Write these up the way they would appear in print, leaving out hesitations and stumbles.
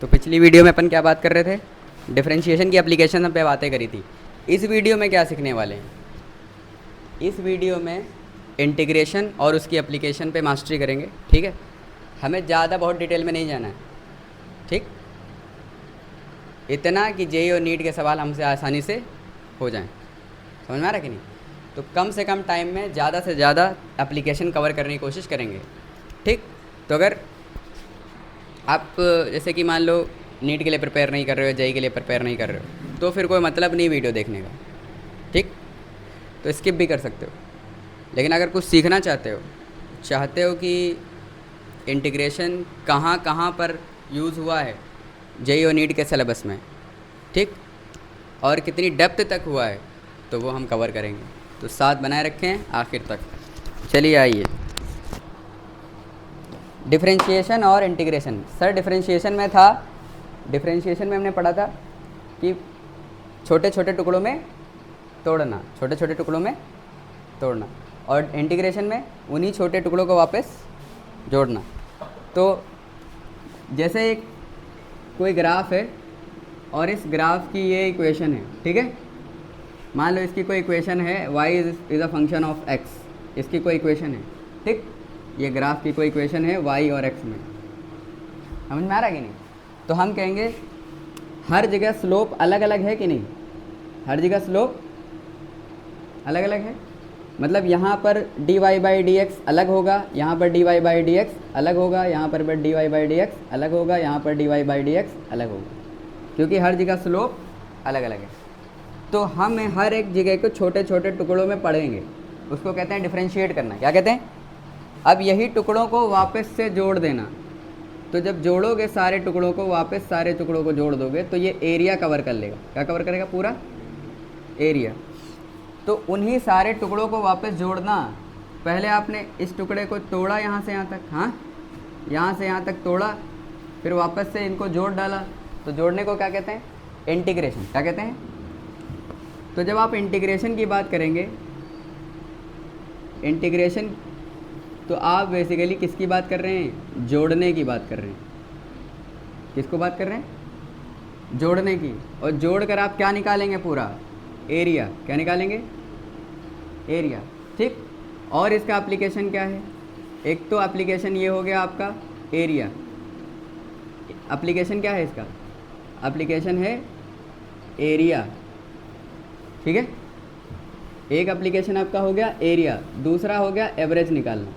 तो पिछली वीडियो में अपन क्या बात कर रहे थे, डिफरेंशिएशन की एप्लीकेशन पे बातें करी थी। इस वीडियो में क्या सीखने वाले हैं, इस वीडियो में इंटीग्रेशन और उसकी एप्लीकेशन पे मास्टरी करेंगे। ठीक है, हमें ज़्यादा बहुत डिटेल में नहीं जाना है। ठीक, इतना कि जेईई और नीट के सवाल हमसे आसानी से हो जाएं। समझ में आ रहा कि नहीं? तो कम से कम टाइम में ज़्यादा से ज़्यादा एप्लीकेशन कवर करने की कोशिश करेंगे। ठीक, तो अगर आप जैसे कि मान लो नीट के लिए प्रिपेयर नहीं कर रहे हो, जेईई के लिए प्रिपेयर नहीं कर रहे हो, तो फिर कोई मतलब नहीं वीडियो देखने का। ठीक, तो स्किप भी कर सकते हो। लेकिन अगर कुछ सीखना चाहते हो कि इंटीग्रेशन कहाँ कहाँ पर यूज़ हुआ है जेईई और नीट के सिलेबस में, ठीक, और कितनी डेप्थ तक हुआ है, तो वो हम कवर करेंगे। तो साथ बनाए रखें आखिर तक। चलिए आइए, डिफरेंशिएशन और इंटीग्रेशन। सर डिफरेंशिएशन में हमने पढ़ा था कि छोटे छोटे टुकड़ों में तोड़ना, छोटे छोटे टुकड़ों में तोड़ना, और इंटीग्रेशन में उन्हीं छोटे टुकड़ों को वापस जोड़ना। तो जैसे एक कोई ग्राफ है और इस ग्राफ की ये इक्वेशन है, ठीक है, मान लो इसकी कोई इक्वेशन है y is a function of x, इसकी कोई इक्वेशन है। ठीक, ये ग्राफ की कोई इक्वेशन है y और x में। समझ में आ रहा है कि नहीं? तो हम कहेंगे हर जगह स्लोप अलग अलग है कि नहीं, हर जगह स्लोप अलग अलग है। मतलब यहाँ पर dy बाई डी एक्स अलग होगा, यहाँ पर dy बाई डी एक्स अलग होगा, यहाँ पर dy बाई डी एक्स अलग होगा, यहाँ पर dy बाई डी एक्स अलग होगा, क्योंकि हर जगह स्लोप अलग अलग है। तो हम हर एक जगह को छोटे छोटे टुकड़ों में पढ़ेंगे, उसको कहते हैं डिफरेंशिएट करना। क्या कहते हैं? अब यही टुकड़ों को वापस से जोड़ देना। तो जब जोड़ोगे सारे टुकड़ों को, वापस सारे टुकड़ों को जोड़ दोगे तो ये एरिया कवर कर लेगा। क्या कवर करेगा? पूरा एरिया। तो उन्हीं सारे टुकड़ों को वापस जोड़ना। पहले आपने इस टुकड़े को तोड़ा यहाँ से यहाँ तक, हाँ, यहाँ से यहाँ तक तोड़ा, फिर वापस से इनको जोड़ डाला। तो जोड़ने को क्या कहते हैं? इंटीग्रेशन। क्या कहते हैं? तो जब आप इंटीग्रेशन की बात करेंगे, इंटीग्रेशन, तो आप बेसिकली किसकी बात कर रहे हैं? जोड़ने की बात कर रहे हैं। किसको बात कर रहे हैं? जोड़ने की। और जोड़कर आप क्या निकालेंगे? पूरा एरिया। क्या निकालेंगे? एरिया। ठीक, और इसका एप्लीकेशन क्या है? एक तो एप्लीकेशन ये हो गया आपका एरिया। एप्लीकेशन क्या है इसका? एप्लीकेशन है एरिया। ठीक है, एक एप्लीकेशन आपका हो गया एरिया, दूसरा हो गया एवरेज निकालना।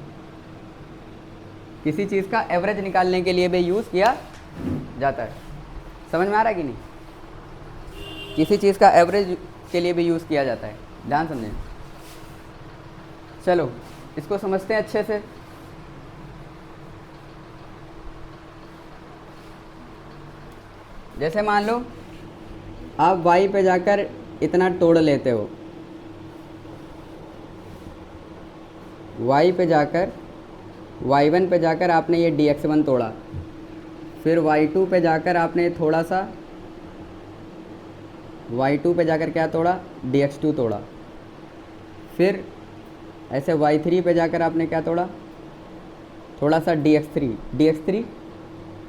किसी चीज़ का एवरेज निकालने के लिए भी यूज़ किया जाता है। समझ में आ रहा है कि नहीं? किसी चीज़ का एवरेज के लिए भी यूज़ किया जाता है। ध्यान समझें। चलो इसको समझते हैं अच्छे से। जैसे मान लो आप y पे जाकर इतना तोड़ लेते हो, y पे जाकर, y1 पे जाकर आपने ये dx1 तोड़ा, फिर y2 पे जाकर आपने थोड़ा सा, y2 पे जाकर क्या तोड़ा? dx2 तोड़ा। फिर ऐसे y3 पे जाकर आपने क्या तोड़ा? थोड़ा सा dx3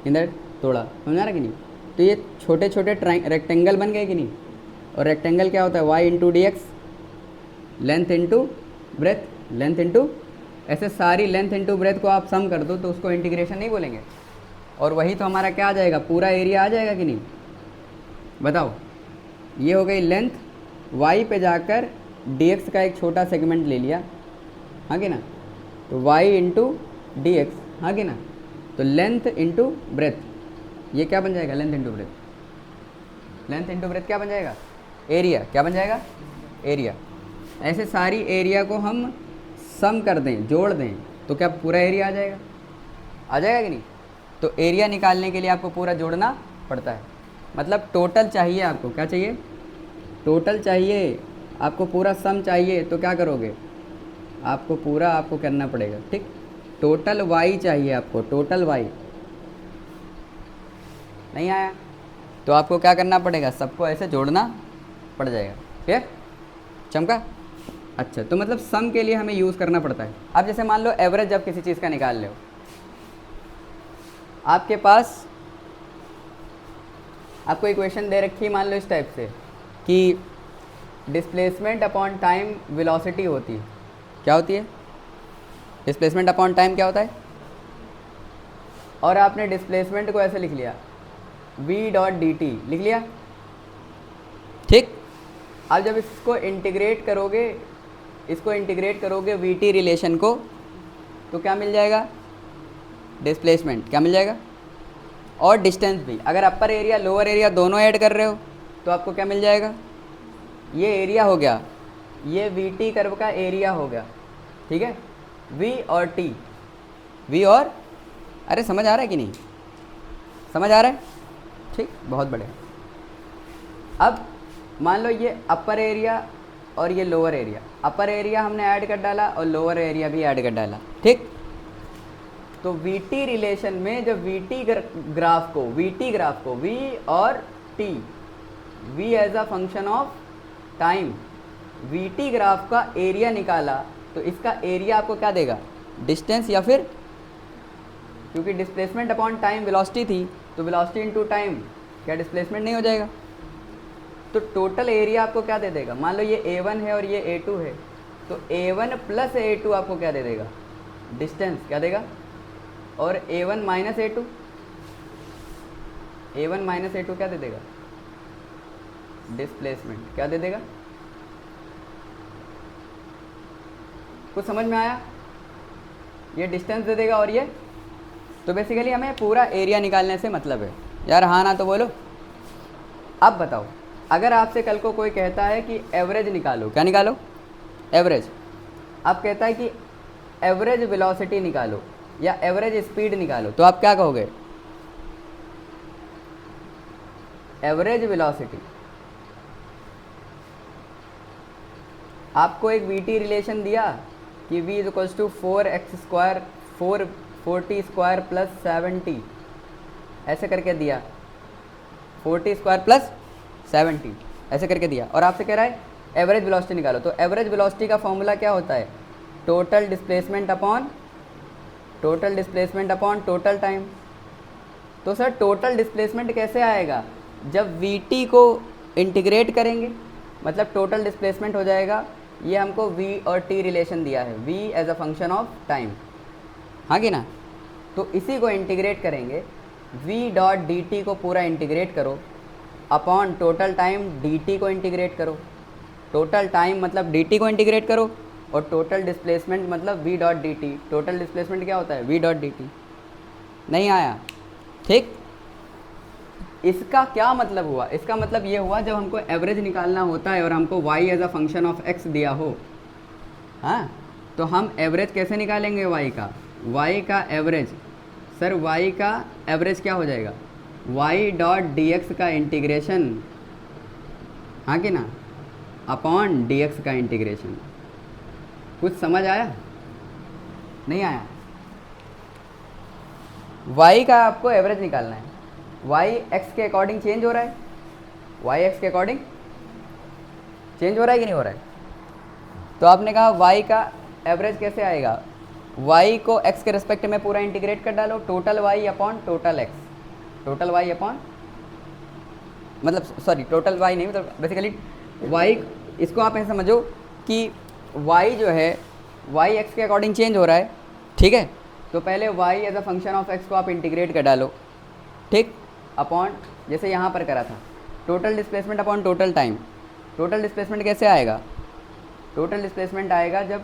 इधर तोड़ा। समझ आ रहा कि नहीं? तो ये छोटे छोटे रेक्टेंगल बन गए कि नहीं? और रेक्टेंगल क्या होता है? y into D x, length into breadth, length into, ऐसे सारी लेंथ इंटू ब्रेथ को आप सम कर दो तो उसको इंटीग्रेशन नहीं बोलेंगे। और वही तो हमारा क्या आ जाएगा? पूरा एरिया आ जाएगा कि नहीं? बताओ, ये हो गई लेंथ। y पे जाकर dx का एक छोटा सेगमेंट ले लिया, हाँ कि ना? तो y इंटू डी एक्स, हाँ कि ना? तो लेंथ इंटू ब्रेथ, ये क्या बन जाएगा? Length into breadth. Length into breadth क्या बन जाएगा? एरिया। क्या बन जाएगा? एरिया। ऐसे सारी एरिया को हम सम कर दें, जोड़ दें, तो क्या पूरा एरिया आ जाएगा? आ जाएगा कि नहीं? तो एरिया निकालने के लिए आपको पूरा जोड़ना पड़ता है। मतलब टोटल चाहिए आपको। क्या चाहिए? टोटल चाहिए आपको, पूरा सम चाहिए। तो क्या करोगे? आपको पूरा आपको करना पड़ेगा। ठीक, टोटल y चाहिए आपको, टोटल y। नहीं आया तो आपको क्या करना पड़ेगा? सबको ऐसे जोड़ना पड़ जाएगा। ठीक, चमका? अच्छा, तो मतलब सम के लिए हमें यूज़ करना पड़ता है। अब जैसे मान लो एवरेज जब किसी चीज़ का निकाल लो, आपके पास आपको इक्वेशन दे रखी है मान लो इस टाइप से कि डिस्प्लेसमेंट अपॉन टाइम वेलोसिटी होती है, क्या होती है, डिस्प्लेसमेंट अपॉन टाइम क्या होता है, और आपने डिस्प्लेसमेंट को ऐसे लिख लिया v डॉट डी टी लिख लिया, ठीक। अब जब इसको इंटीग्रेट करोगे वी टी रिलेशन को, तो क्या मिल जाएगा, डिस्प्लेसमेंट क्या मिल जाएगा, और डिस्टेंस भी। अगर अपर एरिया लोअर एरिया दोनों ऐड कर रहे हो तो आपको क्या मिल जाएगा, ये एरिया हो गया, ये वी टी कर्व का एरिया हो गया, ठीक है, v और t, v और, अरे समझ आ रहा है कि नहीं, समझ आ रहा है, ठीक, बहुत बढ़िया। अब मान लो ये अपर एरिया और ये लोअर एरिया, अपर एरिया हमने ऐड कर डाला और लोअर एरिया भी ऐड कर डाला, ठीक। तो वी टी रिलेशन में जब वी टी ग्राफ को v और t, v as a function of time, V T graph का एरिया निकाला, तो इसका एरिया आपको क्या देगा, डिस्टेंस, या फिर क्योंकि डिस्प्लेसमेंट अपॉन टाइम वेलोसिटी थी, तो वेलोसिटी इनटू टाइम क्या डिस्प्लेसमेंट नहीं हो जाएगा, तो टोटल एरिया आपको क्या दे देगा। मान लो ये A1 है और ये A2 है, तो A1 प्लस A2 आपको क्या दे देगा, डिस्टेंस क्या देगा, और A1 माइनस A2 क्या दे देगा, डिस्प्लेसमेंट क्या दे देगा। कुछ समझ में आया, ये डिस्टेंस दे देगा और ये, तो बेसिकली हमें पूरा एरिया निकालने से मतलब है यार, हाँ ना तो बोलो। अब बताओ, अगर आपसे कल को कोई कहता है कि एवरेज निकालो, क्या निकालो, एवरेज, अब कहता है कि एवरेज वेलोसिटी निकालो या एवरेज स्पीड निकालो, तो आप क्या कहोगे, एवरेज वेलोसिटी। आपको एक वी टी रिलेशन दिया कि v is equals to 4x square 440 square plus 70, ऐसे करके दिया, 40 स्क्वायर प्लस 70 ऐसे करके दिया, और आपसे कह रहा है एवरेज वेलोसिटी निकालो। तो एवरेज वेलोसिटी का फॉर्मूला क्या होता है, total displacement upon total time. तो सर टोटल डिस्प्लेसमेंट कैसे आएगा, जब वी टी को इंटीग्रेट करेंगे, मतलब टोटल डिस्प्लेसमेंट हो जाएगा, ये हमको v और t रिलेशन दिया है, v as a function of time, हाँ कि ना। तो इसी को इंटीग्रेट करेंगे, v डॉट डी टी को पूरा इंटीग्रेट करो अपॉन टोटल टाइम dt को इंटीग्रेट करो, टोटल टाइम मतलब dt को इंटीग्रेट करो, और टोटल डिस्प्लेसमेंट मतलब v dot D T. Total displacement क्या होता है, v डॉट डी टी। नहीं आया, ठीक। इसका क्या मतलब हुआ, इसका मतलब ये हुआ जब हमको एवरेज निकालना होता है और हमको y as a function of x दिया हो, हाँ, तो हम एवरेज कैसे निकालेंगे y का एवरेज, सर y का एवरेज क्या हो जाएगा, y डॉट डी एक्स का इंटीग्रेशन, हाँ कि ना, अपॉन डी एक्स का इंटीग्रेशन। कुछ समझ आया, नहीं आया। y का आपको एवरेज निकालना है, y x के अकॉर्डिंग चेंज हो रहा है, y x के अकॉर्डिंग चेंज हो रहा है कि नहीं हो रहा है। तो आपने कहा y का एवरेज कैसे आएगा, y को x के रिस्पेक्ट में पूरा इंटीग्रेट कर डालो, total y upon total x, total y upon, मतलब सॉरी टोटल y नहीं, मतलब बेसिकली y, इसको आप ऐसे समझो कि y जो है y x के अकॉर्डिंग चेंज हो रहा है, ठीक है। तो पहले y as a function of x को आप इंटीग्रेट कर डालो, ठीक, अपॉन जैसे यहाँ पर करा था total displacement upon total time. Total displacement कैसे आएगा, टोटल डिस्प्लेसमेंट आएगा जब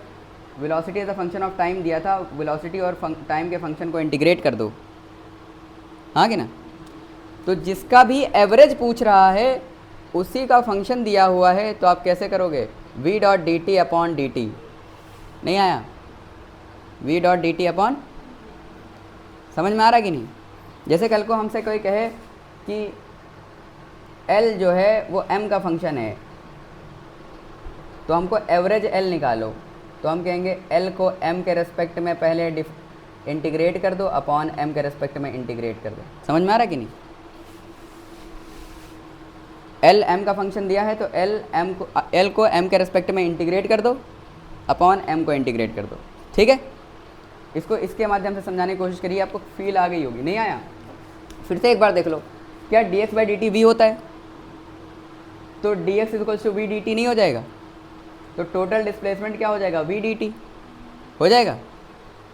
velocity as a function of time दिया था, वेलोसिटी और टाइम के फंक्शन को इंटीग्रेट कर दो, हाँ कि ना। तो जिसका भी एवरेज पूछ रहा है उसी का फंक्शन दिया हुआ है, तो आप कैसे करोगे, v dot D T upon D T. नहीं आया, v dot D T upon, समझ में आ रहा कि नहीं। जैसे कल को हमसे कोई कहे कि L जो है वो m का फंक्शन है, तो हमको एवरेज L निकालो, तो हम कहेंगे L को m के रेस्पेक्ट में पहले इंटीग्रेट कर दो अपॉन m के रेस्पेक्ट में इंटीग्रेट कर दो। समझ में आ रहा कि नहीं। L m का फंक्शन दिया है तो L को m के रेस्पेक्ट में इंटीग्रेट कर दो अपॉन m को इंटीग्रेट कर दो, ठीक है। इसको इसके माध्यम से समझाने की कोशिश करिए, आपको फील आ गई होगी। नहीं आया, फिर से एक बार देख लो। क्या dx बाई dt v होता है? तो dx equals to V D T नहीं हो जाएगा? तो टोटल डिस्प्लेसमेंट क्या हो जाएगा? वी डी टी हो जाएगा।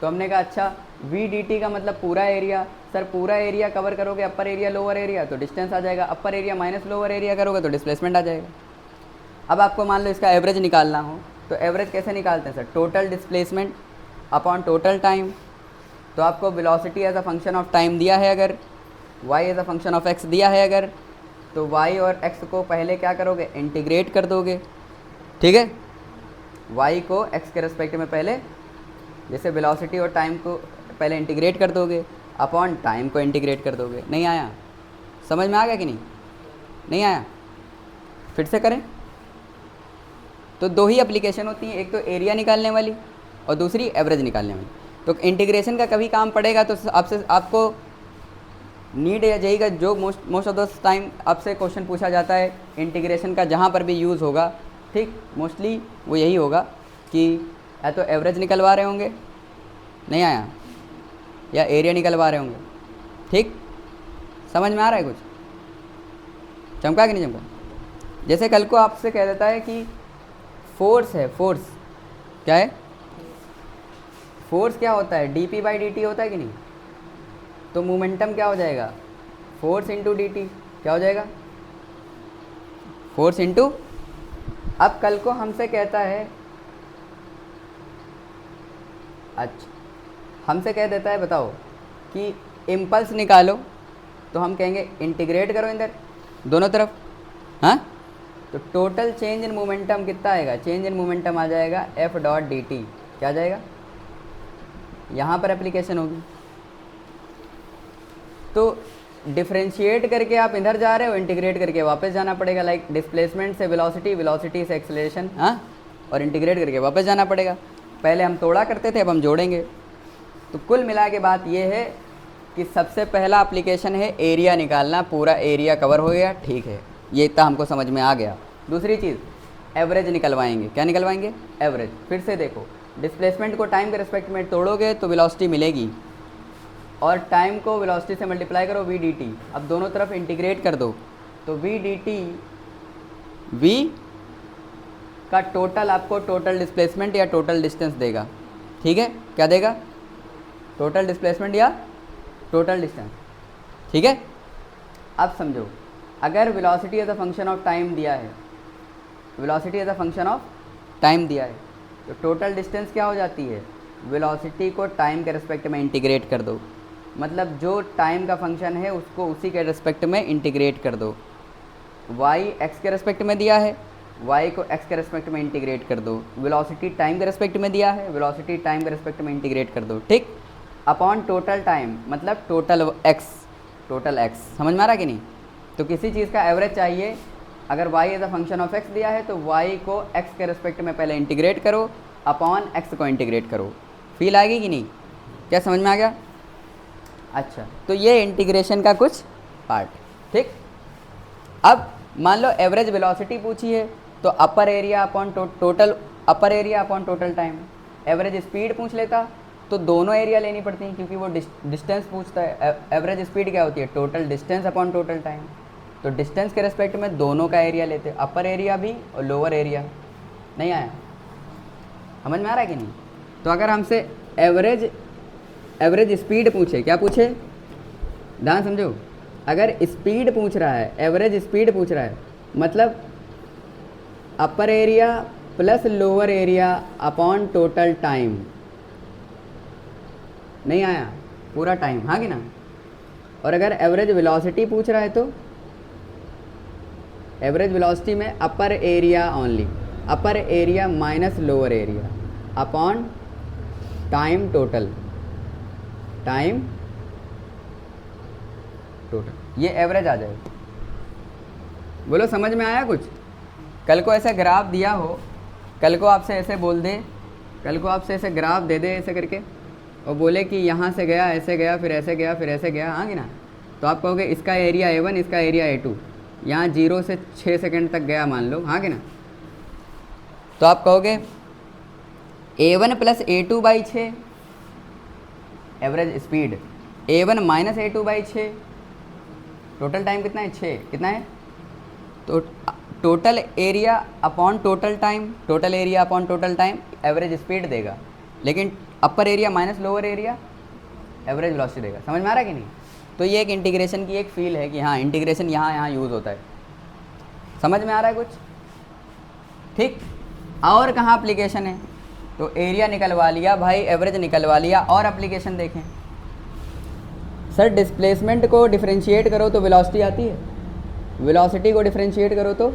तो हमने कहा अच्छा वी डी टी का मतलब पूरा एरिया। सर पूरा एरिया कवर करोगे अपर एरिया लोअर एरिया तो डिस्टेंस आ जाएगा, upper area minus lower area करोगे तो डिस्प्लेसमेंट आ जाएगा। अब आपको मान लो इसका एवरेज निकालना हो तो एवरेज कैसे निकालते हैं sir? Total displacement upon total time. तो आपको velocity as a function of time दिया है, अगर y as a function of x दिया है अगर, तो y और x को पहले क्या करोगे? इंटीग्रेट कर दोगे, ठीक है। y को x के रेस्पेक्ट में पहले जैसे वेलोसिटी और टाइम को पहले इंटीग्रेट कर दोगे, अपॉन टाइम को इंटीग्रेट कर दोगे। नहीं आया? समझ में आ गया कि नहीं? नहीं आया? फिर से करें। तो दो ही एप्लीकेशन होती हैं, एक तो एरिया निकालने वाली और दूसरी एवरेज निकालने वाली। तो इंटीग्रेशन का कभी काम पड़ेगा तो आपको नीड या जेई का जो मोस्ट ऑफ द टाइम आपसे क्वेश्चन पूछा जाता है इंटीग्रेशन का, जहाँ पर भी यूज़ होगा, ठीक, मोस्टली वो यही होगा कि या तो एवरेज निकलवा रहे होंगे, नहीं आया, या एरिया निकलवा रहे होंगे, ठीक। समझ में आ रहा है कुछ? चमका कि नहीं चमका? जैसे कल को आपसे कह देता है कि फोर्स है, फोर्स क्या है? फोर्स क्या होता है? D P by D T होता है कि नहीं? तो मोमेंटम क्या हो जाएगा? फोर्स इंटू डी टी क्या हो जाएगा? Force into. अब कल को हमसे कहता है, अच्छा हमसे कह देता है बताओ कि इम्पल्स निकालो, तो हम कहेंगे इंटीग्रेट करो इधर दोनों तरफ, हाँ। तो टोटल चेंज इन मोमेंटम कितना आएगा? चेंज इन मोमेंटम आ जाएगा एफ डॉट डी टी, क्या आ जाएगा? यहाँ पर एप्लीकेशन होगी। तो डिफ्रेंशिएट करके आप इधर जा रहे हो, इंटीग्रेट करके वापस जाना पड़ेगा। लाइक डिस्प्लेसमेंट से वेलोसिटी, वेलोसिटी से एक्सेलरेशन, हाँ, और इंटीग्रेट करके वापस जाना पड़ेगा। पहले हम तोड़ा करते थे, अब हम जोड़ेंगे। तो कुल मिला के बात ये है कि सबसे पहला एप्लीकेशन है एरिया निकालना, पूरा एरिया कवर हो गया, ठीक है, ये इतना हमको समझ में आ गया। दूसरी चीज़ एवरेज निकलवाएंगे। क्या निकलवाएंगे? एवरेज। फिर से देखो, डिस्प्लेसमेंट को टाइम के रिस्पेक्ट में तोड़ोगे तो वेलोसिटी मिलेगी, और टाइम को वेलोसिटी से मल्टीप्लाई करो वी डी टी। अब दोनों तरफ इंटीग्रेट कर दो तो वी डी टी, वी का टोटल आपको टोटल डिस्प्लेसमेंट या टोटल डिस्टेंस देगा, ठीक है। क्या देगा? टोटल डिस्प्लेसमेंट या टोटल डिस्टेंस, ठीक है। अब समझो, अगर velocity as a function of time दिया है, velocity as a function of time दिया है, तो टोटल डिस्टेंस क्या हो जाती है? वेलोसिटी को टाइम के रिस्पेक्ट में इंटीग्रेट कर दो, मतलब जो टाइम का फंक्शन है उसको उसी के रिस्पेक्ट में इंटीग्रेट कर दो। y x के रिस्पेक्ट में दिया है, y को x के रिस्पेक्ट में इंटीग्रेट कर दो। वेलोसिटी टाइम के रिस्पेक्ट में दिया है, वेलोसिटी टाइम के रिस्पेक्ट में इंटीग्रेट कर दो, ठीक। अपॉन टोटल टाइम मतलब टोटल x, टोटल x। समझ में आ रहा कि नहीं? तो किसी चीज़ का एवरेज चाहिए, अगर y as a function of x दिया है तो y को x के रिस्पेक्ट में पहले इंटीग्रेट करो, अपॉन x को इंटीग्रेट करो। फील आएगी कि नहीं? क्या समझ में आ गया? अच्छा, तो ये इंटीग्रेशन का कुछ पार्ट, ठीक। अब मान लो एवरेज वेलोसिटी पूछी है तो upper area upon total, upper area upon total time. Average speed पूछ लेता तो दोनों एरिया लेनी पड़ती हैं, क्योंकि वो डिस्टेंस पूछता है। एवरेज स्पीड क्या होती है? Total distance upon total time. तो डिस्टेंस के रेस्पेक्ट में दोनों का एरिया लेते, अपर एरिया भी और लोअर एरिया। नहीं आया? समझ में आ रहा है कि नहीं? तो अगर हमसे एवरेज स्पीड पूछे, क्या पूछे? ध्यान समझो, अगर स्पीड पूछ रहा है, एवरेज स्पीड पूछ रहा है, मतलब upper area plus lower area upon total time. नहीं आया? पूरा टाइम, हाँ कि ना? और अगर एवरेज वेलोसिटी पूछ रहा है तो एवरेज वेलोसिटी में upper area only, upper area minus lower area upon time total, time total, ये एवरेज आ जाएगा। बोलो समझ में आया कुछ? कल को ऐसा ग्राफ दिया हो, कल को आपसे ऐसे बोल दे, कल को आपसे ऐसे ग्राफ दे दे ऐसे करके, और बोले कि यहाँ से गया, ऐसे गया, फिर ऐसे गया, फिर ऐसे गया, हाँ कि ना? तो आप कहोगे इसका एरिया A1, इसका एरिया A2, यहाँ 0 से 6 सेकंड तक गया मान लो, हाँ कि ना? तो आप कहोगे A1 plus A2 by 6 average speed, A1 minus A2 by 6 total time कितना है 6, कितना है तो total area upon total time, total area upon total time average speed देगा, लेकिन upper area minus lower area average velocity देगा। समझ में आ रहा है कि नहीं? तो ये एक इंटीग्रेशन की एक फील है कि हाँ इंटीग्रेशन यहाँ यूज़ होता है। समझ में आ रहा है कुछ? ठीक। और कहाँ एप्लीकेशन है? तो एरिया निकलवा लिया भाई, एवरेज निकलवा लिया, और एप्लीकेशन देखें। सर डिस्प्लेसमेंट को डिफरेंशिएट करो तो वेलोसिटी आती है, वेलोसिटी को डिफरेंशिएट करो तो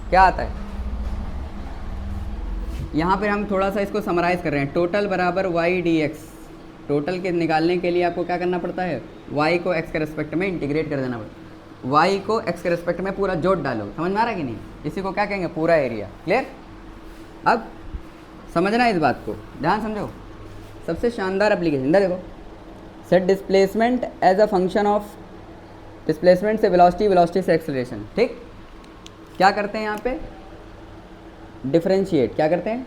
क्या आता है? यहाँ पर हम थोड़ा सा इसको समराइज़ कर रहे हैं। टोटल बराबर वाई डी एक्स, टोटल के निकालने के लिए आपको क्या करना पड़ता है? वाई को एक्स के रेस्पेक्ट में इंटीग्रेट कर देना पड़ता है। वाई को एक्स के रेस्पेक्ट में पूरा जोड़ डालो। समझ में आ रहा है कि नहीं? इसी को क्या कहेंगे? पूरा एरिया। क्लियर? अब समझना इस बात को, ध्यान समझो। सबसे शानदार एप्लीकेशन इधर देखो। Set displacement as a function of, displacement से वेलोसिटी, वेलोसिटी से एक्सेलरेशन। ठीक। क्या करते हैं यहाँ पे? डिफरेंशिएट। क्या करते हैं?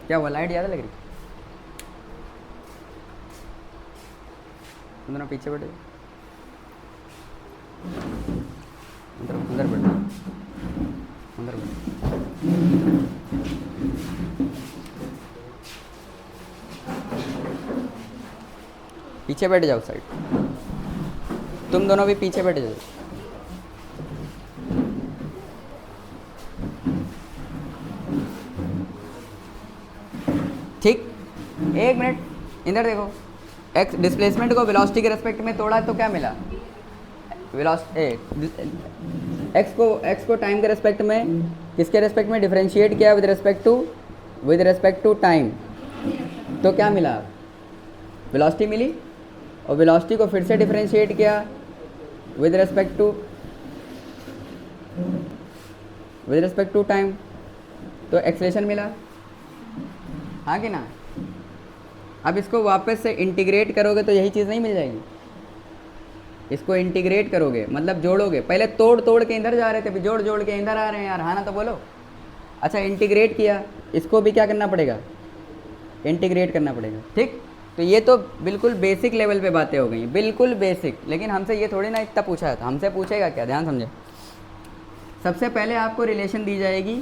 क्या हुआ? लाइट ज़्यादा लग रही? दोनों पीछे बैठे, अंदर अंदर बैठो, अंदर बैठो। पीछे बैठ जाओ साइड, तुम दोनों भी पीछे बैठ जाओ। ठीक। एक मिनट इधर देखो। एक्स डिस्प्लेसमेंट को वेलोसिटी के रेस्पेक्ट में तोड़ा तो क्या मिला? एक्स को टाइम के रेस्पेक्ट में, किसके रेस्पेक्ट में डिफरेंशिएट किया? With respect to time. तो क्या मिला? वेलोसिटी मिली। और वेलोसिटी को फिर से डिफरेंशिएट किया विद रिस्पेक्ट टू टाइम, तो एक्सेलरेशन मिला। हाँ कि ना? अब इसको वापस से इंटीग्रेट करोगे तो यही चीज़ नहीं मिल जाएगी? इसको इंटीग्रेट करोगे मतलब जोड़ोगे। पहले तोड़ तोड़ के इधर जा रहे थे, अभी जोड़ जोड़ के इधर आ रहे हैं यार। हाँ ना? तो बोलो। अच्छा, इंटीग्रेट किया, इसको भी क्या करना पड़ेगा? इंटीग्रेट करना पड़ेगा। ठीक। तो ये तो बिल्कुल बेसिक लेवल पे बातें हो गई, बिल्कुल बेसिक। लेकिन हमसे ये थोड़ी ना इतना पूछा था, हमसे पूछेगा क्या? ध्यान समझे। सबसे पहले आपको रिलेशन दी जाएगी,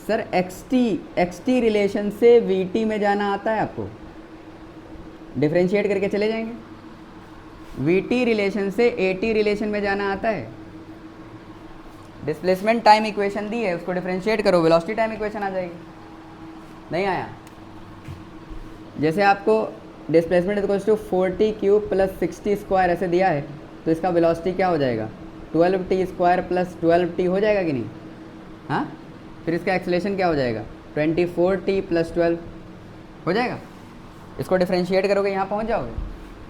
सर एक्सटी रिलेशन से वीटी में जाना आता है आपको? डिफरेंशिएट करके चले जाएंगे। वीटी रिलेशन से एटी रिलेशन में जाना आता है? डिस्प्लेसमेंट टाइम इक्वेशन दी है, उसको डिफरेंशिएट करो, वेलोसिटी टाइम इक्वेशन आ जाएगी। नहीं आया? जैसे आपको displacement equals to 40 cube plus 60 square ऐसे दिया है, तो इसका वेलोसिटी क्या हो जाएगा? 12t स्क्वायर प्लस 12t हो जाएगा कि नहीं? हाँ। फिर इसका एक्सेलरेशन क्या हो जाएगा? 24t प्लस 12 हो जाएगा। इसको डिफरेंशिएट करोगे यहाँ पहुँच जाओगे,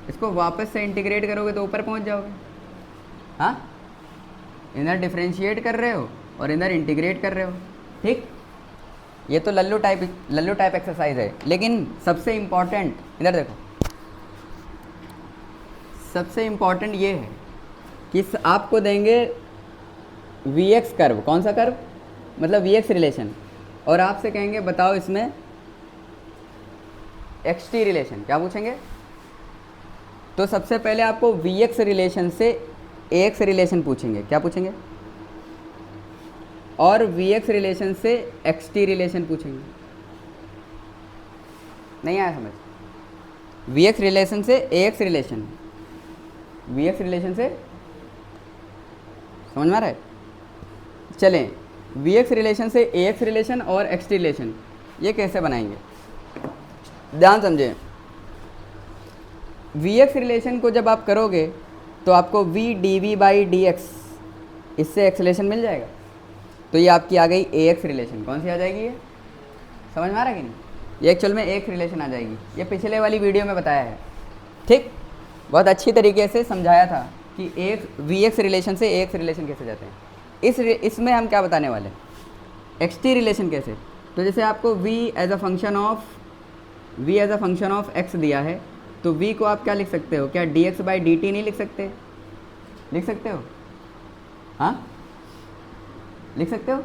इसको वापस से इंटीग्रेट करोगे तो ऊपर पहुँच जाओगे। हाँ, इधर डिफरेंशिएट कर रहे हो और इधर इंटीग्रेट कर रहे हो। ठीक। ये तो लल्लू टाइप एक्सरसाइज है। लेकिन सबसे इम्पॉर्टेंट इधर देखो, सबसे इम्पॉर्टेंट ये है कि आपको देंगे वीएक्स कर्व। कौन सा कर्व? मतलब वीएक्स रिलेशन, और आपसे कहेंगे बताओ इसमें एक्सटी रिलेशन। क्या पूछेंगे? तो सबसे पहले आपको वीएक्स रिलेशन से एक्स रिलेशन पूछेंगे। क्या पूछेंगे? और वीएक्स रिलेशन से एक्सटी रिलेशन पूछेंगे। नहीं आया समझ? वीएक्स रिलेशन से एक्स रिलेशन, वीएक्स रिलेशन से, समझ में आ रहा है? चलें, वीएक्स रिलेशन से एक्स रिलेशन और एक्सटी रिलेशन ये कैसे बनाएंगे? ध्यान समझें। वीएक्स रिलेशन को जब आप करोगे तो आपको V D V by D X, इससे एक्सेलरेशन मिल जाएगा। तो ये आपकी आ गई ए एक्स रिलेशन। कौन सी आ जाएगी ये? समझ में आ रहा है कि नहीं? ये एक्चुअल में एक रिलेशन आ जाएगी। ये पिछले वाली वीडियो में बताया है। ठीक। बहुत अच्छी तरीके से समझाया था कि एक वी एक्स रिलेशन से ए एक्स रिलेशन कैसे जाते हैं। इसमें हम क्या बताने वाले हैं? एक्सटी रिलेशन कैसे? तो जैसे आपको v as a function of x दिया है, तो v को आप क्या लिख सकते हो? क्या dx बाई dt नहीं लिख सकते? लिख सकते हो? हाँ, लिख सकते हो।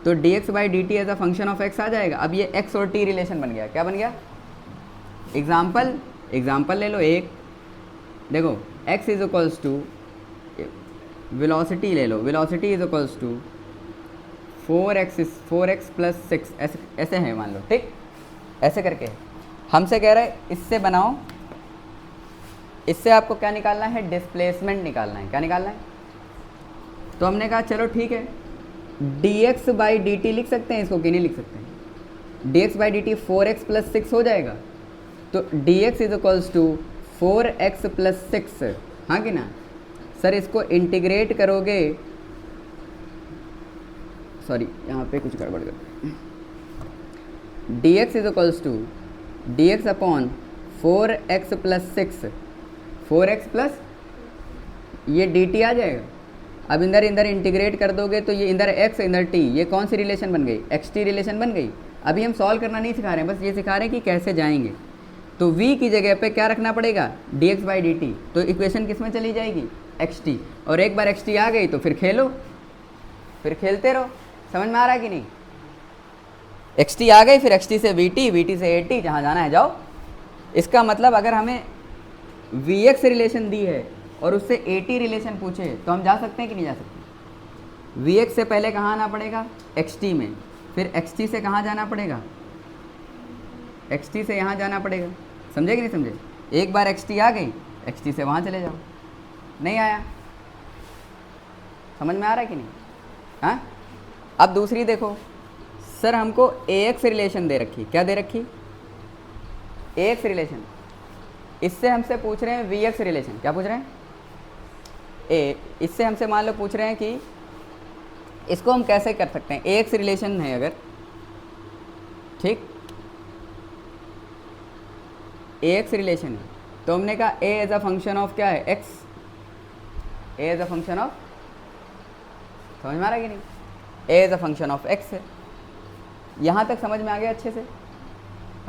तो dx by dt as a function of x आ जाएगा। अब ये x और t रिलेशन बन गया। क्या बन गया? एग्जाम्पल ले लो एक, देखो x is equals to, velocity ले लो, velocity is equals to 4x plus 6, ऐसे है मान लो, ठीक, ऐसे करके हमसे कह रहा है इससे बनाओ, इससे आपको क्या निकालना है, डिस्प्लेसमेंट निकालना है। क्या निकालना है? तो हमने कहा चलो ठीक है, dx बाई डी टी लिख सकते हैं इसको कि नहीं लिख सकते हैं? dx by D T 4x plus 6 हो जाएगा, तो dx is equals to 4x plus 6, हाँ कि ना सर? इसको इंटीग्रेट करोगे, सॉरी यहाँ पे कुछ गड़बड़ कर, dx is equals to dx upon 4x plus 6, 4x plus ये dt आ जाएगा। अब इधर इधर इंटीग्रेट कर दोगे तो ये इधर x इधर t, ये कौन सी रिलेशन बन गई? xt रिलेशन बन गई। अभी हम सॉल्व करना नहीं सिखा रहे हैं, बस ये सिखा रहे हैं कि कैसे जाएंगे। तो v की जगह पे क्या रखना पड़ेगा? dx बाई dt, तो इक्वेशन किस में चली जाएगी? xt, और एक बार xt आ गई तो फिर खेलो, फिर खेलते रहो। समझ में आ रहा है कि नहीं? xt आ गई, फिर xt से vt, vt से at, जहाँ जाना है जाओ। इसका मतलब अगर हमें vx रिलेशन दी है और उससे at रिलेशन पूछे तो हम जा सकते हैं कि नहीं जा सकते? vx से पहले कहाँ आना पड़ेगा? xt में, फिर xt से कहाँ जाना पड़ेगा? xt से यहाँ जाना पड़ेगा। समझे कि नहीं समझे? एक बार xt आ गई, xt से वहाँ चले जाओ। नहीं आया? समझ में आ रहा है कि नहीं? हाँ, अब दूसरी देखो, सर हमको ax रिलेशन दे रखी, क्या दे रखी? ax रिलेशन, इससे हमसे पूछ रहे हैं vx रिलेशन। क्या पूछ रहे हैं? इससे हमसे मान लो पूछ रहे हैं कि इसको हम कैसे कर सकते हैं? ax रिलेशन है अगर, ठीक, ax रिलेशन है तो हमने कहा a as a function of क्या है? x, a as a function of, समझ में आ रहा है कि नहीं? a as a function of x है। यहाँ तक समझ में आ गया? अच्छे से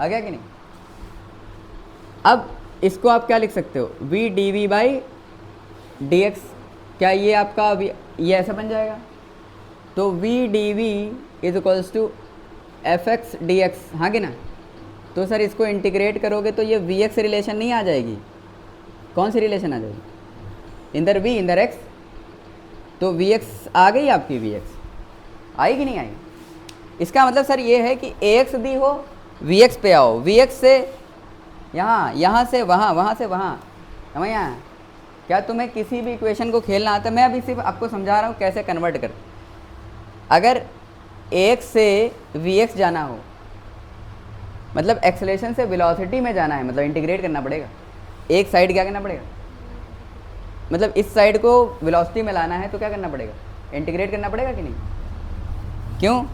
आ गया कि नहीं? अब इसको आप क्या लिख सकते हो? v dv बाई dx, क्या ये आपका ये ऐसा बन जाएगा? तो v dv is equals to fx dx, हाँ कि ना? तो सर इसको इंटीग्रेट करोगे तो ये vx रिलेशन नहीं आ जाएगी? कौन सी रिलेशन आ जाएगी? इधर v इधर x, तो vx आ गई आपकी, vx आई कि नहीं आई? इसका मतलब सर ये है कि ax दी हो, vx पे आओ, vx से यहाँ, यहाँ से वहाँ, वहाँ से वहाँ, समझ यहाँ? क्या तुम्हें किसी भी इक्वेशन को खेलना आता है? मैं अभी सिर्फ आपको समझा रहा हूँ कैसे कन्वर्ट कर। अगर ax से vx जाना हो, मतलब एक्सेलरेशन से वेलोसिटी में जाना है, मतलब इंटीग्रेट करना पड़ेगा। एक साइड क्या करना पड़ेगा? मतलब इस साइड को वेलोसिटी में लाना है तो क्या करना पड़ेगा? इंटीग्रेट करना पड़ेगा कि नहीं? क्यों?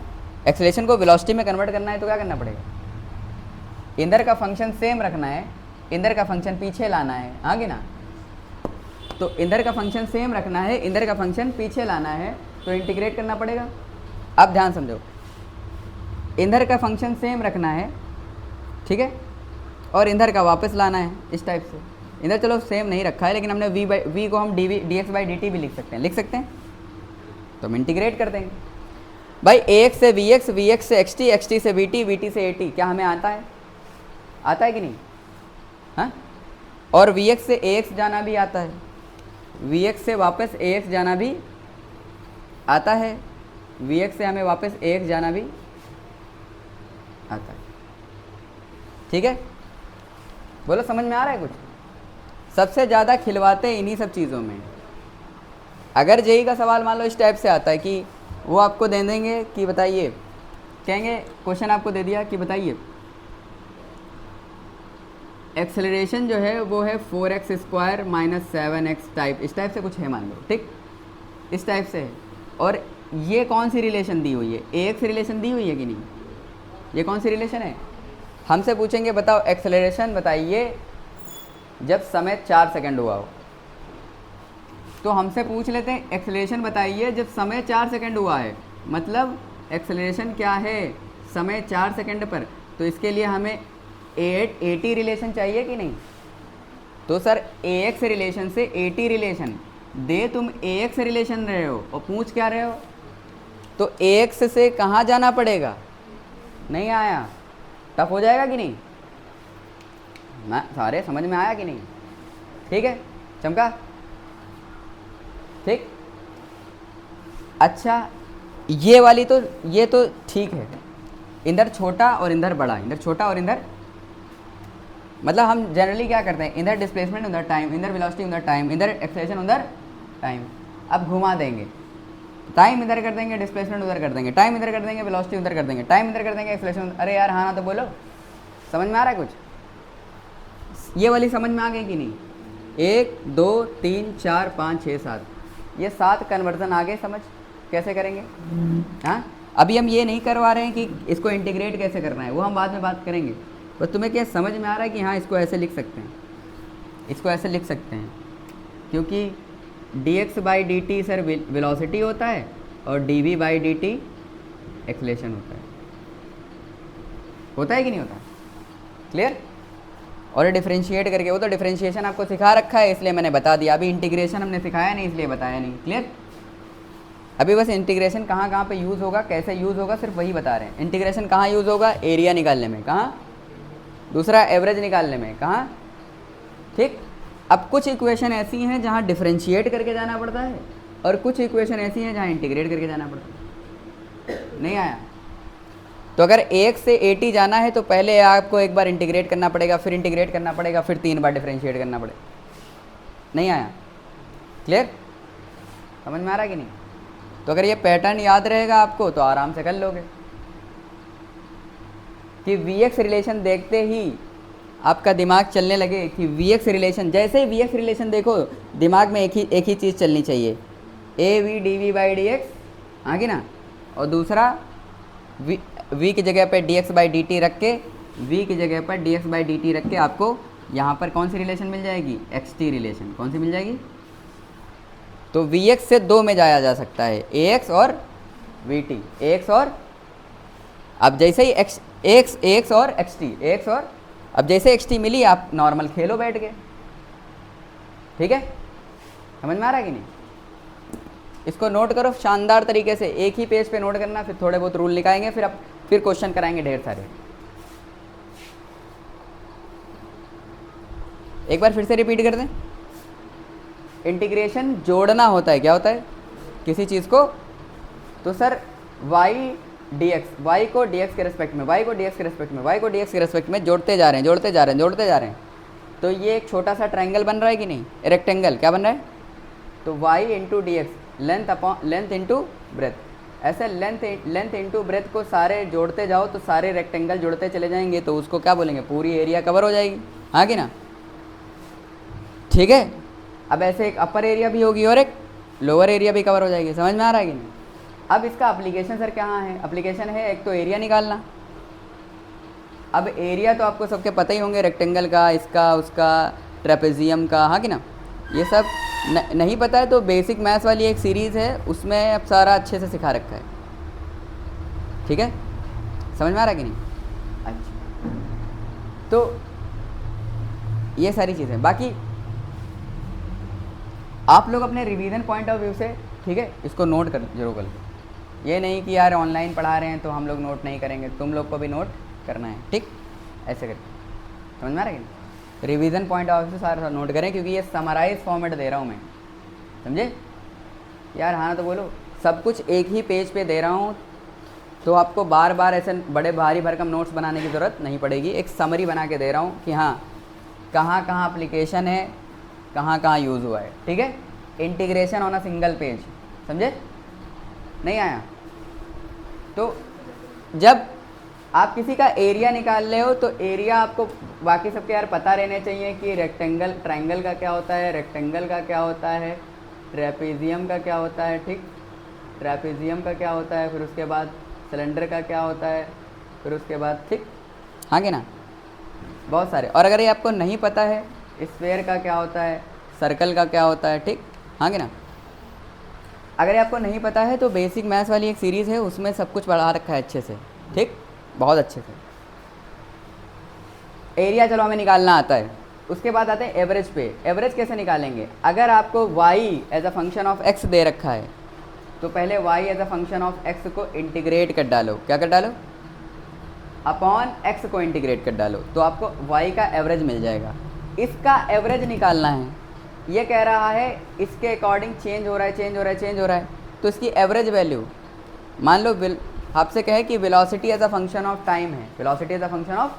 एक्सेलरेशन को वेलोसिटी में कन्वर्ट करना है तो क्या करना पड़ेगा? इधर का फंक्शन सेम रखना है, इधर का फंक्शन पीछे लाना है, हाँ कि ना? तो इधर का फंक्शन सेम रखना है, इधर का फंक्शन पीछे लाना है, तो इंटीग्रेट करना पड़ेगा। अब ध्यान समझो, इधर का फंक्शन सेम रखना है, ठीक है, और इधर का वापस लाना है, इस टाइप से। इधर चलो सेम नहीं रखा है, लेकिन हमने v को हम dx बाई dt भी लिख सकते हैं, लिख सकते हैं, तो हम इंटीग्रेट कर देंगे। भाई ax से vx, vx से xt, xt से vt, vt से at, क्या हमें आता है? आता है कि नहीं? हाँ, और vx से ax जाना भी आता है, vx से वापस ax जाना भी आता है, vx से हमें वापस ax जाना भी आता है, ठीक है? बोलो समझ में आ रहा है कुछ? सबसे ज़्यादा खिलवाते इन्हीं सब चीज़ों में। अगर जेई का सवाल मान लो इस टाइप से आता है कि वो आपको दे देंगे कि बताइए, कहेंगे क्वेश्चन आपको दे दिया कि बताइए एक्सेलरेशन जो है वो है 4x square minus 7x type, इस टाइप से कुछ है मान लो, ठीक, इस टाइप से है, और ये कौन सी रिलेशन दी हुई है? ax रिलेशन दी हुई है कि नहीं? ये कौन सी रिलेशन है? हमसे पूछेंगे बताओ एक्सेलरेशन बताइए जब समय 4 सेकंड हुआ हो, तो हमसे पूछ लेते हैं एक्सेलरेशन बताइए जब समय 4 सेकंड हुआ है, मतलब एक्सेलरेशन क्या है? समय 4 सेकंड पर, तो इसके लिए हमें at रिलेशन चाहिए कि नहीं? तो सर ax रिलेशन से at रिलेशन दे, तुम ax रिलेशन रहे हो और पूछ क्या रहे हो? तो ax से कहाँ जाना पड़ेगा? नहीं आया? टफ हो जाएगा कि नहीं? ना सारे समझ में आया कि नहीं? ठीक है। चमका? ठीक। अच्छा ये तो ठीक है, इधर छोटा और इधर बड़ा, इधर छोटा और इधर, मतलब हम जनरली क्या करते हैं, इधर डिस्प्लेसमेंट उधर टाइम, इधर वेलोसिटी उधर टाइम, इधर एक्सेलरेशन उधर टाइम। अब घुमा देंगे, टाइम इधर कर देंगे, डिस्प्लेसमेंट उधर कर देंगे, टाइम इधर कर देंगे, वेलोसिटी उधर कर देंगे, टाइम इधर कर देंगे, एक्सेलरेशन। अरे यार हाँ ना तो बोलो, समझ में आ रहा है कुछ? ये वाली समझ में आ गई कि नहीं? 1 2 3 4 5 6 7, ये 7 कन्वर्जन आ गए, समझ कैसे करेंगे? हाँ, अभी हम ये नहीं करवा रहे हैं कि इसको इंटीग्रेट कैसे करना है, वो हम बाद में बात करेंगे। बस तुम्हें क्या समझ में आ रहा है कि हाँ इसको ऐसे लिख सकते हैं, इसको ऐसे लिख सकते हैं, क्योंकि dx/dt सर वेलोसिटी होता है और dv/dt एक्सेलरेशन होता है कि नहीं होता? क्लियर? और ये डिफरेंशिएट करके, वो तो डिफरेंशिएशन आपको सिखा रखा है इसलिए मैंने बता दिया, अभी इंटीग्रेशन हमने सिखाया नहीं इसलिए बताया नहीं। क्लियर? अभी बस इंटीग्रेशन कहाँ कहाँ पे यूज़ होगा, कैसे यूज़ होगा, सिर्फ वही बता रहे हैं। इंटीग्रेशन कहाँ यूज़ होगा? एरिया निकालने में, कहाँ? दूसरा एवरेज निकालने में, कहाँ? ठीक। अब कुछ इक्वेशन ऐसी हैं जहाँ डिफरेंशिएट करके जाना पड़ता है और कुछ इक्वेशन ऐसी हैं जहाँ इंटीग्रेट करके जाना पड़ता है। नहीं आया? तो अगर 1 से 80 जाना है तो पहले आपको एक बार इंटीग्रेट करना पड़ेगा, फिर इंटीग्रेट करना पड़ेगा, फिर 3 बार डिफरेंशिएट करना पड़ेगा। नहीं आया? क्लियर? समझ में आ रहा कि नहीं? तो अगर ये पैटर्न याद रहेगा आपको तो आराम से कर लोगे कि Vx रिलेशन देखते ही आपका दिमाग चलने लगे कि Vx रिलेशन, जैसे ही Vx रिलेशन देखो दिमाग में एक ही चीज़ चलनी चाहिए, AV dv/dx, हाँ कि ना? और दूसरा v की जगह पे dx/dt रख के, v की जगह पर dx/dt रख के आपको यहाँ पर कौन सी रिलेशन मिल जाएगी? xt relation. कौन सी मिल जाएगी? तो Vx से 2 में जाया जा सकता है, ax और vt, ax और, अब जैसे ही ax और xt, ax और, अब जैसे xt मिली आप नॉर्मल खेलो बैठ के। ठीक है? समझ में आ रहा है कि नहीं? इसको नोट करो शानदार तरीके से, एक ही पेज पे नोट करना, फिर थोड़े बहुत रूल निकालेंगे, फिर क्वेश्चन कराएंगे ढेर सारे। एक बार फिर से रिपीट कर दें। इंटीग्रेशन जोड़ना होता है, क्या होता है किसी चीज़ को? तो सर y dx, y को dx के रेस्पेक्ट में, y को dx के रेस्पेक्ट में, y को dx के रेस्पेक्ट में जोड़ते जा रहे हैं। तो ये एक छोटा सा ट्रायंगल बन रहा है कि नहीं? रेक्टेंगल क्या बन रहा है? तो y into D x, length into breadth, ऐसे लेंथ इंटू ब्रेथ को सारे जोड़ते जाओ तो सारे रेक्टेंगल जुड़ते चले जाएंगे, तो उसको क्या बोलेंगे? पूरी एरिया कवर हो जाएगी, हाँ कि ना? ठीक है। अब ऐसे एक अपर एरिया भी होगी और एक लोअर एरिया भी कवर हो जाएगी। समझ में आ रहा है कि नहीं? अब इसका एप्लीकेशन सर कहाँ है? एप्लीकेशन है एक तो एरिया निकालना। अब एरिया तो आपको सबके पता ही होंगे, रेक्टेंगल का, इसका, उसका, ट्रेपेजियम का, हाँ कि ना? ये सब नहीं पता है तो बेसिक मैथ्स वाली एक सीरीज़ है, उसमें अब सारा अच्छे से सिखा रखा है। ठीक है? समझ में आ रहा है कि नहीं? अच्छा, तो ये सारी चीज़ें, बाकी आप लोग अपने रिवीजन पॉइंट ऑफ व्यू से, ठीक है, इसको नोट कर जरूर कर लो। ये नहीं कि यार ऑनलाइन पढ़ा रहे हैं तो हम लोग नोट नहीं करेंगे, तुम लोग को भी नोट करना है, ठीक? ऐसे करके समझ में आ रहा है कि रिवीजन पॉइंट ऑफ व्यू से सारा नोट करें, क्योंकि ये समराइज फॉर्मेट दे रहा हूँ मैं, समझे यार? हाँ तो बोलो, सब कुछ एक ही पेज पे दे रहा हूँ तो आपको बार बार ऐसे बड़े भारी भरकम नोट्स बनाने की ज़रूरत नहीं पड़ेगी। एक समरी बना के दे रहा हूँ कि हाँ कहाँ कहाँ एप्लीकेशन है, कहाँ कहाँ यूज़ हुआ है, ठीक है? Integration on a single page, समझे? नहीं आया? तो जब आप किसी का एरिया निकाल रहे हो तो एरिया आपको बाकी सबके यार पता रहने चाहिए कि रेक्टेंगल, ट्रायंगल का क्या होता है, रेक्टेंगल का क्या होता है, ट्रेपेजियम का क्या होता है, ठीक? ट्रेपेजियम का क्या होता है, फिर उसके बाद सिलेंडर का क्या होता है, फिर उसके बाद, ठीक? हाँ कि ना? बहुत सारे। और अगर ये आपको नहीं पता है, स्फेयर का क्या होता है, सर्कल का क्या होता है, ठीक? हाँ कि ना? अगर आपको नहीं पता है तो बेसिक मैथ्स वाली एक सीरीज़ है, उसमें सब कुछ पढ़ा रखा है अच्छे से, ठीक? बहुत अच्छे से। एरिया चलो हमें निकालना आता है। उसके बाद आते हैं एवरेज पे। एवरेज कैसे निकालेंगे? अगर आपको y as a function of x दे रखा है तो पहले y as a function of x को इंटीग्रेट कर डालो। क्या कर डालो? अपॉन x को इंटीग्रेट कर डालो, तो आपको y का एवरेज मिल जाएगा। इसका एवरेज निकालना है, ये कह रहा है इसके अकॉर्डिंग चेंज हो रहा है, चेंज हो रहा है, चेंज हो रहा है, तो इसकी एवरेज वैल्यू मान लो आपसे कहे कि velocity as a function of time है, velocity as a function of,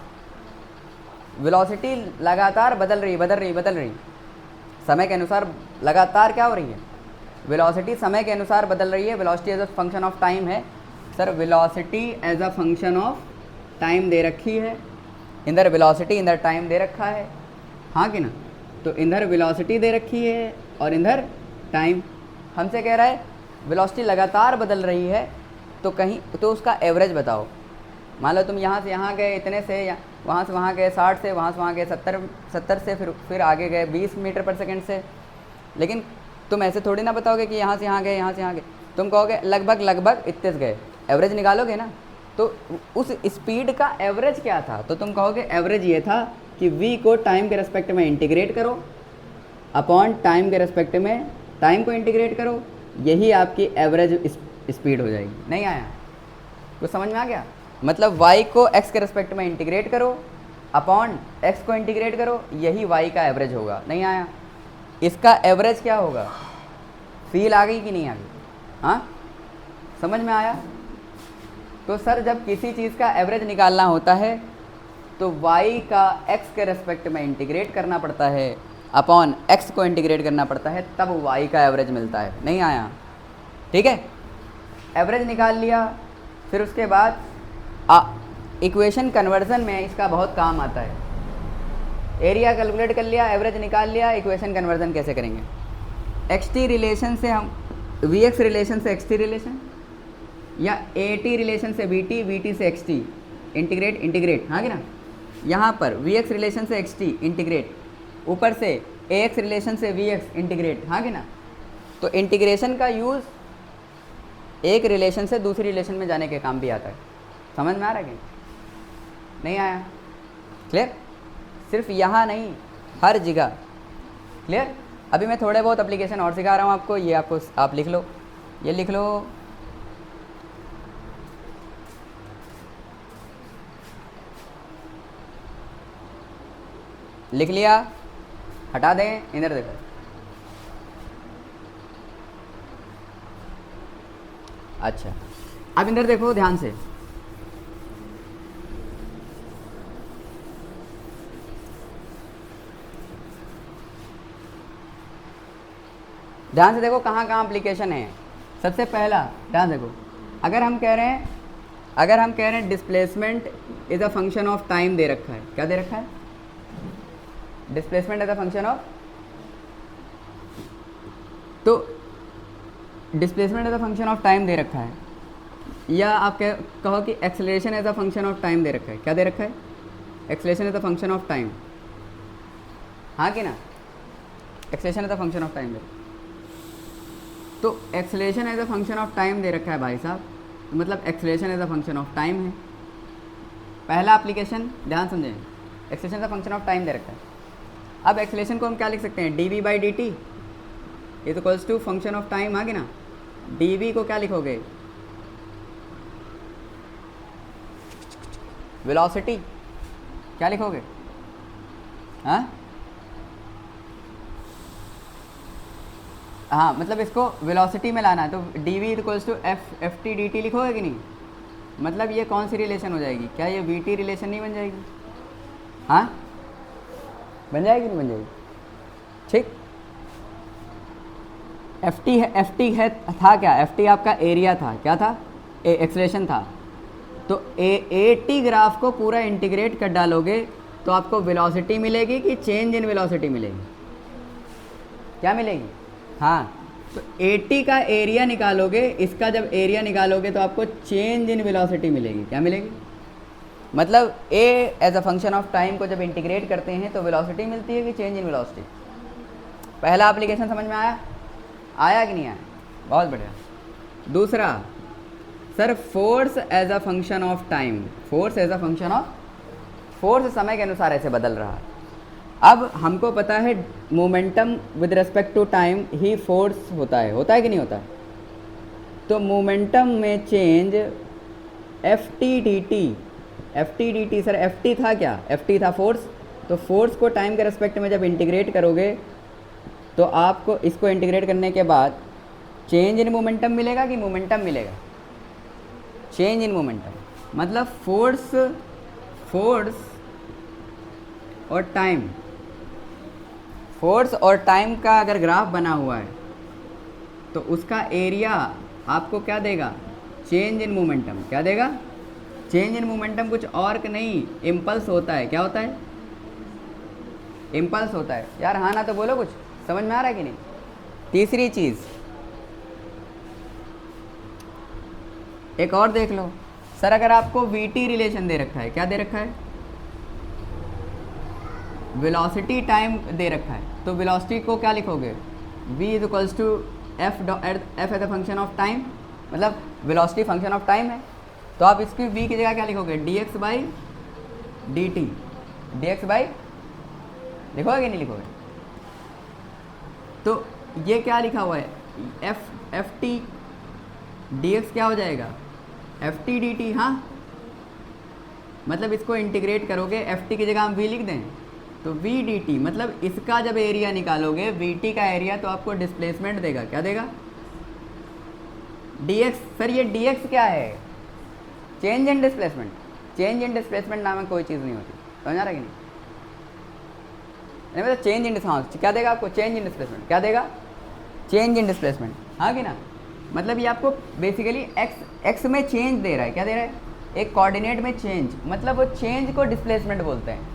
velocity लगातार बदल रही, बदल रही, बदल रही, समय के अनुसार लगातार क्या हो रही है, वेलोसिटी समय के अनुसार बदल रही है, velocity as a function of time है। Sir velocity as a function of time दे रखी है, इधर वेलोसिटी इधर टाइम दे रखा है, हाँ कि ना, तो इधर वेलोसिटी दे रखी है और इधर टाइम। हमसे कह रहा है वेलोसिटी लगातार बदल रही है, तो कहीं तो उसका एवरेज बताओ। मान लो तुम यहाँ से यहाँ गए इतने से, वहाँ से वहाँ गए 60 से, वहाँ से वहाँ गए 70 से, फिर आगे गए 20 मीटर पर सेकंड से, लेकिन तुम ऐसे थोड़ी ना बताओगे कि यहाँ से यहाँ गए, यहाँ से यहाँ गए, तुम कहोगे लगभग लगभग इतने से गए, एवरेज निकालोगे ना, तो उस स्पीड का एवरेज क्या था, तो तुम कहोगे एवरेज ये था कि v को टाइम के रेस्पेक्ट में इंटीग्रेट करो अपॉन टाइम के रेस्पेक्ट में टाइम को इंटीग्रेट करो, यही आपकी एवरेज स्पीड हो जाएगी। नहीं आया कुछ समझ में आ गया? मतलब y को x के रेस्पेक्ट में इंटीग्रेट करो अपॉन x को इंटीग्रेट करो, यही y का एवरेज होगा। नहीं आया? इसका एवरेज क्या होगा? फील आ गई कि नहीं आ गई? हाँ समझ में आया? तो सर जब किसी चीज़ का एवरेज निकालना होता है तो y का x के रेस्पेक्ट में इंटीग्रेट करना पड़ता है अपॉन x को इंटीग्रेट करना पड़ता है, तब y का एवरेज मिलता है। नहीं आया? ठीक है, एवरेज निकाल लिया, फिर उसके बाद इक्वेशन कन्वर्जन में इसका बहुत काम आता है। एरिया कैलकुलेट कर लिया, एवरेज निकाल लिया, इक्वेशन कन्वर्जन कैसे करेंगे? xt रिलेशन से हम vx रिलेशन से xt रिलेशन, या at रिलेशन से vt, vt से xt, इंटीग्रेट इंटीग्रेट, हाँ कि ना, यहाँ पर vx रिलेशन से xt इंटीग्रेट, ऊपर से ax रिलेशन से vx इंटीग्रेट, हाँ कि ना। तो इंटीग्रेशन का यूज़ एक रिलेशन से दूसरी रिलेशन में जाने के काम भी आता है। समझ में आ रहा है कि नहीं आया? क्लियर? सिर्फ यहाँ नहीं, हर जगह। क्लियर? अभी मैं थोड़े बहुत एप्लीकेशन और सिखा रहा हूँ आपको, ये आपको आप लिख लो, ये लिख लो, लिख लिया, हटा दें, इधर देखो। अच्छा अब इधर देखो ध्यान से, ध्यान से देखो कहाँ कहाँ एप्लीकेशन है। सबसे पहला ध्यान देखो, अगर हम कह रहे हैं displacement is a function of time दे रखा है, क्या दे रखा है? Displacement is a function of, तो displacement as a function of time दे रखा है, या आप कहो कि acceleration as a function of time दे रखा है। क्या दे रखा है? Acceleration as a function of time, हाँ कि ना, acceleration as a function of time दे, तो acceleration as a function of time दे रखा है भाई साहब, तो मतलब acceleration as a function of time है। पहला एप्लीकेशन ध्यान समझें, acceleration as a function of time दे रखा है। अब एक्सेलरेशन को हम क्या लिख सकते हैं? dv by dt is equals to function of time, हाँ कि ना। dv को क्या लिखोगे? वेलोसिटी, क्या लिखोगे? हाँ हाँ, मतलब इसको वेलोसिटी में लाना है, तो dv equals to ft dt लिखोगे कि नहीं? मतलब ये कौन सी रिलेशन हो जाएगी? क्या ये vt रिलेशन नहीं बन जाएगी? हाँ बन जाएगी, नहीं बन जाएगी? ठीक, ft है था क्या? ft आपका एरिया था, क्या था? एक्सेलरेशन था। तो at ग्राफ को पूरा इंटीग्रेट कर डालोगे तो आपको वेलोसिटी मिलेगी कि चेंज इन वेलोसिटी मिलेगी? क्या मिलेगी? हाँ, तो at का एरिया निकालोगे, इसका जब एरिया निकालोगे तो आपको चेंज इन वेलोसिटी मिलेगी। क्या मिलेगी? मतलब a as a function of time को जब इंटीग्रेट करते हैं तो वेलोसिटी मिलती है कि चेंज इन वेलोसिटी? पहला एप्लीकेशन समझ में आया? आया कि नहीं आया? बहुत बढ़िया। दूसरा, sir force as a function of time, force as a function of, force समय के अनुसार ऐसे बदल रहा है। अब हमको पता है momentum with respect to time ही फोर्स होता है कि नहीं होता है? तो मोमेंटम में change ft dt, sir ft था क्या? ft था फोर्स, तो फोर्स को टाइम के रिस्पेक्ट में जब इंटीग्रेट करोगे तो आपको इसको इंटीग्रेट करने के बाद चेंज इन मोमेंटम मिलेगा कि मोमेंटम मिलेगा? चेंज इन मोमेंटम मतलब फोर्स और टाइम, फोर्स और टाइम का अगर ग्राफ बना हुआ है तो उसका एरिया आपको क्या देगा? Change in momentum. क्या देगा? चेंज इन मोमेंटम कुछ और नहीं, इम्पल्स होता है। क्या होता है? इम्पल्स होता है। यार हाँ ना तो बोलो, कुछ समझ में आ रहा है कि नहीं? तीसरी चीज़ एक और देख लो सर, अगर आपको वीटी रिलेशन दे रखा है, क्या दे रखा है? वेलोसिटी टाइम दे रखा है, तो वेलोसिटी को क्या लिखोगे? v is equals to F F as a function of time, मतलब वेलोसिटी फंक्शन ऑफ टाइम है, तो आप इसकी v की जगह क्या लिखोगे? dx by dt। dx by लिखोगे कि नहीं लिखोगे? तो ये क्या लिखा हुआ है? एफ टी डी एक्स क्या हो जाएगा? F T D T. हाँ, मतलब इसको इंटीग्रेट करोगे, एफ टी की जगह हम v लिख दें तो v डी टी, मतलब इसका जब एरिया निकालोगे वी टी का एरिया तो आपको डिस्प्लेसमेंट देगा। क्या देगा? dx। सर ये dx क्या है? Change in displacement. Change in displacement नाम में कोई चीज़ नहीं होती, समझ आ रहा है कि नहीं? मतलब चेंज इन डिस्प्लेसमेंट क्या देगा आपको? Change in displacement. क्या देगा? Change in displacement. हाँ कि ना? मतलब ये आपको बेसिकली एक्स में चेंज दे रहा है। क्या दे रहा है? एक कोऑर्डिनेट में चेंज, मतलब वो चेंज को डिस्प्लेसमेंट बोलते हैं।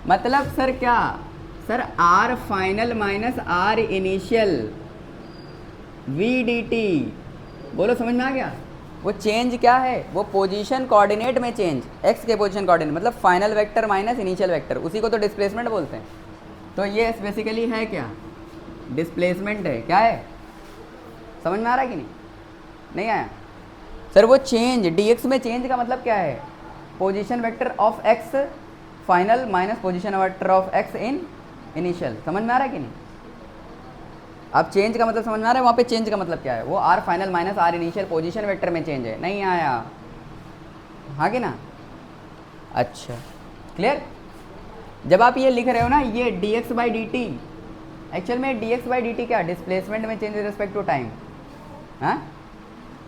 मतलब सर क्या? Sir R final minus R initial V D T. बोलो समझ में आ गया? वो चेंज क्या है? वो पोजीशन कोऑर्डिनेट में चेंज, एक्स के पोजीशन कोऑर्डिनेट, मतलब final vector minus initial vector, उसी को तो डिस्प्लेसमेंट बोलते हैं। तो ये बेसिकली है क्या? डिस्प्लेसमेंट है। क्या है? समझ में आ रहा है कि नहीं? नहीं आया? सर वो चेंज dx में चेंज का मतलब क्या है? Position vector of x final minus position vector of x in initial. समझ में आ रहा है कि नहीं? अब चेंज का मतलब समझ में आ रहा है? वहाँ पे चेंज का मतलब क्या है? वो R final minus R initial position vector में चेंज है। नहीं आया? हाँ कि ना? अच्छा, क्लियर? जब आप ये लिख रहे हो ना, ये dx by D t, actual में dx बाई डी टी क्या? डिस्प्लेसमेंट में change with respect to time. हाँ,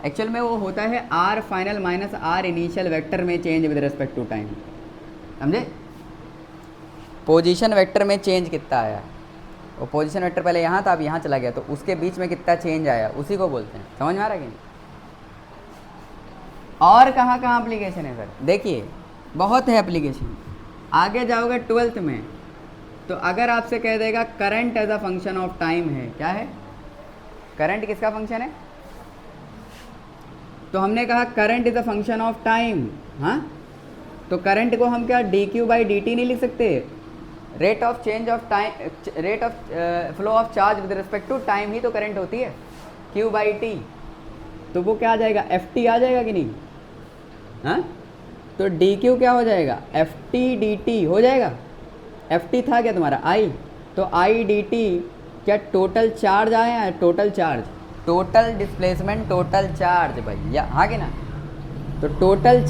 एक्चुअल में वो होता है R final minus R initial vector में change with respect to time. समझे? पोजीशन वेक्टर में चेंज कितना आया? वो पोजीशन वेक्टर पहले यहाँ था, अब यहाँ चला गया, तो उसके बीच में कितना चेंज आया, उसी को बोलते हैं। समझ में आ रहा है कि नहीं? और कहाँ कहाँ एप्लीकेशन है सर? देखिए बहुत है एप्लीकेशन। आगे जाओगे 12th में तो अगर आपसे कह देगा current as a function of time है, क्या है? करंट किसका फंक्शन है? तो हमने कहा current is a function of time. हाँ, तो करंट को हम क्या d Q by D T नहीं लिख सकते? Rate of change of time, rate of flow of charge with respect to time ही तो करंट होती है, क्यू बाई टी। तो वो क्या आ जाएगा? एफ टी आ जाएगा कि नहीं? हाँ, तो डी क्यू क्या हो जाएगा? एफ टी डी टी हो जाएगा। एफ टी था क्या तुम्हारा? आई, तो आई डी टी क्या टोटल चार्ज आया है? Total charge, total displacement, total charge भैया। हाँ कि ना? तो टोटल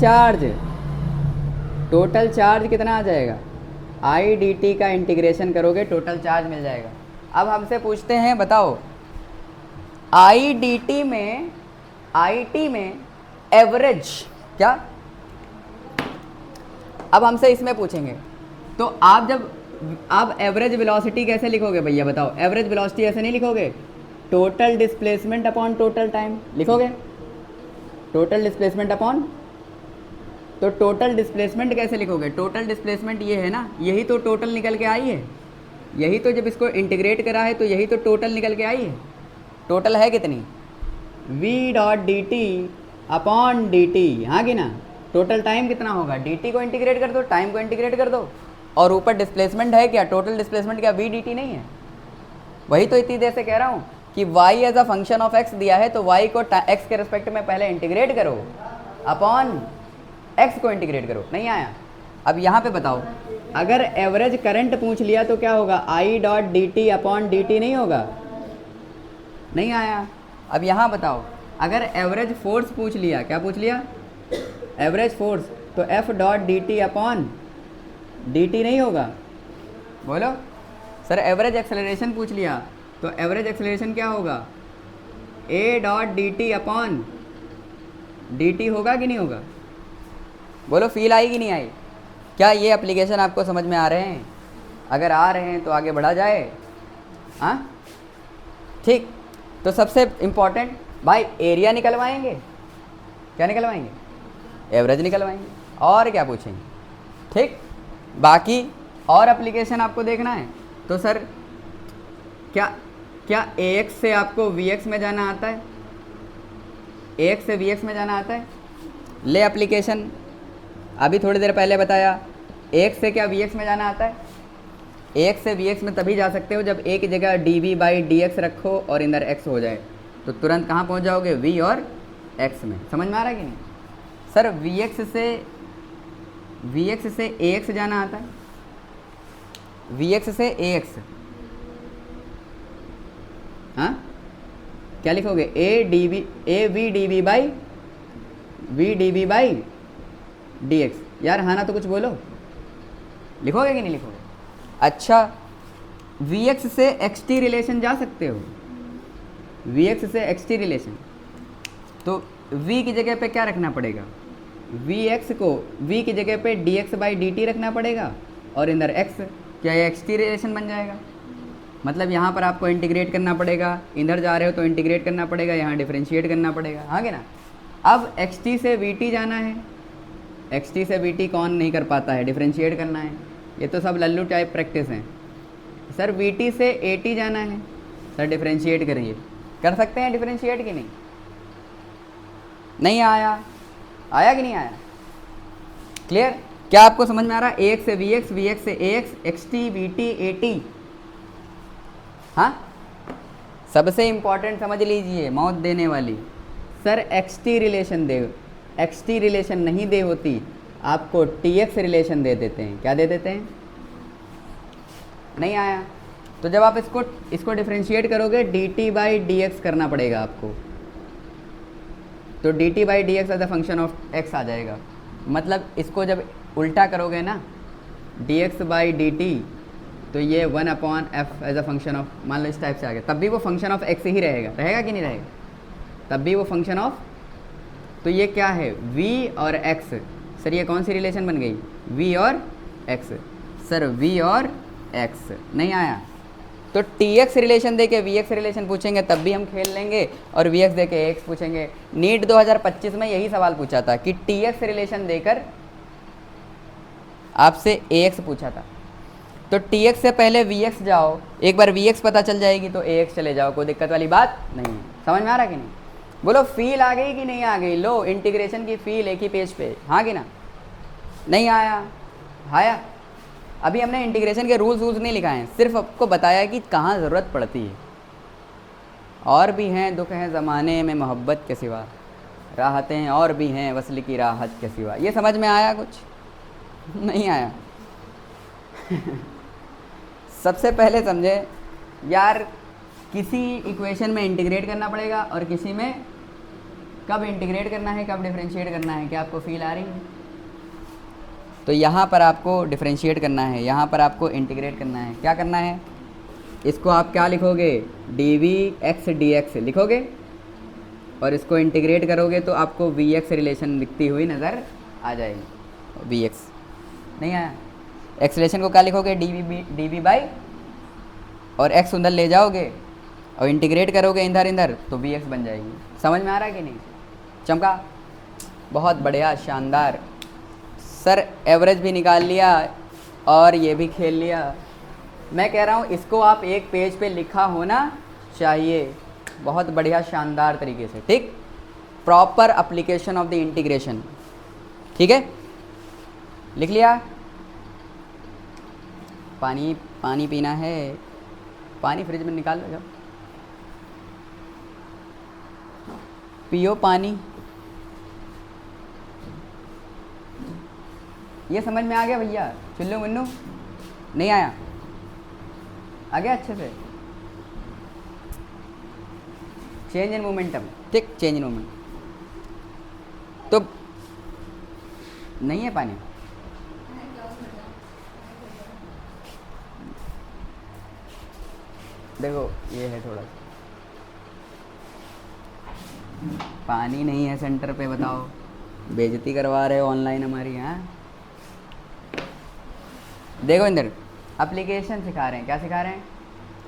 चार्ज कितना आ जाएगा? आई डी टी का इंटीग्रेशन करोगे टोटल चार्ज मिल जाएगा। अब हमसे पूछते हैं, बताओ आई डी टी में, आई टी में एवरेज क्या? अब हमसे इसमें पूछेंगे तो आप जब आप एवरेज वेलोसिटी कैसे लिखोगे भैया? बताओ, एवरेज वेलोसिटी ऐसे नहीं लिखोगे, total displacement upon total time लिखोगे। टोटल डिस्प्लेसमेंट अपॉन, तो टोटल डिस्प्लेसमेंट कैसे लिखोगे? टोटल डिस्प्लेसमेंट ये है ना, यही तो टोटल निकल के आई है, यही तो जब इसको इंटीग्रेट करा है तो यही तो टोटल निकल के आई है। टोटल है कितनी? v dot D T upon D T. हाँ कि ना? टोटल टाइम कितना होगा? डी टी को इंटीग्रेट कर दो, टाइम को इंटीग्रेट कर दो, और ऊपर डिस्प्लेसमेंट है क्या? टोटल डिस्प्लेसमेंट क्या v डी टी नहीं है? वही तो इतनी देर से कह रहा हूँ कि y as a function of x दिया है तो y को x के रिस्पेक्ट में पहले इंटीग्रेट करो, अपॉन x को इंटीग्रेट करो। नहीं आया? अब यहाँ पे बताओ, अगर एवरेज करंट पूछ लिया तो क्या होगा? i dot D T upon D T नहीं होगा? नहीं आया? अब यहाँ बताओ, अगर एवरेज फोर्स पूछ लिया, क्या पूछ लिया? एवरेज फोर्स, तो f dot D T upon D T नहीं होगा? बोलो। सर एवरेज एक्सेलरेशन पूछ लिया, तो एवरेज एक्सेलरेशन क्या होगा, ए dot D T upon D T होगा कि नहीं होगा? बोलो फील आई कि नहीं आई? क्या ये एप्लीकेशन आपको समझ में आ रहे हैं? अगर आ रहे हैं तो आगे बढ़ा जाए। हाँ ठीक, तो सबसे इम्पॉर्टेंट भाई एरिया निकलवाएंगे, क्या निकलवाएंगे? एवरेज निकलवाएंगे, और क्या पूछेंगे? ठीक, बाकी और एप्लीकेशन आपको देखना है तो सर क्या AX से आपको VX में जाना आता है? AX से VX में जाना आता है? ले एप्लीकेशन अभी थोड़ी देर पहले बताया, AX से क्या VX में जाना आता है? AX से VX में तभी जा सकते हो जब एक की जगह dV/dx रखो और इधर x हो जाए, तो तुरंत कहाँ पहुँच जाओगे? V और x में। समझ में आ रहा है कि नहीं? सर VX से AX जाना आता है, VX से AX, हाँ क्या लिखोगे? AV/dx। यार हाँ ना तो कुछ बोलो, लिखोगे कि नहीं लिखोगे? अच्छा, VX से XT रिलेशन जा सकते हो, VX से XT रिलेशन, तो V की जगह पे क्या रखना पड़ेगा? VX को V की जगह पे dx/dt रखना पड़ेगा और इधर x, क्या ये XT रिलेशन बन जाएगा? मतलब यहाँ पर आपको इंटीग्रेट करना पड़ेगा, इधर जा रहे हो तो इंटीग्रेट करना पड़ेगा, यहाँ डिफरेंशिएट करना पड़ेगा, हाँ कि ना? अब XT से VT जाना है, XT से VT कौन नहीं कर पाता है? डिफरेंशिएट करना है, ये तो सब लल्लू टाइप प्रैक्टिस हैं। सर VT से AT जाना है, सर डिफरेंशिएट करिए, कर सकते हैं डिफरेंशिएट कि नहीं? नहीं आया? आया कि नहीं आया? क्लियर? क्या आपको समझ में आ रहा है? AX से VX, VX से AX, XT, VT, AT, हाँ सबसे इम्पॉर्टेंट समझ लीजिए, मौत देने वाली, सर XT रिलेशन दे, XT रिलेशन नहीं दे होती, आपको TX रिलेशन दे देते हैं। क्या दे देते हैं? नहीं आया? तो जब आप इसको डिफरेंशिएट करोगे dt/dx करना पड़ेगा आपको, तो dt/dx as a function of x आ जाएगा। मतलब इसको जब उल्टा करोगे ना, dx/dt, तो ये 1/f as a function of, मान लो इस टाइप से आ गया, तब भी वो फंक्शन ऑफ x ही रहेगा, रहेगा कि नहीं रहेगा? तब भी वो फंक्शन ऑफ, तो ये क्या है? v और x। सर ये कौन सी रिलेशन बन गई? v और x। सर v और x नहीं आया? तो tx रिलेशन देके vx रिलेशन पूछेंगे तब भी हम खेल लेंगे, और vx देके ax पूछेंगे। नीट 2025 में यही सवाल पूछा था कि tx रिलेशन देकर आपसे ax पूछा था, तो tx से पहले vx जाओ, एक बार vx पता चल जाएगी तो ax चले जाओ, कोई दिक्कत वाली बात नहीं। समझ में आ रहा कि नहीं? बोलो फील आ गई कि नहीं आ गई? लो इंटीग्रेशन की फील एक ही पेज पे, हाँ कि ना? नहीं आया? आया? अभी हमने इंटीग्रेशन के रूल्स नहीं लिखाए हैं, सिर्फ आपको बताया कि कहाँ ज़रूरत पड़ती है। और भी हैं दुख हैं ज़माने में मोहब्बत के सिवा, राहतें और भी हैं वस्ल की राहत के सिवा। ये समझ में आया कुछ? नहीं आया? सबसे पहले समझे यार, किसी इक्वेशन में इंटीग्रेट करना पड़ेगा और किसी में कब इंटीग्रेट करना है, कब डिफरेंशिएट करना है। क्या आपको फील आ रही है? तो यहाँ पर आपको डिफरेंशिएट करना है, यहाँ पर आपको इंटीग्रेट करना है। क्या करना है? इसको आप क्या लिखोगे? dv/dx लिखोगे, और इसको इंटीग्रेट करोगे तो आपको vx रिलेशन दिखती हुई नज़र आ जाएगी। vx नहीं आया? x रिलेशन को क्या लिखोगे? dv/, और x उधर ले जाओगे और इंटीग्रेट करोगे इधर तो vx बन जाएगी। समझ में आ रहा है कि नहीं? चमका? बहुत बढ़िया, शानदार। सर एवरेज भी निकाल लिया और ये भी खेल लिया। मैं कह रहा हूँ इसको आप एक पेज पे लिखा होना चाहिए, बहुत बढ़िया शानदार तरीके से। ठीक, proper application of the integration. ठीक है, लिख लिया? पानी पीना है? पानी फ्रिज में निकाल लो, जाओ पियो पानी। ये समझ में आ गया भैया? चुल्लू मुन्नू नहीं आया? आ गया अच्छे से? चेंज इन मोमेंटम, ठीक, चेंज इन मोमेंटम। तो नहीं है पानी? देखो ये है थोड़ा सा पानी नहीं है सेंटर पे, बताओ बेइज्जती करवा रहे हो ऑनलाइन हमारी। हाँ देखो इंदर, एप्लीकेशन सिखा रहे हैं। क्या सिखा रहे हैं?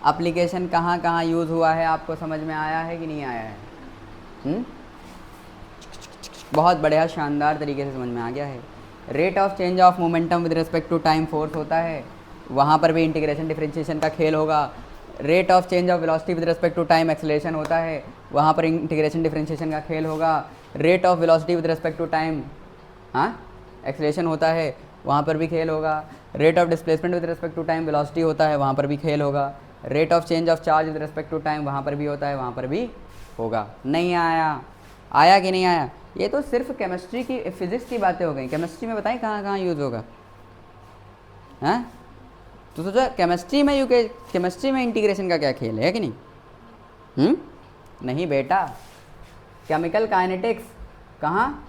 एप्लीकेशन कहाँ कहाँ यूज़ हुआ है, आपको समझ में आया है कि नहीं आया है? बहुत बढ़िया, शानदार तरीके से समझ में आ गया है। Rate of change of momentum with respect to time force होता है, वहाँ पर भी इंटीग्रेशन डिफरेंशिएशन का खेल होगा। Rate of change of velocity with respect to time acceleration होता है, वहाँ पर इंटीग्रेशन डिफरेंशिएशन का खेल होगा। Rate of velocity with respect to time acceleration होता है, वहाँ पर भी खेल होगा। Rate of displacement with respect to time velocity होता है, वहाँ पर भी खेल होगा। Rate of change of charge with respect to time वहाँ पर भी होता है, वहाँ पर भी होगा। नहीं आया? आया कि नहीं आया? ये तो सिर्फ केमिस्ट्री की, फिजिक्स की बातें हो गई। केमिस्ट्री में बताएं कहाँ कहाँ यूज़ होगा? हैं तो सोचा केमिस्ट्री में केमिस्ट्री में इंटीग्रेशन का क्या खेल है कि नहीं? नहीं बेटा, केमिकल काइनेटिक्स कहाँ?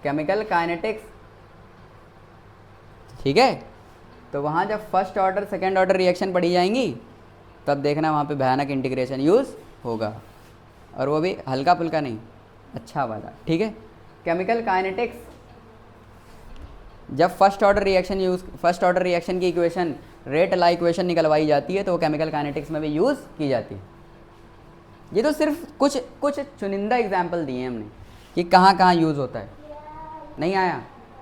केमिकल काइनेटिक्स, ठीक है। तो वहाँ जब first order second order reaction पढ़ी जाएंगी तब देखना वहाँ पे भयानक इंटीग्रेशन यूज़ होगा, और वो भी हल्का फुल्का नहीं, अच्छा वाला, ठीक है। केमिकल काइनेटिक्स, जब फर्स्ट ऑर्डर रिएक्शन की इक्वेशन रेट ला इक्वेशन निकलवाई जाती है तो वो केमिकल काइनेटिक्स में भी यूज़ की जाती है। ये तो सिर्फ कुछ चुनिंदा एग्जाम्पल दिए हैं हमने कि कहाँ कहाँ यूज़ होता है। नहीं आया?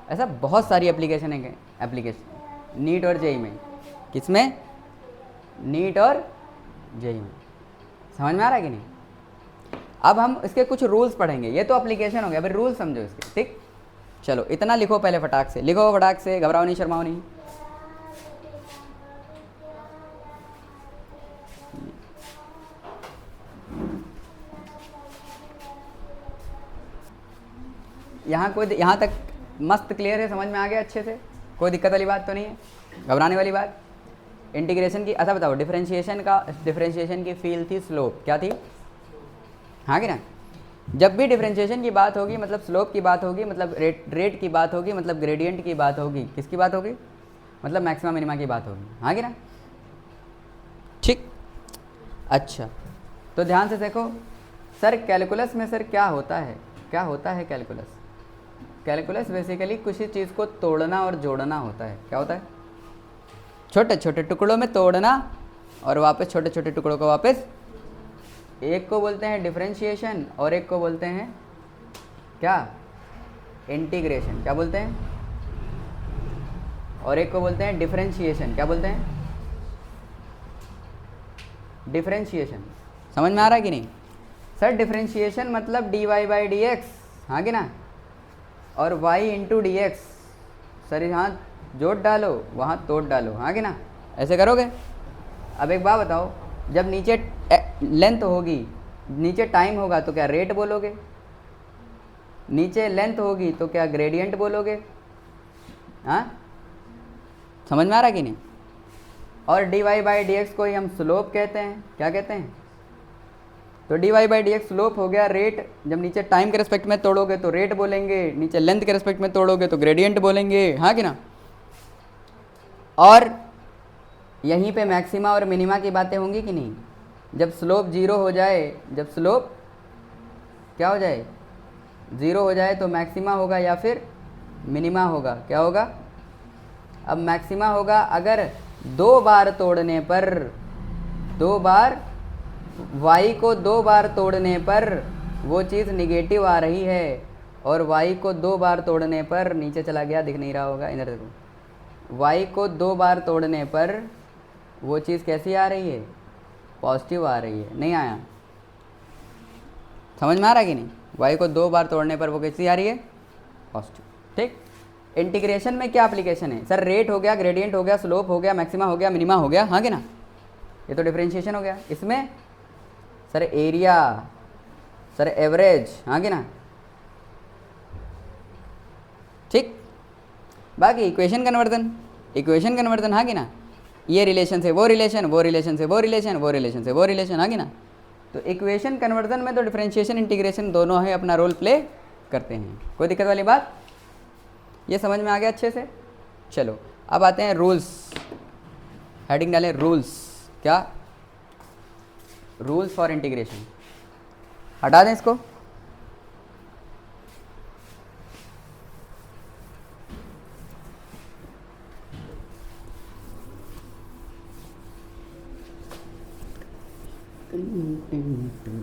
ऐसा बहुत सारी एप्लीकेशन है, एप्लीकेशन नीट और जेई में। किसमें? नीट और जेई में। समझ में आ रहा है कि नहीं? अब हम इसके कुछ रूल्स पढ़ेंगे। ये तो एप्लीकेशन हो गया, अभी रूल समझो इसके, ठीक। चलो इतना लिखो पहले, फटाक से लिखो, फटाक से, घबराओ नहीं, शर्माओ नहीं। यहाँ तक मस्त क्लियर है, समझ में आ गया अच्छे से? कोई दिक्कत वाली बात तो नहीं है, घबराने वाली बात? इंटीग्रेशन की, अच्छा बताओ, डिफरेंशिएशन की फील थी स्लोप, क्या थी? हाँ कि ना? जब भी डिफरेंशिएशन की बात होगी मतलब स्लोप की बात होगी, मतलब रेट की बात होगी, मतलब ग्रेडियंट की बात होगी। किसकी बात होगी? मतलब मैक्सिमा मिनिमा की बात होगी। हाँ कि ना? ठीक। अच्छा तो ध्यान से देखो सर, कैलकुलस में सर क्या होता है? क्या होता है कैलकुलस? कैलकुलस बेसिकली किसी चीज़ को तोड़ना और जोड़ना होता है। क्या होता है? छोटे छोटे टुकड़ों में तोड़ना और वापस छोटे छोटे टुकड़ों को वापस, एक को बोलते हैं डिफरेंशिएशन और एक को बोलते हैं क्या? इंटीग्रेशन। क्या बोलते हैं? और एक को बोलते हैं डिफरेंशिएशन। क्या बोलते हैं? डिफरेंशिएशन। समझ में आ रहा है कि नहीं? सर डिफरेंशिएशन मतलब dy बाई डी एक्स, हाँ कि ना, और y into D x. Sir यहाँ जोड़ डालो, वहाँ तोड़ डालो, हाँ कि ना? ऐसे करोगे? अब एक बात बताओ, जब नीचे लेंथ होगी, नीचे टाइम होगा तो क्या रेट बोलोगे? नीचे लेंथ होगी तो क्या ग्रेडियंट बोलोगे? हाँ समझ में आ रहा कि नहीं? और dy बाई डी एक्स को ही हम स्लोप कहते हैं। क्या कहते हैं? तो dy by D x slope हो गया। रेट जब नीचे टाइम के रिस्पेक्ट में तोड़ोगे तो रेट बोलेंगे, नीचे लेंथ के रिस्पेक्ट में तोड़ोगे तो ग्रेडियंट बोलेंगे, हाँ कि ना? और यहीं पे मैक्सिमा और मिनिमा की बातें होंगी कि नहीं? जब स्लोप जीरो हो जाए, जब स्लोप क्या हो जाए? ज़ीरो हो जाए तो मैक्सिमा होगा या फिर मिनिमा होगा? क्या होगा? अब मैक्सिमा होगा अगर दो बार तोड़ने पर, दो बार y को दो बार तोड़ने पर वो चीज़ निगेटिव आ रही है, और y को दो बार तोड़ने पर, नीचे चला गया दिख नहीं रहा होगा, इधर देखो, y को दो बार तोड़ने पर वो चीज़ कैसी आ रही है? पॉजिटिव आ रही है। नहीं आया? समझ में आ रहा है कि नहीं? y को दो बार तोड़ने पर वो कैसी आ रही है? पॉजिटिव, ठीक। इंटीग्रेशन में क्या एप्लीकेशन है? सर रेट हो गया, ग्रेडियंट हो गया, स्लोप हो गया, मैक्सिमा हो गया, मिनिमा हो गया, हाँ कि ना? ये तो डिफरेंशिएशन हो गया। इसमें सर एरिया, सर एवरेज, हाँ कि ना? ठीक। बाकी इक्वेशन कन्वर्जन, हाँ कि ना? ये रिलेशन से वो रिलेशन, वो रिलेशन से वो रिलेशन, वो रिलेशन से वो रिलेशन, हाँ कि ना? तो इक्वेशन कन्वर्जन में तो डिफरेंशिएशन इंटीग्रेशन दोनों है अपना रोल प्ले करते हैं। कोई दिक्कत वाली बात? ये समझ में आ गया अच्छे से? चलो अब आते हैं रूल्स। हेडिंग डालें रूल्स, क्या रूल्स फॉर इंटीग्रेशन, हटा दें इसको।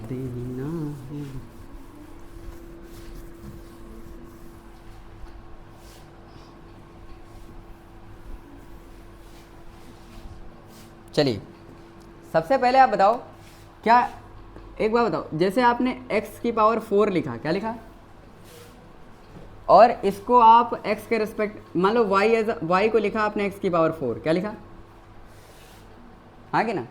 देना है चलिए, सबसे पहले आप बताओ, क्या एक बार बताओ, जैसे आपने x की पावर 4 लिखा, क्या लिखा, और इसको आप x के रिस्पेक्ट मान लो y को लिखा आपने x की पावर 4, क्या लिखा, हाँ कि ना।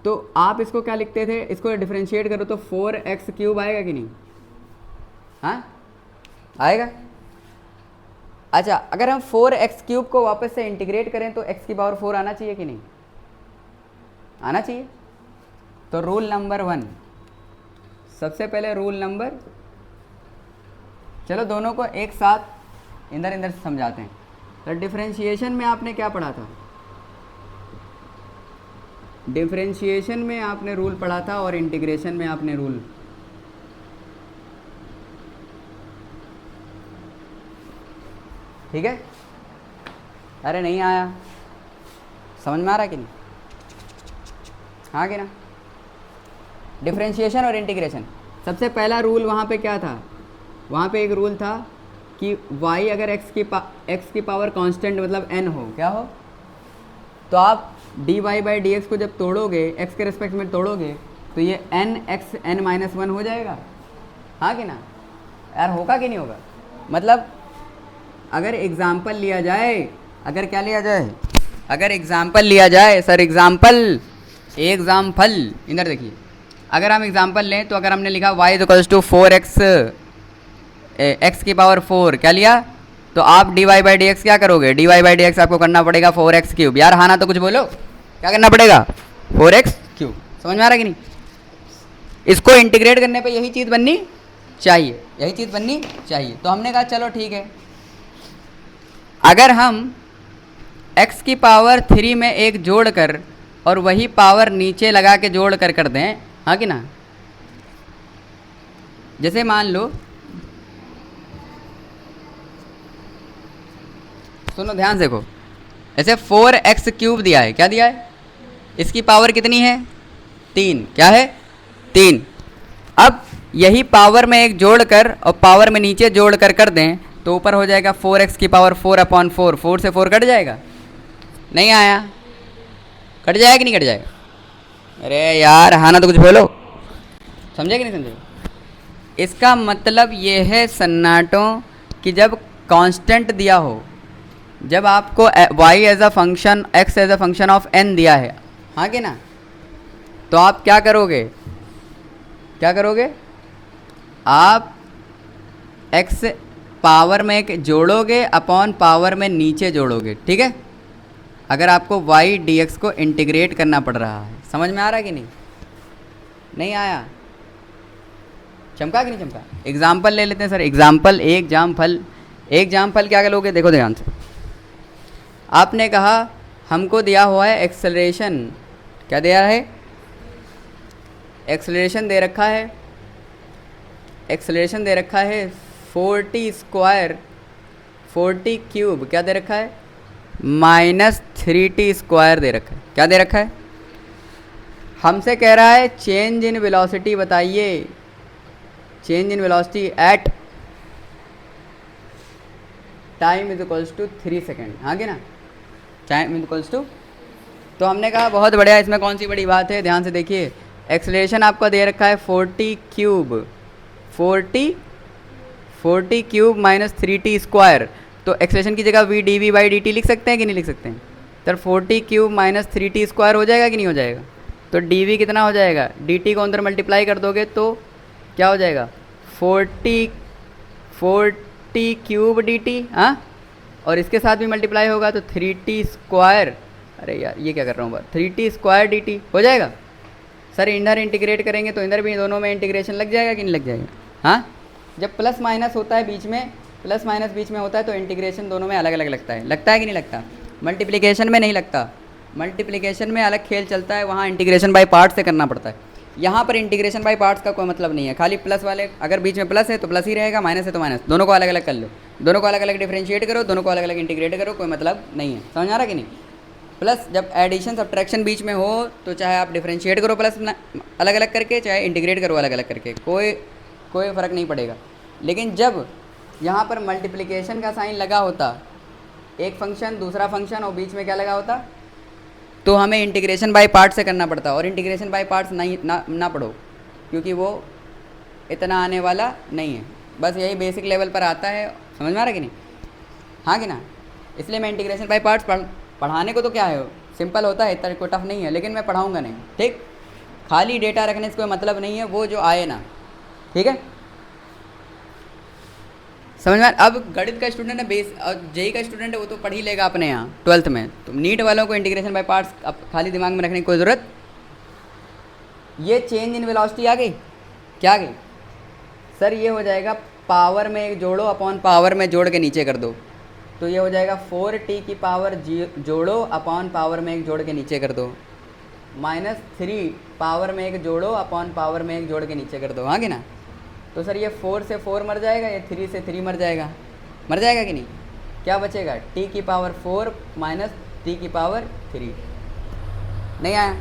तो आप इसको क्या लिखते थे, इसको डिफरेंशिएट करो तो 4x³ आएगा कि नहीं, हाँ आएगा। अच्छा, अगर हम 4x³ को वापस से इंटीग्रेट करें तो x की पावर 4 आना चाहिए कि नहीं, आना चाहिए। तो रूल नंबर 1, सबसे पहले रूल नंबर, चलो दोनों को एक साथ इधर इधर से समझाते हैं। तो डिफरेंशिएशन में आपने क्या पढ़ा था, डिफरेंशिएशन में आपने रूल पढ़ा था और इंटीग्रेशन में आपने रूल, ठीक है। अरे नहीं आया, समझ में आ रहा कि नहीं, हाँ कि ना। डिफरेंशिएशन और इंटीग्रेशन, सबसे पहला रूल वहाँ पे क्या था, वहाँ पे एक रूल था कि y अगर x की पावर कांस्टेंट मतलब n हो, क्या हो, तो आप dy/dx को जब तोड़ोगे, x के रिस्पेक्ट में तोड़ोगे, तो ये n(x n-1) हो जाएगा, हाँ कि ना यार, होगा कि नहीं होगा। मतलब अगर एग्जाम्पल लिया जाए, अगर क्या लिया जाए, अगर एग्जाम्पल लिया जाए, सर एग्जाम्पल इधर देखिए, अगर हम एग्जाम्पल लें तो अगर हमने लिखा y = 4x x की पावर 4, क्या लिया, तो आप dy/dx क्या करोगे, dy/dx आपको करना पड़ेगा 4x³। यार हाँ ना तो कुछ बोलो, क्या करना पड़ेगा, 4x³। समझ में आ रहा है कि नहीं। इसको इंटीग्रेट करने पे यही चीज़ बननी चाहिए, यही चीज़ बननी चाहिए। तो हमने कहा चलो ठीक है, अगर हम x की पावर 3 में एक जोड़ कर और वही पावर नीचे लगा के जोड़ कर दें, हाँ कि ना। जैसे मान लो, सुनो ध्यान से देखो, ऐसे 4x³ दिया है, क्या दिया है, इसकी पावर कितनी है 3, क्या है 3। अब यही पावर में एक जोड़ कर और पावर में नीचे जोड़ कर दें तो ऊपर हो जाएगा 4x की पावर 4/4, 4 से 4 कट जाएगा, नहीं आया, कट जाएगा कि नहीं कट जाएगा, अरे यार हाँ ना तो कुछ बोलो, समझे कि नहीं समझे। इसका मतलब ये है सन्नाटों कि जब कांस्टेंट दिया हो, जब आपको y as a function, x as a function of n दिया है, हाँ कि ना, तो आप क्या करोगे, क्या करोगे, आप x पावर में एक जोड़ोगे अपॉन पावर में नीचे जोड़ोगे, ठीक है। अगर आपको y dx को इंटीग्रेट करना पड़ रहा है, समझ में आ रहा है कि नहीं, नहीं आया, चमका कि नहीं चमका। एग्जाम्पल ले लेते हैं सर, एग्जाम्पल, एक जाम फल क्या करोगे, देखो ध्यान से। आपने कहा हमको दिया हुआ है एक्सेलरेशन, क्या दिया है, एक्सेलरेशन दे रखा है, एक्सेलरेशन दे रखा है 40² 40³ क्या दे रखा है, -3t² दे रखा है, क्या दे रखा है। हमसे कह रहा है चेंज इन वेलोसिटी बताइए, change in velocity at time = 3 second, हाँ कि ना, टाइम = तो हमने कहा बहुत बढ़िया, इसमें कौन सी बड़ी बात है, ध्यान से देखिए। एक्सेलरेशन आपका दे रखा है 40³ 40³ -3t², तो एक्सेलरेशन की जगह v dv/dt लिख सकते हैं कि नहीं लिख सकते हैं। तो 40³ -3t² हो जाएगा कि नहीं हो जाएगा। तो dv कितना हो जाएगा, dt को अंदर मल्टीप्लाई कर दोगे तो क्या हो जाएगा 40³ dt, हाँ, और इसके साथ भी मल्टीप्लाई होगा तो 3t², अरे यार ये क्या कर रहा हूँ, 3t² dt हो जाएगा। सर इधर इंटीग्रेट करेंगे तो इधर भी दोनों में इंटीग्रेशन लग जाएगा कि नहीं लग जाएगा, हाँ। जब प्लस माइनस होता है बीच में, प्लस माइनस बीच में होता है तो इंटीग्रेशन दोनों में अलग अलग लगता है कि नहीं लगता। मल्टीप्लिकेशन में नहीं लगता, मल्टीप्लिकेशन में अलग खेल चलता है, वहाँ इंटीग्रेशन बाय पार्ट से करना पड़ता है। यहाँ पर इंटीग्रेशन बाय पार्ट्स का कोई मतलब नहीं है, खाली प्लस वाले, अगर बीच में प्लस है तो प्लस ही रहेगा, माइनस है तो माइनस, दोनों को अलग अलग कर लो, दोनों को अलग अलग डिफरेंशिएट करो, दोनों को अलग अलग इंटीग्रेट करो, कोई मतलब नहीं है। समझ आ रहा कि नहीं? प्लस जब एडिशन सब्ट्रैक्शन बीच में हो तो चाहे आप डिफरेंशिएट करो प्लस अलग अलग करके, चाहे इंटीग्रेट करो अलग अलग करके, कोई फ़र्क नहीं पड़ेगा। लेकिन जब यहाँ पर मल्टीप्लिकेशन का साइन लगा होता, एक फंक्शन दूसरा फंक्शन और बीच में क्या लगा होता, तो हमें इंटीग्रेशन बाय पार्ट से करना पड़ता। और इंटीग्रेशन बाय पार्ट्स नहीं ना पढ़ो, क्योंकि वो इतना आने वाला नहीं है, बस यही बेसिक लेवल पर आता है। समझ में आ रहा कि नहीं? हाँ कि ना? इसलिए मैं इंटीग्रेशन बाय पार्ट्स पढ़ाने को तो क्या है, सिंपल होता है, इतना कोई टफ नहीं है, लेकिन मैं पढ़ाऊँगा नहीं। ठीक, खाली डेटा रखने से कोई मतलब नहीं है, वो जो आए ना। ठीक है, समझ में? अब गणित का स्टूडेंट है, बेस और जेई का स्टूडेंट है, वो तो पढ़ ही लेगा अपने यहाँ 12th में। तो नीट वालों को इंटीग्रेशन बाय पार्ट्स अब खाली दिमाग में रखने की कोई ज़रूरत। ये चेंज इन वेलोसिटी आ गई, क्या आ गई सर? ये हो जाएगा पावर में एक जोड़ो अपॉन पावर में जोड़ के नीचे कर दो, तो ये हो जाएगा 4t की पावर जोड़ो अपॉन पावर में एक जोड़ के नीचे कर दो, माइनस 3 पावर में एक जोड़ो अपॉन पावर में एक जोड़ के नीचे कर दो। हाँ कि ना? तो सर ये 4 से 4 मर जाएगा, ये 3 से 3 मर जाएगा कि नहीं? क्या बचेगा? t की पावर 4 माइनस t की पावर 3। नहीं आया?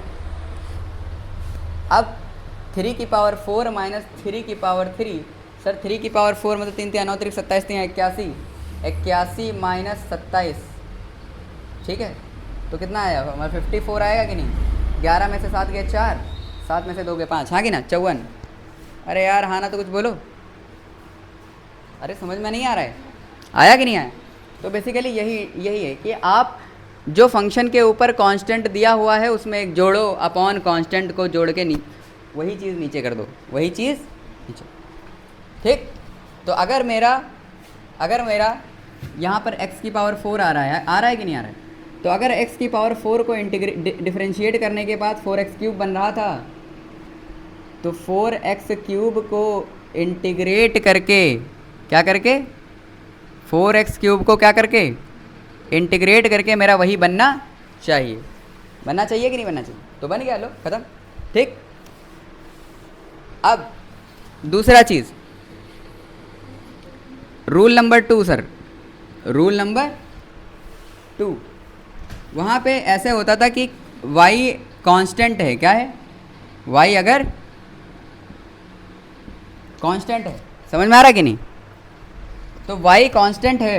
अब 3 की पावर 4 माइनस 3 की पावर 3, सर 3 की पावर 4 मतलब 3 3 9 3 27 3 81, 81 माइनस 27, ठीक है? तो कितना आया हमारा? 54 आएगा कि नहीं? 11 में से 7 गए 4, 7 में से 2 गए 5, हाँ कि ना? 54। अरे यार हाँ ना तो कुछ बोलो, अरे समझ में नहीं आ रहा है, आया कि नहीं आया? तो बेसिकली यही है कि आप जो फंक्शन के ऊपर कांस्टेंट दिया हुआ है उसमें एक जोड़ो अपॉन कांस्टेंट को जोड़ के वही चीज़ नीचे कर दो, वही चीज़ नीचे। ठीक, तो अगर मेरा यहाँ पर x की पावर 4 आ रहा है कि नहीं आ रहा है? तो अगर x की पावर 4 को डिफरेंशिएट करने के बाद 4x³ बन रहा था, तो 4x³ को इंटीग्रेट करके, क्या करके? 4x³ को क्या करके? इंटीग्रेट करके मेरा वही बनना चाहिए कि नहीं बनना चाहिए? तो बन गया, लो खत्म। ठीक, अब दूसरा चीज़, rule number 2 sir, rule number 2, वहाँ पे ऐसे होता था कि y कांस्टेंट है, क्या है? y अगर कांस्टेंट है, समझ में आ रहा है कि नहीं? तो y कांस्टेंट है,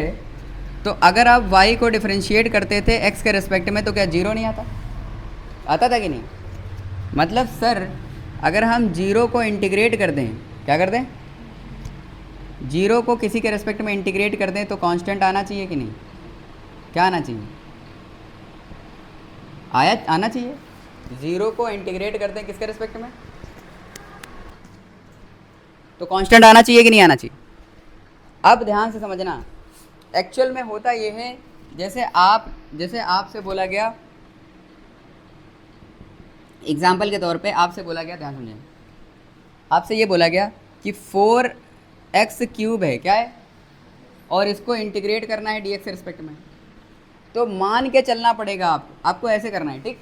तो अगर आप y को डिफरेंशिएट करते थे x के रिस्पेक्ट में, तो क्या 0 नहीं आता था कि नहीं? मतलब सर अगर हम 0 को इंटीग्रेट कर दें, क्या कर दें? 0 को किसी के रिस्पेक्ट में इंटीग्रेट कर दें तो कांस्टेंट आना चाहिए कि नहीं? क्या आना चाहिए? आना चाहिए। 0 को इंटीग्रेट कर दें किसके रिस्पेक्ट में, तो कांस्टेंट आना चाहिए कि नहीं आना चाहिए? अब ध्यान से समझना, एक्चुअल में होता ये है, जैसे आपसे बोला गया, एग्जाम्पल के तौर पे आपसे बोला गया, ध्यान समझें, आपसे ये बोला गया कि 4x³ है, क्या है? और इसको इंटीग्रेट करना है dx के रिस्पेक्ट में, तो मान के चलना पड़ेगा, आपको ऐसे करना है। ठीक,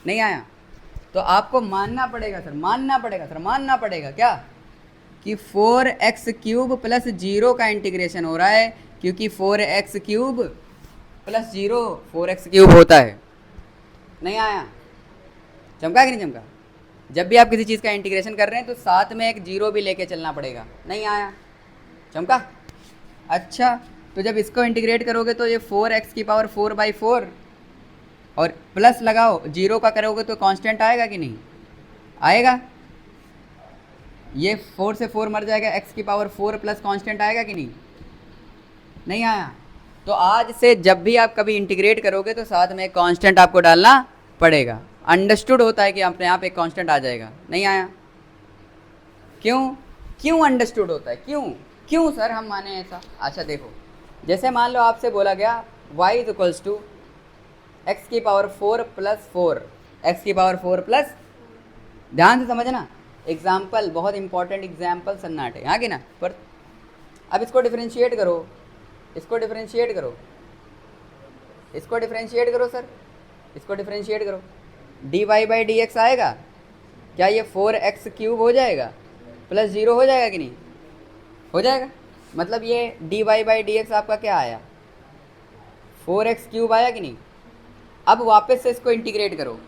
नहीं आया? तो आपको मानना पड़ेगा सर, मानना पड़ेगा क्या? कि 4x³ प्लस 0 का इंटीग्रेशन हो रहा है, क्योंकि 4x³ प्लस 0 4x³ होता है। नहीं आया? चमका कि नहीं चमका? जब भी आप किसी चीज़ का इंटीग्रेशन कर रहे हैं तो साथ में एक 0 भी लेके चलना पड़ेगा। नहीं आया? चमका? अच्छा, तो जब इसको इंटीग्रेट करोगे तो ये 4x की पावर 4/4 और प्लस लगाओ, 0 का करोगे तो कांस्टेंट आएगा कि नहीं आएगा? ये 4 से 4 मर जाएगा, x की पावर 4 प्लस कांस्टेंट आएगा कि नहीं? नहीं आया? तो आज से जब भी आप कभी इंटीग्रेट करोगे तो साथ में एक कांस्टेंट आपको डालना पड़ेगा। अंडरस्टूड होता है कि अपने आप एक कांस्टेंट आ जाएगा। नहीं आया? क्यों अंडरस्टूड होता है? क्यों सर हम माने ऐसा? अच्छा देखो, जैसे मान लो आपसे बोला गया y = x की पावर 4 प्लस 4, x की पावर 4 प्लस, ध्यान से समझना, एग्जाम्पल बहुत इंपॉर्टेंट एग्जाम्पल सन्नाटे, हाँ कि ना? पर अब इसको डिफरेंशिएट करो, इसको डिफ्रेंशिएट करो सर, इसको डिफ्रेंशिएट करो, D Y by D X आएगा क्या, ये 4x³ हो जाएगा प्लस 0 हो जाएगा कि नहीं, हो जाएगा। मतलब ये D Y by D X आपका क्या आया, 4x³ आया कि नहीं। अब वापस से इसको इंटीग्रेट करो,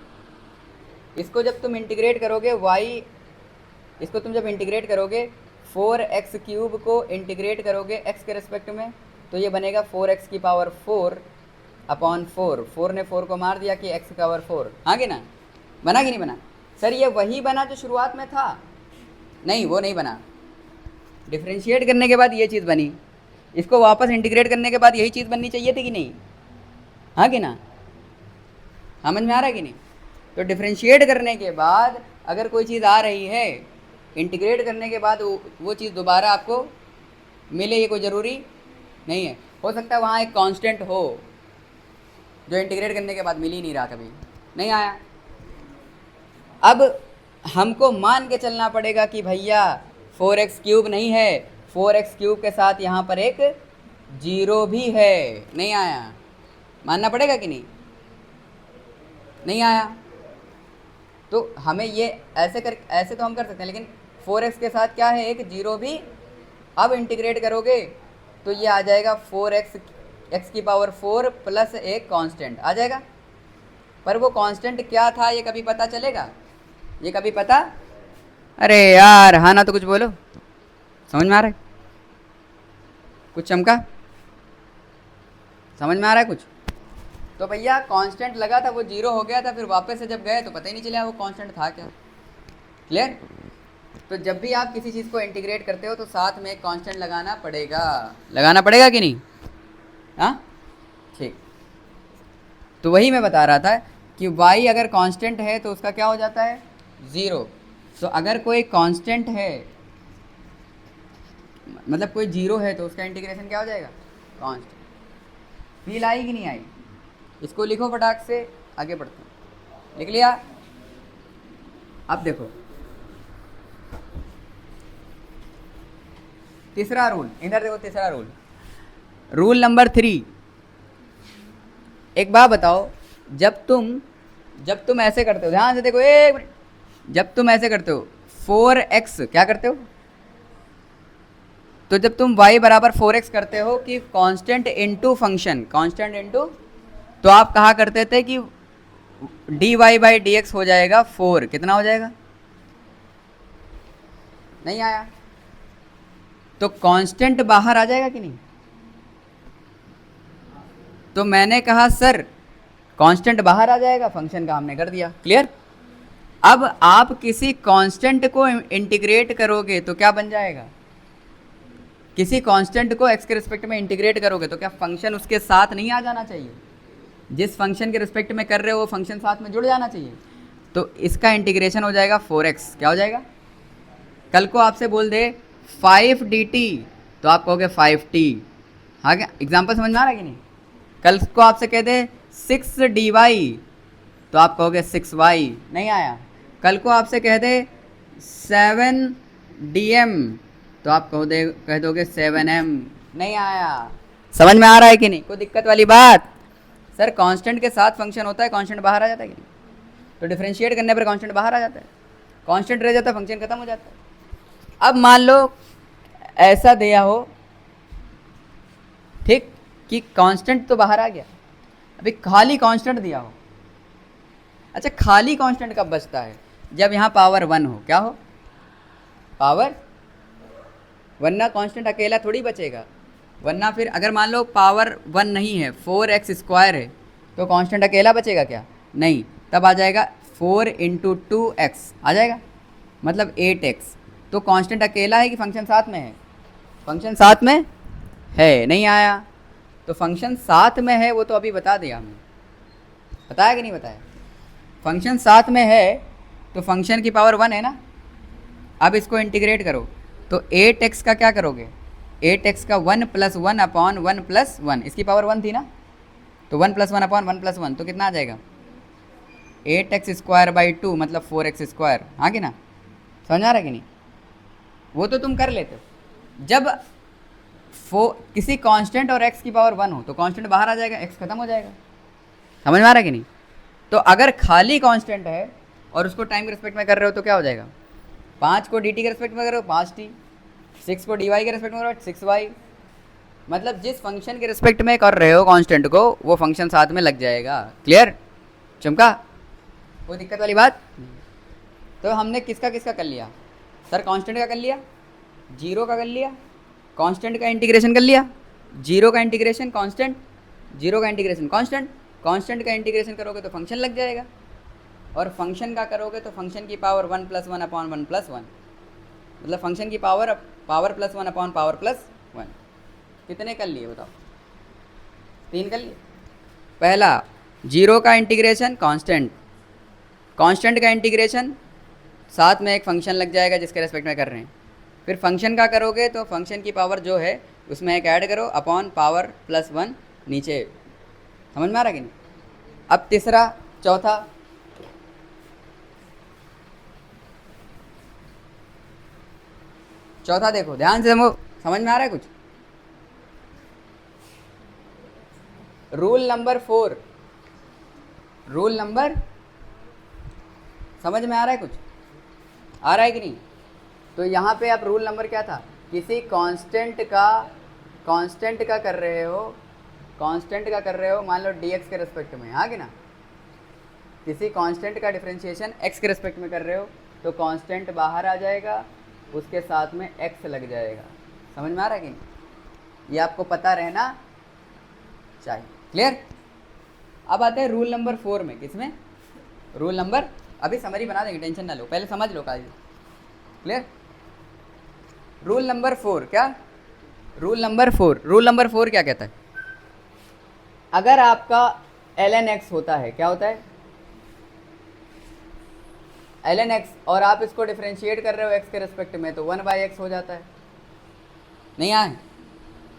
इसको जब तुम इंटीग्रेट करोगे y, इसको तुम जब इंटीग्रेट करोगे 4x³ को इंटीग्रेट करोगे x के रिस्पेक्ट में, तो ये बनेगा 4x⁴ अपॉन 4, 4 ने 4 को मार दिया कि x⁴, हाँ कि ना, बना कि नहीं बना। सर ये वही बना जो शुरुआत में था, नहीं वो नहीं बना, डिफ्रेंशिएट करने के बाद ये चीज़ बनी, इसको वापस इंटीग्रेट करने के बाद यही चीज़ बननी चाहिए थी कि नहीं, हाँ कि ना, समझ में आ रहा है कि नहीं। तो डिफ्रेंशिएट करने के बाद अगर कोई चीज़ आ रही है, इंटीग्रेट करने के बाद वो चीज़ दोबारा आपको मिले, ये कोई ज़रूरी नहीं है। हो सकता है वहाँ एक कांस्टेंट हो जो इंटीग्रेट करने के बाद मिल ही नहीं रहा, कभी नहीं आया। अब हमको मान के चलना पड़ेगा कि भैया 4x³ नहीं है, 4x³ के साथ यहाँ पर एक 0 भी है, नहीं आया, मानना पड़ेगा कि नहीं, नहीं आया। तो हमें ये ऐसे तो हम कर सकते हैं, लेकिन 4x के साथ क्या है, एक 0 भी। अब इंटीग्रेट करोगे तो ये आ जाएगा 4x⁴ प्लस एक कांस्टेंट आ जाएगा। पर वो कांस्टेंट क्या था ये कभी पता चलेगा, ये कभी पता, अरे यार हाँ ना, तो कुछ बोलो, समझ में आ रहा है, कुछ चमका, समझ में आ रहा है कुछ। तो भैया कांस्टेंट लगा था, वो 0 हो गया था, फिर वापस से जब गए तो पता ही नहीं चला वो कांस्टेंट था क्या, क्लियर। तो जब भी आप किसी चीज़ को इंटीग्रेट करते हो तो साथ में एक कांस्टेंट लगाना पड़ेगा, लगाना पड़ेगा कि नहीं, हाँ ठीक। तो वही मैं बता रहा था कि y अगर कांस्टेंट है तो उसका क्या हो जाता है, 0। तो अगर कोई कांस्टेंट है, मतलब कोई 0 है, तो उसका इंटीग्रेशन क्या हो जाएगा, कांस्टेंट। फील आई कि नहीं आई, इसको लिखो फटाक से, आगे बढ़ते हैं। लिख लिया। अब देखो तीसरा रूल, इधर देखो तीसरा रूल, रूल नंबर 3। एक बात बताओ, जब तुम ऐसे करते हो, ध्यान से देखो एक मिनट, जब तुम ऐसे करते हो 4x क्या करते हो, तो जब तुम y बराबर 4x करते हो कि constant into function, constant into, तो आप कहा करते थे कि dy बाई डी एक्स हो जाएगा 4, कितना हो जाएगा, नहीं आया। तो कांस्टेंट बाहर आ जाएगा कि नहीं। तो मैंने कहा सर कांस्टेंट बाहर आ जाएगा, फंक्शन का हमने कर दिया, क्लियर। अब आप किसी कांस्टेंट को इंटीग्रेट करोगे तो क्या बन जाएगा, किसी कांस्टेंट को x के रिस्पेक्ट में इंटीग्रेट करोगे तो क्या फंक्शन उसके साथ नहीं आ जाना चाहिए, जिस फंक्शन के रिस्पेक्ट में कर रहे हो वो फंक्शन साथ में जुड़ जाना चाहिए। तो इसका इंटीग्रेशन हो जाएगा 4x, क्या हो जाएगा। कल को आपसे बोल दे 5 dt तो आप कहोगे 5t, हाँ क्या, एग्जाम्पल समझ में आ रहा है कि नहीं। कल को आपसे कह दे 6 dy तो आप कहोगे 6y, नहीं आया। कल को आपसे कह दे 7 dm तो आप कह दोगे 7m, नहीं आया। समझ में आ रहा है कि नहीं, कोई दिक्कत वाली बात। सर कांस्टेंट के साथ फंक्शन होता है, कांस्टेंट बाहर आ जाता है कि नहीं, तो डिफरेंशिएट करने पर कांस्टेंट बाहर आ जाता है, कांस्टेंट रह जाता है, फंक्शन खत्म हो जाता है। अब मान लो ऐसा दिया हो, ठीक, कि कांस्टेंट तो बाहर आ गया, अभी खाली कांस्टेंट दिया हो। अच्छा खाली कांस्टेंट कब बचता है, जब यहाँ पावर 1 हो, क्या हो, पावर, वरना कांस्टेंट अकेला थोड़ी बचेगा। वरना फिर अगर मान लो पावर 1 नहीं है, 4x² है, तो कांस्टेंट अकेला बचेगा क्या, नहीं। तब आ जाएगा 4 × 2x आ जाएगा, मतलब 8x। तो कांस्टेंट अकेला है कि फंक्शन साथ में है, फंक्शन साथ में है, नहीं आया। तो फंक्शन साथ में है वो तो अभी बता दिया हमने, बताया कि नहीं बताया। फंक्शन साथ में है तो फंक्शन की पावर 1 है ना। अब इसको इंटीग्रेट करो तो 8x का क्या करोगे, 8x का 1 + 1 अपॉन 1 + 1, इसकी पावर 1 थी ना, तो 1 + 1 अपॉन 1 + 1 तो कितना आ जाएगा, 8x² / 2 मतलब 4x², हाँ कि ना, समझ आ रहा है कि नहीं। वो तो तुम कर लेते हो। जब किसी कांस्टेंट और x की पावर 1 हो तो कांस्टेंट बाहर आ जाएगा, x खत्म हो जाएगा, समझ में आ रहा है कि नहीं? तो अगर खाली कांस्टेंट है और उसको टाइम के रिस्पेक्ट में कर रहे हो तो क्या हो जाएगा? 5 को dt के रिस्पेक्ट में कर रहे हो 5t, 6 को dy के रिस्पेक्ट में कर रहे हो 6y। मतलब जिस फंक्शन के रिस्पेक्ट में कर रहे हो कांस्टेंट को वो फंक्शन साथ में लग जाएगा। क्लियर? चमका? कोई दिक्कत वाली बात? तो हमने किसका किसका कर लिया सर? कांस्टेंट का कर लिया, जीरो का कर लिया, कांस्टेंट का इंटीग्रेशन कर लिया, जीरो का इंटीग्रेशन कांस्टेंट, जीरो का इंटीग्रेशन कांस्टेंट, कांस्टेंट का इंटीग्रेशन करोगे तो फंक्शन लग जाएगा, और फंक्शन का करोगे तो फंक्शन की पावर 1 + 1 अपॉन 1 + 1, मतलब फंक्शन की पावर + 1 अपॉन पावर + 1। कितने कर लिए बताओ? 3 कर लिए। पहला जीरो का इंटीग्रेशन कांस्टेंट, कांस्टेंट का इंटीग्रेशन साथ में एक फंक्शन लग जाएगा जिसके रेस्पेक्ट में कर रहे हैं। फिर फंक्शन का करोगे तो फंक्शन की पावर जो है उसमें एक ऐड करो अपॉन पावर +1 नीचे। समझ में आ रहा कि नहीं? अब तीसरा, चौथा, चौथा देखो ध्यान से, समझ में आ रहा है कुछ? रूल नंबर 4, रूल नंबर, समझ में आ रहा है कुछ? आ रहा है कि नहीं? तो यहाँ पे आप रूल नंबर क्या था? किसी कांस्टेंट का कर रहे हो, कांस्टेंट का कर रहे हो मान लो dx के रिस्पेक्ट में, हाँ कि ना? किसी कांस्टेंट का डिफरेंशिएशन x के रिस्पेक्ट में कर रहे हो तो कांस्टेंट बाहर आ जाएगा, उसके साथ में x लग जाएगा। समझ में आ रहा है कि नहीं? ये आपको पता रहना चाहिए। क्लियर? अब आते हैं रूल नंबर 4 में। किसमें? रूल नंबर, अभी समरी बना देंगे, टेंशन ना लो, पहले समझ लो काजी। क्लियर? रूल नंबर 4 क्या? रूल नंबर 4, रूल नंबर 4 क्या कहता है? अगर आपका ln x होता है, क्या होता है? ln x, और आप इसको डिफरेंशिएट कर रहे हो x के रिस्पेक्ट में तो 1/x हो जाता है। नहीं आए?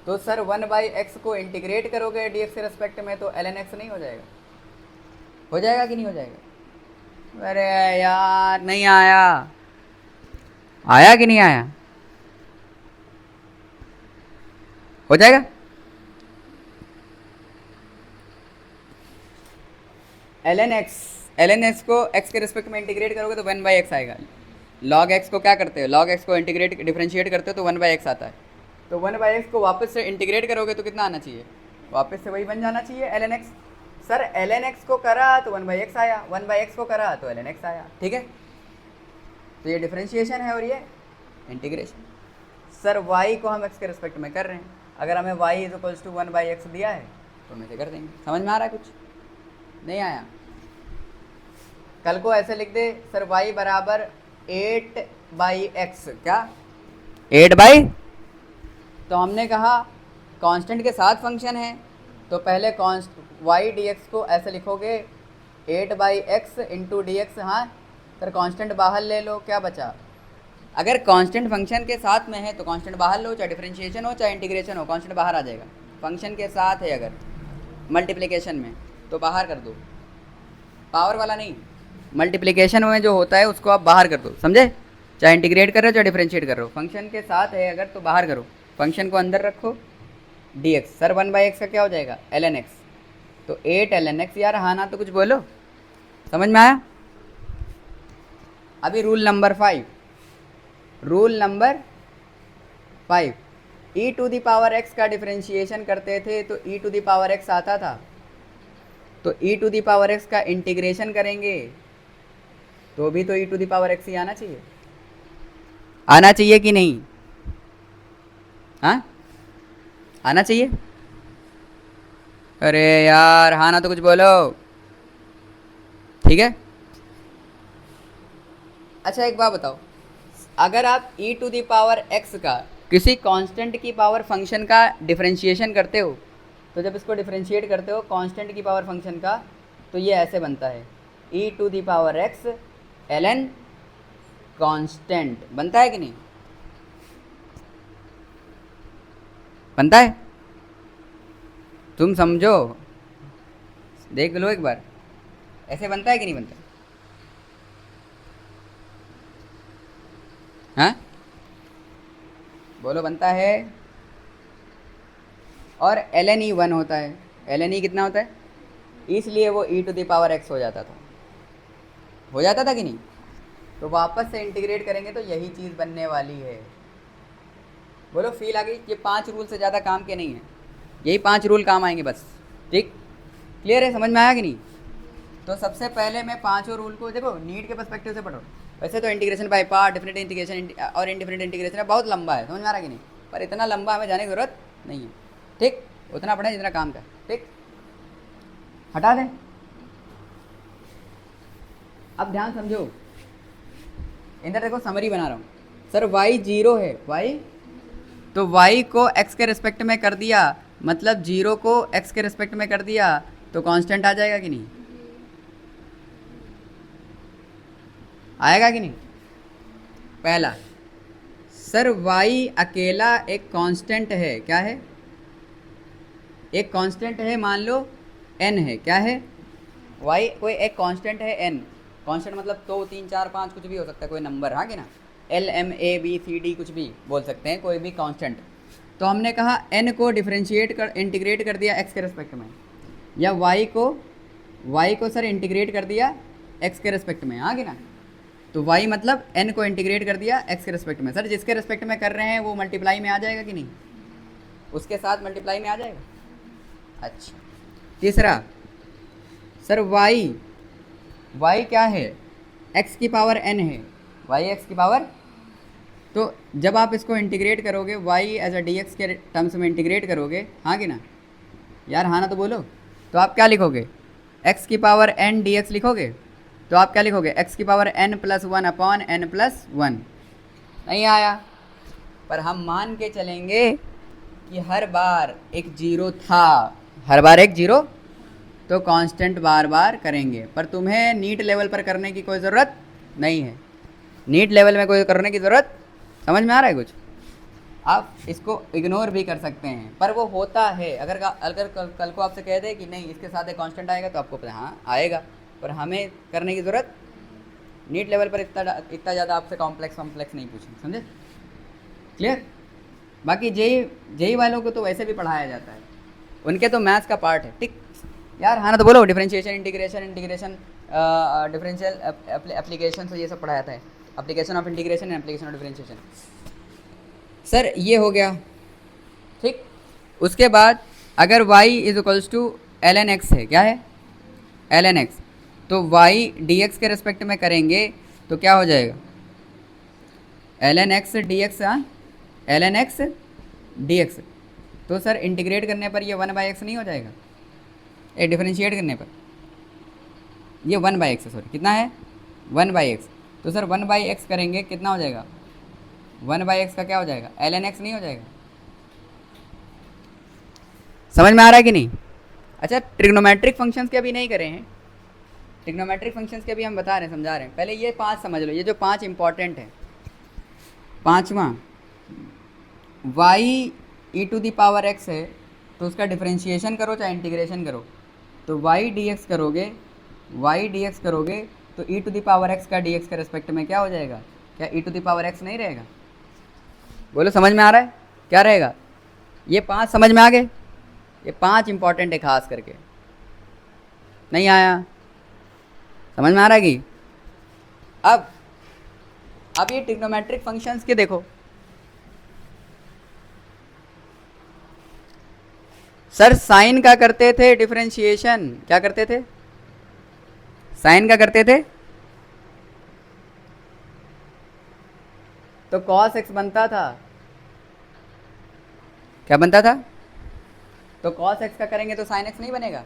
तो सर 1/x को इंटीग्रेट करोगे dx के रिस्पेक्ट में तो ln x नहीं हो जाएगा? हो जाएगा कि नहीं हो जाएगा? अरे यार नहीं आया, आया कि नहीं आया? हो जाएगा? ln x को x के रिस्पेक्ट में इंटीग्रेट करोगे तो 1/x आएगा। log x को क्या करते हो? log x को इंटीग्रेट डिफरेंशिएट करते हो तो 1/x आता है। तो 1/x को वापस से इंटीग्रेट करोगे तो कितना आना चाहिए? वापस से वही बन जाना चाहिए ln x। Sir ln x को करा तो 1/x आया, 1/x को करा तो ln x आया। ठीक है? तो ये डिफरेंशिएशन है और ये इंटीग्रेशन। सर y को हम x के रिस्पेक्ट में कर रहे हैं, अगर हमें y = 1/x दिया है तो हम इसे कर देंगे। समझ में आ रहा है कुछ? नहीं आया? कल को ऐसे लिख दे सर y = 8/x। क्या? 8/, तो हमने कहा कांस्टेंट के साथ फंक्शन है तो पहले y dx को ऐसे लिखोगे 8/x × dx। हाँ सर कांस्टेंट बाहर ले लो, क्या बचा? अगर कांस्टेंट फंक्शन के साथ में है तो कांस्टेंट बाहर लो, चाहे डिफरेंशिएशन हो चाहे इंटीग्रेशन हो, कांस्टेंट बाहर आ जाएगा। फंक्शन के साथ है अगर मल्टीप्लिकेशन में तो बाहर कर दो, पावर वाला नहीं, मल्टीप्लिकेशन में जो होता है उसको आप बाहर कर दो। समझे? चाहे इंटीग्रेट कर रहे हो चाहे डिफरेंशिएट कर रहे हो, फंक्शन के साथ है अगर तो बाहर करो, फंक्शन को अंदर रखो dx। सर 1/x का क्या हो जाएगा? ln x। तो 8 ln x। यार हाँ ना तो कुछ बोलो, समझ में आया? अभी rule number 5, rule number 5, e⁻x का डिफरेंशिएशन करते थे तो e⁻x आता था, तो e⁻x का इंटीग्रेशन करेंगे तो भी तो e⁻x ही आना चाहिए। आना चाहिए कि नहीं? हाँ आना चाहिए? अरे यार हाँ ना तो कुछ बोलो। ठीक है? अच्छा एक बात बताओ, अगर आप e⁻x का किसी कांस्टेंट की पावर फंक्शन का डिफरेंशिएशन करते हो तो जब इसको डिफरेंशिएट करते हो कांस्टेंट की पावर फंक्शन का तो ये ऐसे बनता है e⁻x ln कांस्टेंट। बनता है कि नहीं? बनता है? तुम समझो, देख लो एक बार, ऐसे बनता है कि नहीं बनता? हाँ बोलो, बनता है। और ln e 1 होता है। ln e कितना होता है? इसलिए वो e to the power x हो जाता था कि नहीं। तो वापस से इंटीग्रेट करेंगे तो यही चीज़ बनने वाली है। बोलो फील आ गई। ये 5 रूल से ज़्यादा काम के नहीं है, यही 5 रूल काम आएंगे बस। ठीक, क्लियर है, समझ में आया कि नहीं। तो सबसे पहले मैं 5 रूल को देखो नीट के पर्सपेक्टिव से पढ़ो। वैसे तो integration by part, different integration और इनडिफरेंट इंटीग्रेशन है, बहुत लंबा है, समझ में आ रहा है कि नहीं। पर इतना लंबा हमें जाने की ज़रूरत नहीं है। ठीक, उतना पढ़ें जितना काम का। ठीक, हटा दें। अब ध्यान समझो, इधर देखो समरी बना रहा हूँ। सर y 0 है, y तो y को x के रिस्पेक्ट में कर दिया, मतलब 0 को x के रिस्पेक्ट में कर दिया तो कांस्टेंट आ जाएगा कि नहीं, आएगा कि नहीं। पहला, सर y अकेला एक कांस्टेंट है, क्या है, एक कांस्टेंट है, मान लो n है, क्या है, y कोई एक कांस्टेंट है n। कांस्टेंट मतलब 2 3 4 5 कुछ भी हो सकता है, कोई नंबर, हाँ कि ना, L M A B C D कुछ भी बोल सकते हैं, कोई भी कांस्टेंट। तो हमने कहा n को डिफरेंशिएट कर, इंटीग्रेट कर दिया x के रिस्पेक्ट में, या y को सर इंटीग्रेट कर दिया x के रिस्पेक्ट में, हाँ कि ना। तो y मतलब n को इंटीग्रेट कर दिया x के रिस्पेक्ट में। सर जिसके रिस्पेक्ट में कर रहे हैं वो मल्टीप्लाई में आ जाएगा कि नहीं, उसके साथ मल्टीप्लाई में आ जाएगा। अच्छा, तीसरा, सर y क्या है, x की पावर n है, y x की पावर। तो जब आप इसको इंटीग्रेट करोगे y एज अ dx के टर्म्स में इंटीग्रेट करोगे, हाँ कि ना यार, हाँ ना तो बोलो। तो आप क्या लिखोगे, x की पावर n dx लिखोगे। तो आप क्या लिखोगे, x की power n plus 1 upon n plus 1। नहीं आया, पर हम मान के चलेंगे कि हर बार एक जीरो था, हर बार एक जीरो, तो कांस्टेंट बार बार करेंगे। पर तुम्हें नीट लेवल पर करने की कोई ज़रूरत नहीं है, नीट लेवल में कोई करने की ज़रूरत, समझ में आ रहा है कुछ। आप इसको इग्नोर भी कर सकते हैं, पर वो होता है। अगर कल को आपसे कह दे कि नहीं इसके साथ एक कांस्टेंट आएगा, तो आपको पता हाँ आएगा, पर हमें करने की ज़रूरत, नीट लेवल पर इतना ज़्यादा आपसे कॉम्प्लेक्स नहीं पूछें, समझे, क्लियर। बाकी जेई वालों को तो वैसे भी पढ़ाया जाता है, उनके तो मैथ्स का पार्ट है। ठीक यार, हाँ ना तो बोलो। डिफरेंशिएशन, इंटीग्रेशन डिफरेंशियल एप्लीकेशन, तो ये सब पढ़ाया जाता है, application of integration and application of differentiation. Sir ये हो गया, ठीक। उसके बाद अगर y is equals to ln x है, क्या है, ln x, तो y dx के रिस्पेक्ट में करेंगे तो क्या हो जाएगा, ln x dx, हाँ ln x dx। तो सर इंटीग्रेट करने पर ये 1/x नहीं हो जाएगा, ए डिफरेंशिएट करने पर ये 1/x, सॉरी कितना है 1/x। तो सर 1/x करेंगे कितना हो जाएगा, 1/x का क्या हो जाएगा, ln x नहीं हो जाएगा। समझ में आ रहा है कि नहीं। अच्छा, ट्रिग्नोमेट्रिक फंक्शंस के अभी नहीं करे हैं, ट्रिग्नोमेट्रिक फंक्शंस के अभी हम बता रहे हैं, समझा रहे हैं। पहले ये 5 समझ लो, ये जो 5 इंपॉर्टेंट है। पाँचवा, y e to the power x है, तो उसका डिफरेंशिएशन करो चाहे इंटीग्रेशन करो, तो y dx करोगे तो e to the power x का dx के रिस्पेक्ट में क्या हो जाएगा, क्या e to the power x नहीं रहेगा। बोलो समझ में आ रहा है, क्या रहेगा। ये 5 समझ में आ गए, ये 5 इंपॉर्टेंट है खास करके। नहीं आया, समझ में आ रहा है कि अब ये ट्रिग्नोमेट्रिक फंक्शंस के देखो। सर साइन का करते थे डिफरेंशिएशन, क्या करते थे, साइन का करते थे, तो cos x बनता था, क्या बनता था, तो cos x का करेंगे तो sin x नहीं बनेगा।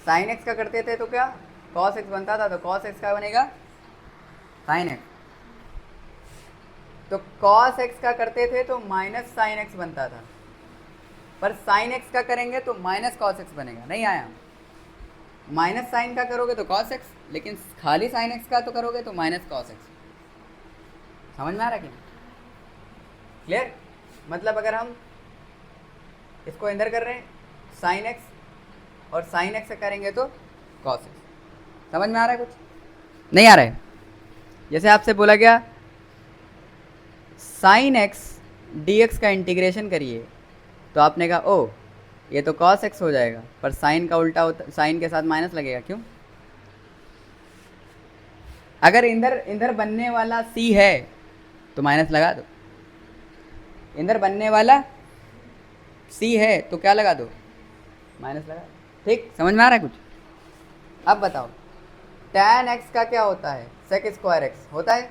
sin x का करते थे तो क्या cos x बनता था, तो cos x का बनेगा sin x। तो cos x का करते थे तो माइनस sin x बनता था, पर sin x का करेंगे तो माइनस cos x बनेगा। नहीं आया, माइनस साइन का करोगे तो cos x, लेकिन खाली sin x का तो करोगे तो माइनस cos x। समझ में आ रहा क्या, क्लियर। मतलब अगर हम इसको अंदर कर रहे हैं sin x और sin x से करेंगे तो cos x। समझ में आ रहा है कुछ, नहीं आ रहा है। जैसे आपसे बोला गया sin x dx का इंटीग्रेशन करिए, तो आपने कहा ओ ये तो cos x हो जाएगा, पर साइन का उल्टा होता, साइन के साथ माइनस लगेगा, क्यों? अगर इधर बनने वाला c है तो माइनस लगा दो, इधर बनने वाला c है तो क्या लगा दो, माइनस लगा दो। ठीक, समझ में आ रहा है कुछ? अब बताओ tan x का क्या होता है, sec स्क्वायर x होता है,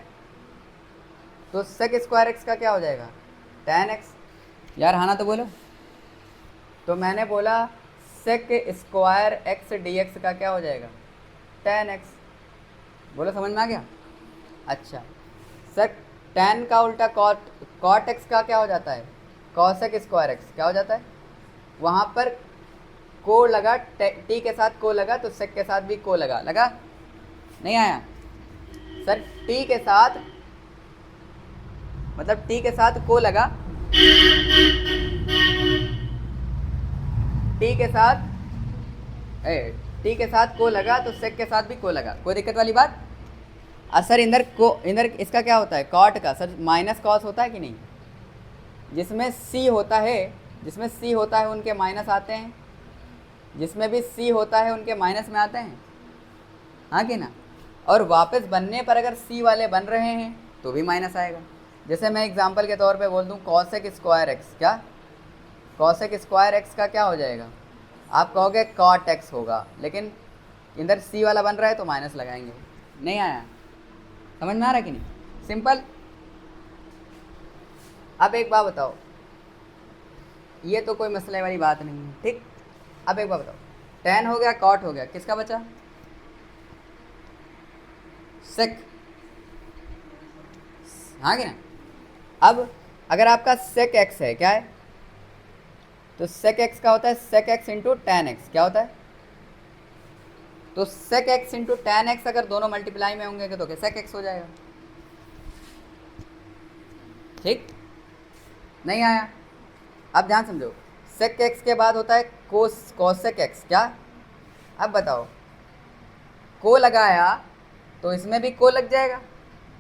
तो sec स्क्वायर x का क्या हो जाएगा, tan x। यार हाँ ना तो बोलो। तो मैंने बोला sec स्क्वायर x dx का क्या हो जाएगा, tan x। बोलो समझ में आ गया? अच्छा, sec tan का उल्टा cot x का क्या हो जाता है, cosec स्क्वायर x क्या हो जाता है। वहाँ पर को लगा, t के साथ को लगा, तो sec के साथ भी को लगा नहीं आया सर, t के साथ मतलब t के साथ को लगा, t के साथ को लगा तो sec के साथ भी को लगा, कोई दिक्कत वाली बात? सर इधर इसका क्या होता है, कॉट का सर माइनस कॉस होता है कि नहीं? जिसमें c होता है उनके माइनस आते हैं, जिसमें भी c होता है उनके माइनस में आते हैं, हाँ कि ना? और वापस बनने पर अगर c वाले बन रहे हैं तो भी माइनस आएगा। जैसे मैं एग्जांपल के तौर पे बोल दूं cosec स्क्वायर x, क्या cosec स्क्वायर x का क्या हो जाएगा, आप कहोगे cot x होगा, लेकिन इधर c वाला बन रहा है तो माइनस लगाएंगे। नहीं आया? समझ में आ रहा है कि नहीं? सिंपल। अब एक बात बताओ, ये तो कोई मसले वाली बात नहीं है, ठीक। अब एक बात बताओ, tan हो गया, cot हो गया, किसका बचा, sec, हाँ कि ना? अब अगर आपका sec x है, क्या है, तो sec x का होता है sec x into tan x, क्या होता है, तो sec x into tan x अगर दोनों मल्टीप्लाई में होंगे तो sec x हो जाएगा। ठीक, नहीं आया? अब ध्यान समझो, sec x के बाद होता है cosec x, क्या? अब बताओ, को लगाया तो इसमें भी को लग जाएगा,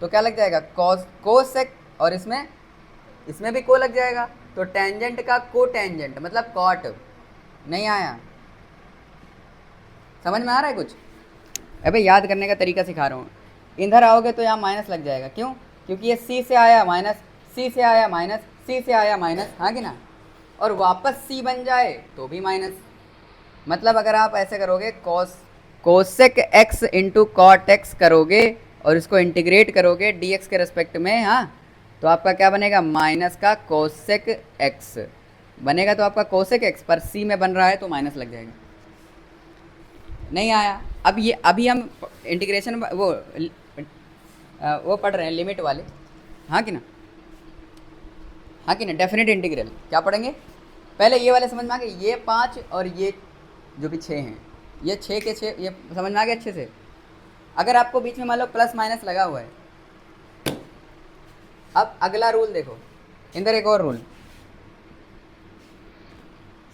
तो क्या लग जाएगा, cosec, और इसमें भी को लग जाएगा, तो टेंजेंट का को टेंजेंट मतलब कॉट। नहीं आया? समझ में आ रहा है कुछ? अबे याद करने का तरीका सिखा रहा हूँ। इधर आओगे तो यहाँ माइनस लग जाएगा, क्यों? क्योंकि ये c से आया माइनस, c से आया माइनस, c से आया माइनस, हाँ कि ना? और वापस c बन जाए तो भी माइनस। मतलब अगर आप ऐसे करोगे cosec x into cot X करोगे और इसको इंटीग्रेट करोगे dx के रेस्पेक्ट में, हाँ, तो आपका क्या बनेगा, माइनस का कोसेक x बनेगा, तो आपका कोसेक x पर c में बन रहा है तो माइनस लग जाएगा। नहीं आया? अब ये अभी हम इंटीग्रेशन वो पढ़ रहे हैं लिमिट वाले, हाँ कि ना? हाँ कि ना? डेफिनेट इंटीग्रल क्या पढ़ेंगे पहले, ये वाले समझ में आ गए, ये 5 और ये जो भी 6 हैं, ये 6 के 6, ये समझ में आ गया अच्छे से। अगर आपको बीच में मान लो प्लस माइनस लगा हुआ है, अब अगला रूल देखो, इधर एक और rule,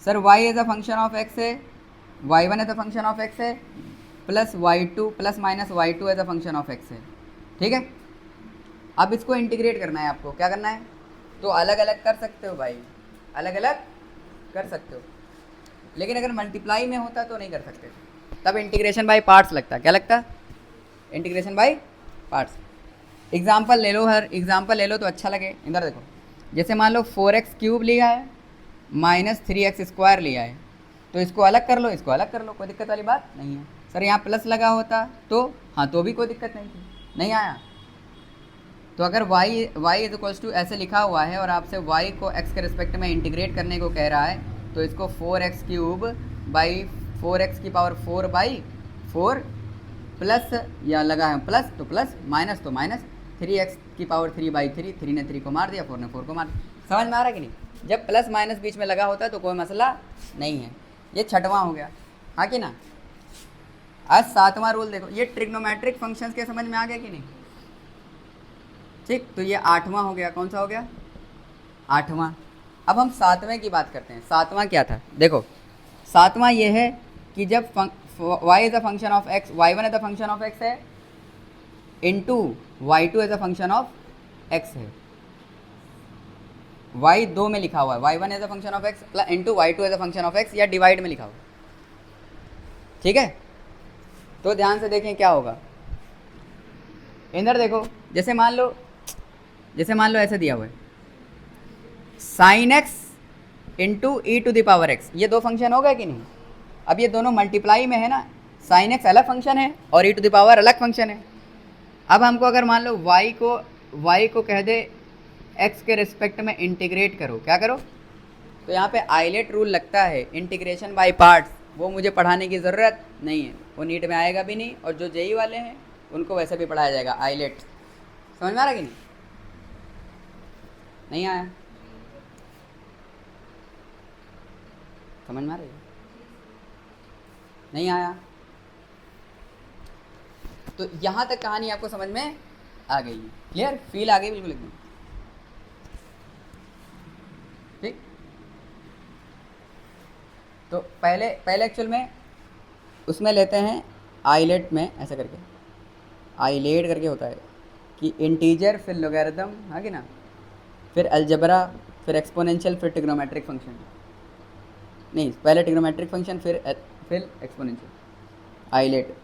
sir y as a function of x है, y1 as a function of x है, plus y2 plus minus y2 as a function of x है, ठीक है। अब इसको इंटीग्रेट करना है आपको, क्या करना है, तो अलग अलग कर सकते हो भाई, अलग अलग कर सकते हो, लेकिन अगर मल्टीप्लाई में होता तो नहीं कर सकते, तब इंटीग्रेशन बाय पार्ट्स लगता। क्या लगता? Integration by parts. एग्जाम्पल ले लो, हर एग्जाम्पल ले लो तो अच्छा लगे। इधर देखो, जैसे मान लो 4x क्यूब लिया है माइनस 3x स्क्वायर लिया है, तो इसको अलग कर लो, इसको अलग कर लो, कोई दिक्कत वाली बात नहीं है। सर यहाँ प्लस लगा होता तो, हाँ, तो भी कोई दिक्कत नहीं थी। नहीं आया? तो अगर y इज इक्वल्स टू ऐसे लिखा हुआ है और आपसे y को x के रिस्पेक्ट में इंटीग्रेट करने को कह रहा है, तो इसको 4x क्यूब बाई 4x की पावर 4 बाई 4 प्लस, या लगा है प्लस तो प्लस, माइनस तो माइनस, 3x की पावर 3 बाई 3, 3 ने 3 को मार दिया, 4 ने 4 को मार दिया। समझ में आ रहा है कि नहीं? जब प्लस माइनस बीच में लगा होता है तो कोई मसला नहीं है। ये छठवां हो गया, हाँ कि ना? आज सातवां रूल देखो, ये ट्रिग्नोमेट्रिक फंक्शंस के समझ में आ गया कि नहीं? ठीक, तो ये आठवां हो गया। कौन सा हो गया? आठवां। अब हम सातवें की बात करते हैं। सातवां क्या था? देखो, सातवां ये है कि जब y is a function of x, y1 is a function of x है, into y2 is a function of x है, y 2 में लिखा हुआ है, y1 as a function of x plus into y2 as a function of x, या divide में लिखा हुआ है, ठीक है। तो ध्यान से देखें क्या होगा, इधर देखो, जैसे मान लो ऐसे दिया हुआ है sine x into E to the power x, ये दो फंक्शन हो गए कि नहीं। अब ये दोनों मल्टीप्लाई में है ना, साइन x अलग फंक्शन है और ई टू द पावर अलग फंक्शन है। अब हमको अगर मान लो y को कह दे x के रिस्पेक्ट में इंटीग्रेट करो, क्या करो, तो यहाँ पे आइलेट रूल लगता है, इंटीग्रेशन बाय पार्ट्स, वो मुझे पढ़ाने की ज़रूरत नहीं है, वो नीट में आएगा भी नहीं, और जो जेई वाले हैं उनको वैसे भी पढ़ाया जाएगा आइलेट। समझ में आ रहा कि नहीं आया, समझ में आ रही है, नहीं आया। तो यहाँ तक कहानी आपको समझ में आ गई है, क्लियर, फील आ गई बिल्कुल एकदम, ठीक। तो पहले एक्चुअल में उसमें लेते हैं आइलेट में, ऐसा करके आइलेट करके होता है कि इंटीजर फिर लोगैरिथम, हाँ कि ना, फिर अलजबरा, फिर एक्सपोनेंशियल, फिर ट्रिग्नोमेट्रिक फंक्शन, नहीं पहले ट्रिग्नोमेट्रिक फंक्शन फिर एक्सपोनेंशियल, आइलेट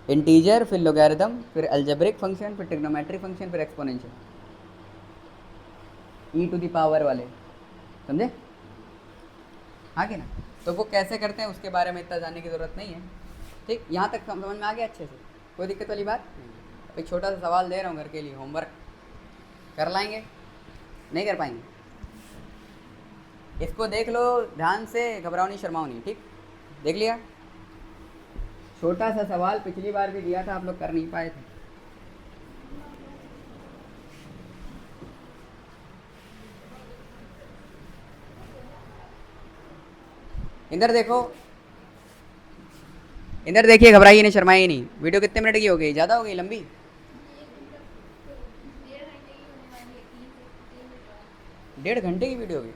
इंटीजर फिर लोगैरिथम फिर अलजेब्रिक फंक्शन फिर ट्रिग्नोमेट्रिक फंक्शन फिर exponential, E to the power वाले, समझे, हाँ कि ना। तो वो कैसे करते हैं उसके बारे में इतना जानने की ज़रूरत नहीं है, ठीक। यहाँ तक समझ में आ गया अच्छे से, कोई दिक्कत वाली बात नहीं। एक छोटा सा सवाल दे रहा हूँ घर के लिए, होमवर्क कर लाएंगे, नहीं कर पाएंगे, इसको देख लो ध्यान से, घबराओ नहीं, शर्माओ नहीं, ठीक। देख लिया, छोटा सा सवाल पिछली बार भी दिया था, आप लोग कर नहीं पाए थे। इधर देखो, इधर देखिए, घबराइए नहीं, शर्माइए नहीं। वीडियो कितने मिनट की हो गई, ज़्यादा हो गई, लंबी, 1.5 घंटे की वीडियो होगी,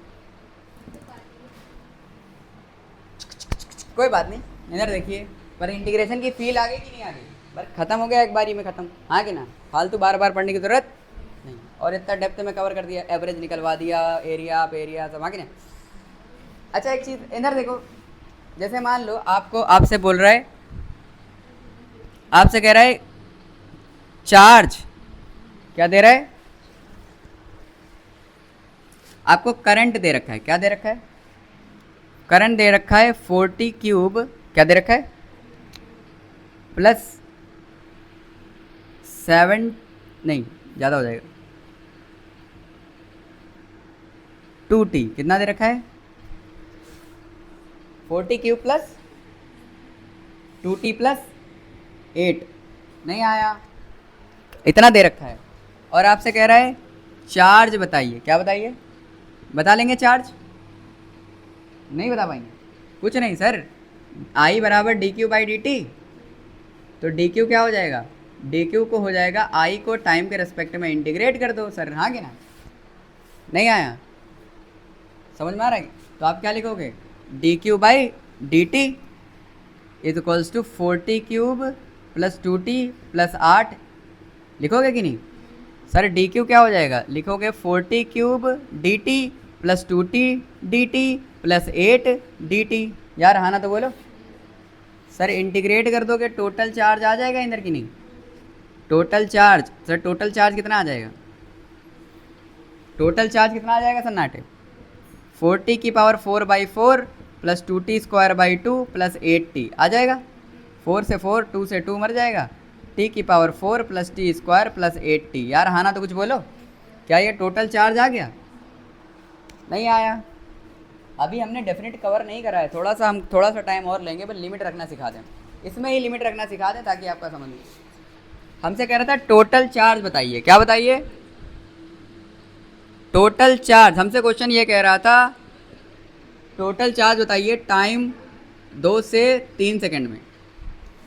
कोई बात नहीं। इधर देखिए, पर इंटीग्रेशन की फील आ गई कि नहीं आ गई, पर ख़त्म हो गया एक बारी में ख़त्म, हाँ कि ना, फालतू बार बार पढ़ने की ज़रूरत नहीं, और इतना डेप्थ में कवर कर दिया, एवरेज निकलवा दिया, एरिया पे एरिया सब, हाँ कि ना। अच्छा एक चीज़ इधर देखो, जैसे मान लो आपसे बोल रहा है, आपसे कह रहा है चार्ज, क्या दे रहा है, आपको करंट दे रखा है, क्या दे रखा है, करंट दे रखा है 40 क्यूब, क्या दे रखा है, प्लस 7, नहीं ज़्यादा हो जाएगा, 2t, कितना दे रखा है, 40 क्यूब प्लस 2t प्लस 8, नहीं आया, इतना दे रखा है। और आपसे कह रहा है चार्ज बताइए, क्या बताइए, बता लेंगे चार्ज, नहीं बता पाएंगे, कुछ नहीं सर, I बराबर D Q by D T, तो डी क्यू क्या हो जाएगा, डी क्यू को हो जाएगा I को टाइम के रेस्पेक्ट में इंटीग्रेट कर दो सर, हाँ कि ना, नहीं आया, समझ में आ रहा है। तो आप क्या लिखोगे, D Q by D T is equals to 40 cube plus 2t plus 8, लिखोगे कि नहीं सर, डी क्यू क्या हो जाएगा, लिखोगे 40 cube D T plus 2t D T plus 8 D T, यार हाँ ना तो बोलो सर, इंटीग्रेट कर दोगे टोटल चार्ज आ जाएगा इधर की नहीं, total charge sir, total charge कितना आ जाएगा, टोटल चार्ज कितना आ जाएगा सन्नाटे, 40 की power 4/4 plus 2t square by 2 plus 8t आ जाएगा, 4 से 4, 2 से 2 मर जाएगा, t की power 4 plus T square plus 8t, यार हाँ ना तो कुछ बोलो, क्या ये टोटल चार्ज आ गया, नहीं आया। अभी हमने डेफिनेट कवर नहीं करा है, हम थोड़ा सा टाइम और लेंगे, बस लिमिट रखना सिखा दें, इसमें ही लिमिट रखना सिखा दें ताकि आपका समझ में। हमसे कह रहा था टोटल चार्ज बताइए, क्या बताइए, टोटल चार्ज, हमसे क्वेश्चन ये कह रहा था टोटल चार्ज बताइए टाइम 2 से 3 सेकंड में,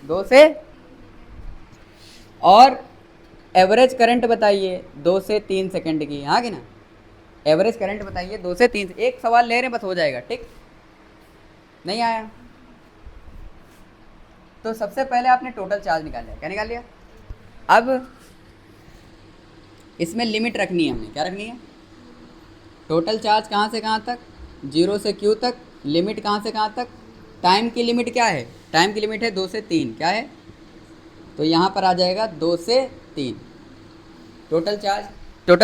2 से, और एवरेज करंट बताइए 2 से 3 सेकंड की, हाँ कि ना, एवरेज करंट बताइए 2 से 3, एक सवाल ले रहे हैं बस हो जाएगा, ठीक, नहीं आया। तो सबसे पहले आपने टोटल चार्ज निकाल लिया, क्या निकाल लिया, अब इसमें लिमिट रखनी है हमने, क्या रखनी है, टोटल चार्ज कहाँ से कहाँ तक, 0 से Q तक, लिमिट कहाँ से कहाँ तक, टाइम की लिमिट क्या है, टाइम की लिमिट है 2 से 3, क्या है, तो यहाँ पर आ जाएगा 2 से 3। टोटल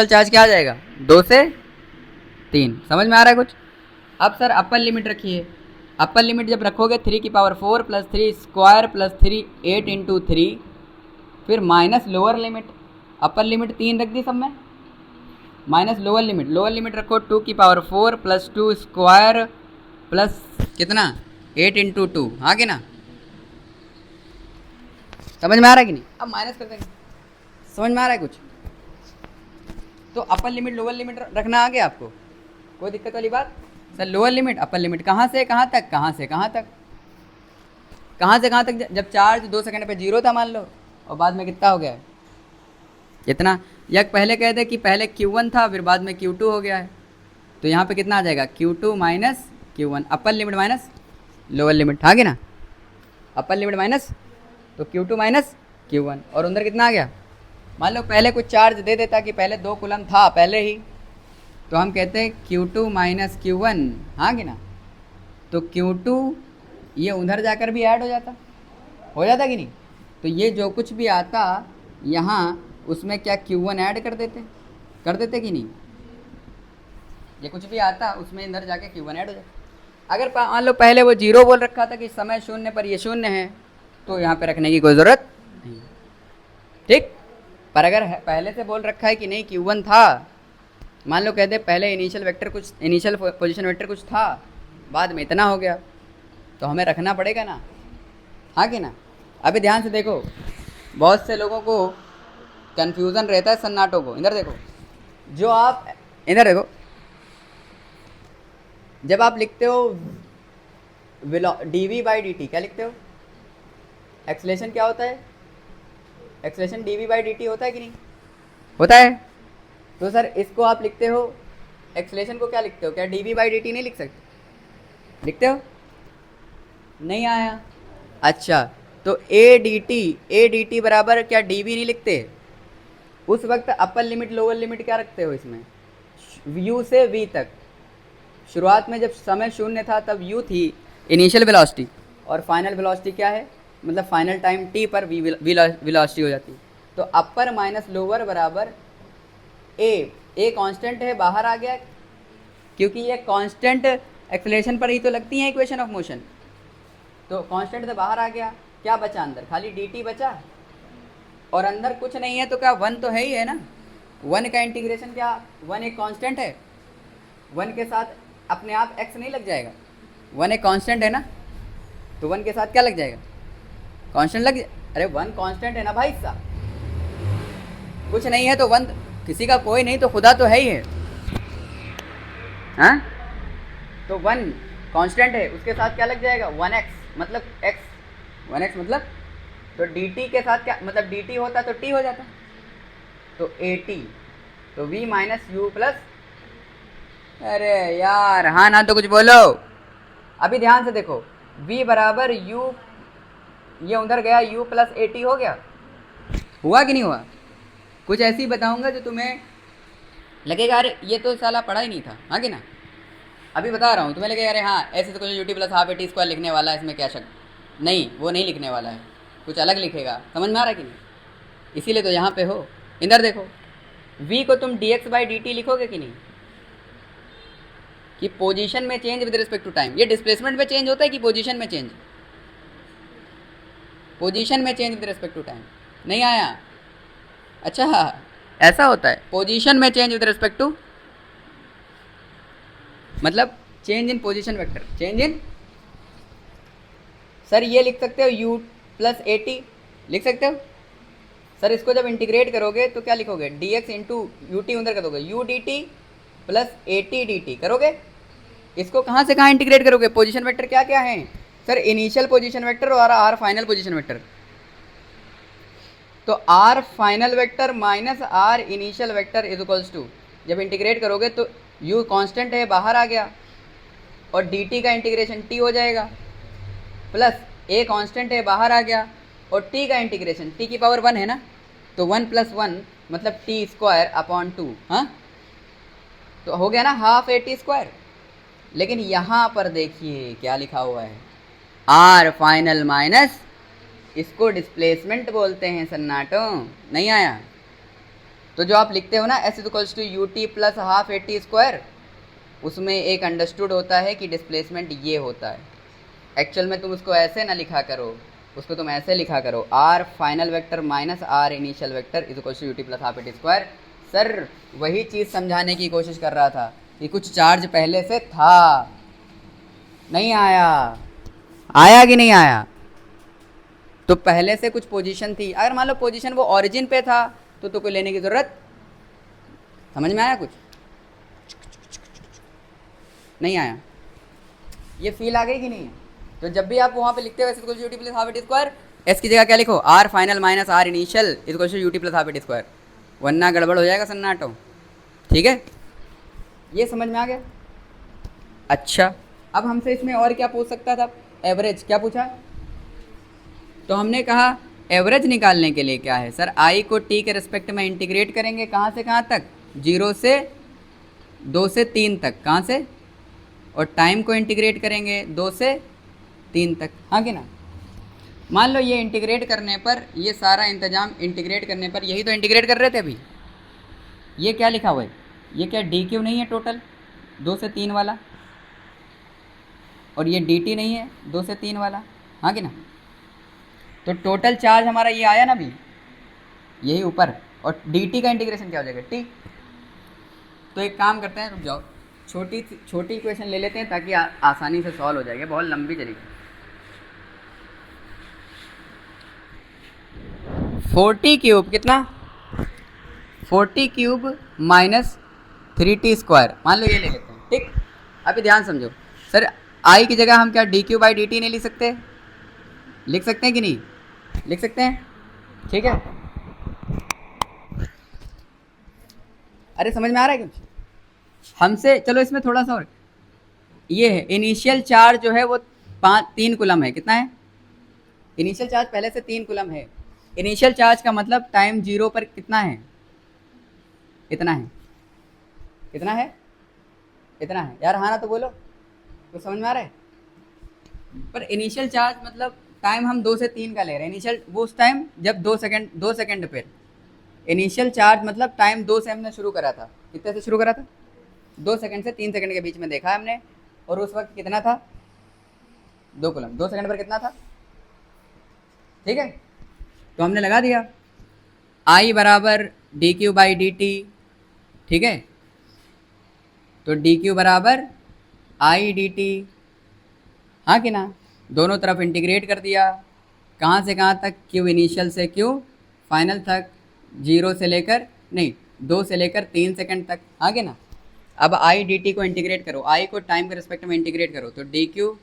चार्ज क्या आ जाएगा, 2 से 3। समझ में आ रहा है कुछ। अब सर अपर लिमिट रखिए, अपर लिमिट जब रखोगे 3 की power 4 plus 3 square plus 3 8 into 3, फिर minus lower limit, upper limit 3 रख दी सब में, माइनस लोअर लिमिट रखो 2 की पावर 4 प्लस 2 स्क्वायर प्लस कितना 8 इंटू 2, हाँ कि ना, समझ में आ रहा है कि नहीं। अब माइनस कर देंगे, समझ में आ रहा है कुछ। तो अपर लिमिट लोअर लिमिट रखना आ गया आपको, कोई दिक्कत वाली बात। Sir lower limit upper limit कहाँ से कहाँ तक, कहाँ से कहाँ तक, कहाँ से कहाँ तक, जब चार्ज 2 सेकंड पे 0 था मान लो, और बाद में कितना हो गया है, इतना। या पहले कह दे कि पहले Q1 था फिर बाद में Q2 हो गया है, तो यहाँ पे कितना आ जाएगा, Q2 minus Q1, upper limit minus lower limit, हाँ कि ना, अपर लिमिट माइनस, तो Q2 माइनस Q1, और अंदर कितना आ गया। मान लो पहले कुछ चार्ज दे देता कि पहले 2 कूलम था पहले ही, तो हम कहते हैं Q2 माइनस Q1, हाँ कि ना, तो Q2 ये उधर जाकर भी ऐड हो जाता कि नहीं। तो ये जो कुछ भी आता यहाँ उसमें क्या Q1 ऐड कर देते कि नहीं, ये कुछ भी आता उसमें इधर जाके Q1 ऐड हो जाता। अगर मान लो पहले वो 0 बोल रखा था कि समय 0 पर ये 0 है, तो यहाँ पे रखने की कोई ज़रूरत नहीं, ठीक। पर अगर पहले से बोल रखा है कि नहीं Q1 था, मान लो कहते पहले इनिशियल पोजीशन वेक्टर कुछ था, बाद में इतना हो गया, तो हमें रखना पड़ेगा ना, हाँ कि ना। अभी ध्यान से देखो, बहुत से लोगों को कन्फ्यूज़न रहता है सन्नाटों को। इधर देखो, जो आप इधर देखो, जब आप लिखते हो dv/dt, क्या लिखते हो, एक्सेलेरेशन क्या होता है, एक्सेलेरेशन dv/dt होता है कि नहीं होता है। तो सर इसको आप लिखते हो, एक्सेलेरेशन को क्या लिखते हो, क्या dv/dt नहीं लिख सकते, लिखते हो, नहीं आया, अच्छा। तो a बराबर क्या dv नहीं लिखते, उस वक्त अपर लिमिट लोअर लिमिट क्या रखते हो इसमें, u से v तक। शुरुआत में जब समय 0 था तब u थी इनिशियल वेलोसिटी, और फाइनल वेलोसिटी क्या है, मतलब फाइनल टाइम t पर v वेलोसिटी हो जाती है। तो अपर माइनस लोअर बराबर a कांस्टेंट है, बाहर आ गया, क्योंकि ये कांस्टेंट एक्सेलरेशन पर ही तो लगती है इक्वेशन ऑफ मोशन, तो कांस्टेंट से बाहर आ गया, क्या बचा अंदर, खाली dt बचा, और अंदर कुछ नहीं है, तो क्या 1 तो है ही है ना, 1 का इंटीग्रेशन क्या, 1 एक कांस्टेंट है, 1 के साथ अपने आप x नहीं लग जाएगा, 1 एक कांस्टेंट है ना, तो 1 के साथ क्या लग जाएगा, कांस्टेंट लग, अरे 1 कांस्टेंट है ना भाई साहब, कुछ नहीं है तो 1, किसी का कोई नहीं तो खुदा तो है ही है, हाँ। तो 1 कांस्टेंट है, उसके साथ क्या लग जाएगा, 1x मतलब x, 1x मतलब, तो dt के साथ क्या मतलब, dt होता तो t हो जाता, तो at, तो v माइनस यू प्लस, अरे यार हाँ ना तो कुछ बोलो। अभी ध्यान से देखो, v बराबर u, ये उधर गया u प्लस at हो गया, हुआ कि नहीं हुआ। कुछ ऐसी बताऊंगा जो तुम्हें लगेगा अरे ये तो साला पढ़ा ही नहीं था, हाँ कि ना। अभी बता रहा हूँ तुम्हें लगेगा अरे हाँ ऐसे तो कुछ UT plus half eighty square लिखने वाला है, इसमें क्या शक, नहीं वो नहीं लिखने वाला है, कुछ अलग लिखेगा, समझ में आ रहा है कि नहीं, इसीलिए तो यहाँ पे हो। इधर देखो, v को तुम dx/dt लिखोगे कि नहीं, कि पोजीशन में change with respect to time, ये डिस्प्लेसमेंट में चेंज होता है कि पोजीशन में चेंज, पोजीशन में change with respect to time, नहीं आया, अच्छा ऐसा होता है, पोजीशन में चेंज विद रिस्पेक्ट टू, मतलब change in position vector, change in, sir ये लिख सकते हो u प्लस at लिख सकते हो सर। इसको जब इंटीग्रेट करोगे तो क्या लिखोगे, dx इंटू ut अंदर कर दोगे, u dt plus at dt करोगे। इसको कहाँ से कहाँ इंटीग्रेट करोगे, पोजीशन वेक्टर क्या क्या है सर, इनिशियल पोजीशन वेक्टर और r फाइनल पोजीशन वेक्टर, तो r final vector minus r initial vector is equals to, जब इंटीग्रेट करोगे तो u कांस्टेंट है बाहर आ गया, और dt का इंटीग्रेशन t हो जाएगा, प्लस a कांस्टेंट है बाहर आ गया, और t का इंटीग्रेशन t की पावर 1 है ना, तो 1 प्लस 1 मतलब t स्क्वायर अपॉन 2, हाँ तो हो गया ना हाफ ए टी स्क्वायर। लेकिन यहाँ पर देखिए क्या लिखा हुआ है, आर फाइनल माइनस, इसको डिस्प्लेसमेंट बोलते हैं सन्नाटो। नहीं आया? तो जो आप लिखते हो ना S is equals to U T plus half A T square, उसमें एक अंडरस्टूड होता है कि डिस्प्लेसमेंट ये होता है। एक्चुअल में तुम उसको ऐसे ना लिखा करो, उसको तुम ऐसे लिखा करो, R final vector minus R initial vector is equals to U T plus half A T square. Sir वही चीज़ समझाने की कोशिश कर रहा था कि कुछ चार्ज पहले से था। नहीं आया? आया कि नहीं आया? तो पहले से कुछ पोजीशन थी, अगर मान लो पोजीशन वो ओरिजिन पे था तो कोई लेने की ज़रूरत, समझ में आया कुछ? नहीं आया? ये फील आ गई कि नहीं है? तो जब भी आप वहाँ पे लिखते हो S equal to U T plus half A T square, S की जगह क्या लिखो, R final minus R initial equal to U T plus half A T square, वरना गड़बड़ हो जाएगा सन्नाटो। ठीक है, ये समझ में आ गया? अच्छा, अब हमसे इसमें और क्या पूछ सकता था? एवरेज। क्या पूछा? तो हमने कहा एवरेज निकालने के लिए क्या है सर, आई को टी के रिस्पेक्ट में इंटीग्रेट करेंगे, कहाँ से कहाँ तक, 0 से 2 से 3 तक, कहाँ से, और टाइम को इंटीग्रेट करेंगे 2 से 3 तक, हाँ कि ना? मान लो ये इंटीग्रेट करने पर, ये सारा इंतजाम इंटीग्रेट करने पर, यही तो इंटीग्रेट कर रहे थे अभी, ये क्या लिखा हुआ है, ये क्या डी क्यू नहीं है टोटल 2 से 3 वाला, और ये डी टी नहीं है 2 से 3 वाला, हाँ कि ना? तो टोटल चार्ज हमारा ये आया ना अभी, यही ऊपर, और डी टी का इंटीग्रेशन क्या हो जाएगा, टी। तो एक काम करते हैं, रुक जाओ, छोटी इक्वेशन ले लेते हैं ताकि आसानी से सॉल्व हो जाएगा, बहुत लंबी चलेगी। 40 क्यूब कितना, 40 क्यूब माइनस 3t स्क्वायर, मान लो ये ले लेते हैं। ठीक, अभी ध्यान समझो सर, आई की जगह हम क्या d Q by D T नहीं लिख सकते? लिख सकते हैं कि नहीं? लिख सकते हैं। ठीक है, अरे समझ में आ रहा है कुछ हमसे? चलो इसमें थोड़ा सा और, ये है इनिशियल चार्ज जो है वो 3 कूलम है, कितना है इनिशियल चार्ज? पहले से 3 कूलम है। इनिशियल चार्ज का मतलब टाइम 0 पर कितना है, इतना है, कितना है, इतना है यार, हाँ ना तो बोलो, तो समझ में आ रहा है? पर इनिशियल चार्ज मतलब टाइम हम 2 से 3 का ले रहे हैं, इनिशियल वो उस टाइम जब 2 सेकंड पे, इनिशियल चार्ज मतलब टाइम 2 से हमने शुरू करा था, कितने से शुरू करा था, 2 सेकंड से 3 सेकंड के बीच में देखा है हमने, और उस वक्त कितना था, 2 कूलम, 2 सेकंड पर कितना था। ठीक है, तो हमने लगा दिया I बराबर D Q by D T. ठीक है, तो डी क्यू बराबर आई डी टी, हाँ कि ना? दोनों तरफ इंटीग्रेट कर दिया, कहाँ से कहाँ तक, क्यू इनिशियल से क्यू फाइनल तक, 0 से लेकर नहीं 2 से लेकर 3 सेकंड तक, हाँ कि ना? अब आई डी टी को इंटीग्रेट करो, आई को टाइम के रिस्पेक्ट में इंटीग्रेट करो, तो डी क्यू,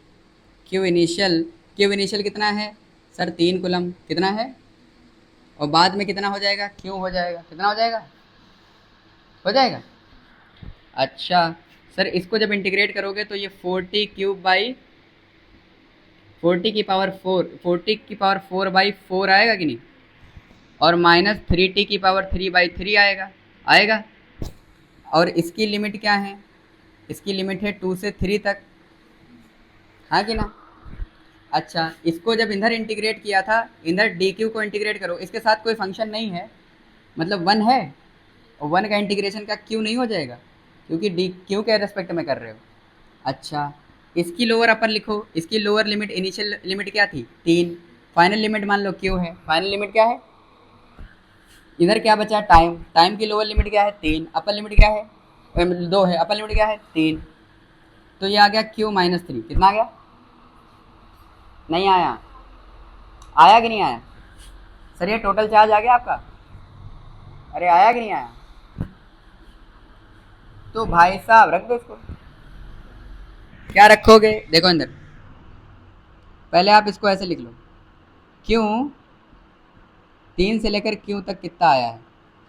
क्यू इनिशियल कितना है सर, 3 कूलम, कितना है, और बाद में कितना हो जाएगा, क्यू हो जाएगा, कितना हो जाएगा, हो जाएगा। अच्छा सर, इसको जब इंटीग्रेट करोगे तो ये 40 क्यूब बाई 40 की पावर 4 बाई 4 आएगा कि नहीं, और माइनस 3t की पावर 3 बाई 3 आएगा। और इसकी लिमिट क्या है, इसकी लिमिट है 2 से 3 तक, हाँ कि ना? अच्छा, इसको जब इधर इंटीग्रेट किया था, इधर डी क्यू को इंटीग्रेट करो, इसके साथ कोई फंक्शन नहीं है, मतलब 1 है, और 1 का इंटीग्रेशन का क्यू नहीं हो जाएगा क्योंकि डी क्यू के रेस्पेक्ट में कर रहे हो। अच्छा, इसकी लोअर अपर लिखो, इसकी लोअर लिमिट, इनिशियल लिमिट क्या थी 3, फाइनल लिमिट मान लो क्यू है, फाइनल लिमिट क्या है, इधर क्या बचा टाइम की लोअर लिमिट क्या है 3, अपर लिमिट क्या है 2 है, अपर लिमिट क्या है 3, तो ये आ गया क्यू माइनस 3, कितना आ गया, नहीं आया? आया कि नहीं आया सर? ये टोटल चार्ज आ गया आपका, अरे आया कि नहीं आया? तो भाई साहब रख दो इसको, क्या रखोगे, देखो अंदर, पहले आप इसको ऐसे लिख लो, क्यों 3 से लेकर क्यों तक कितना आया है,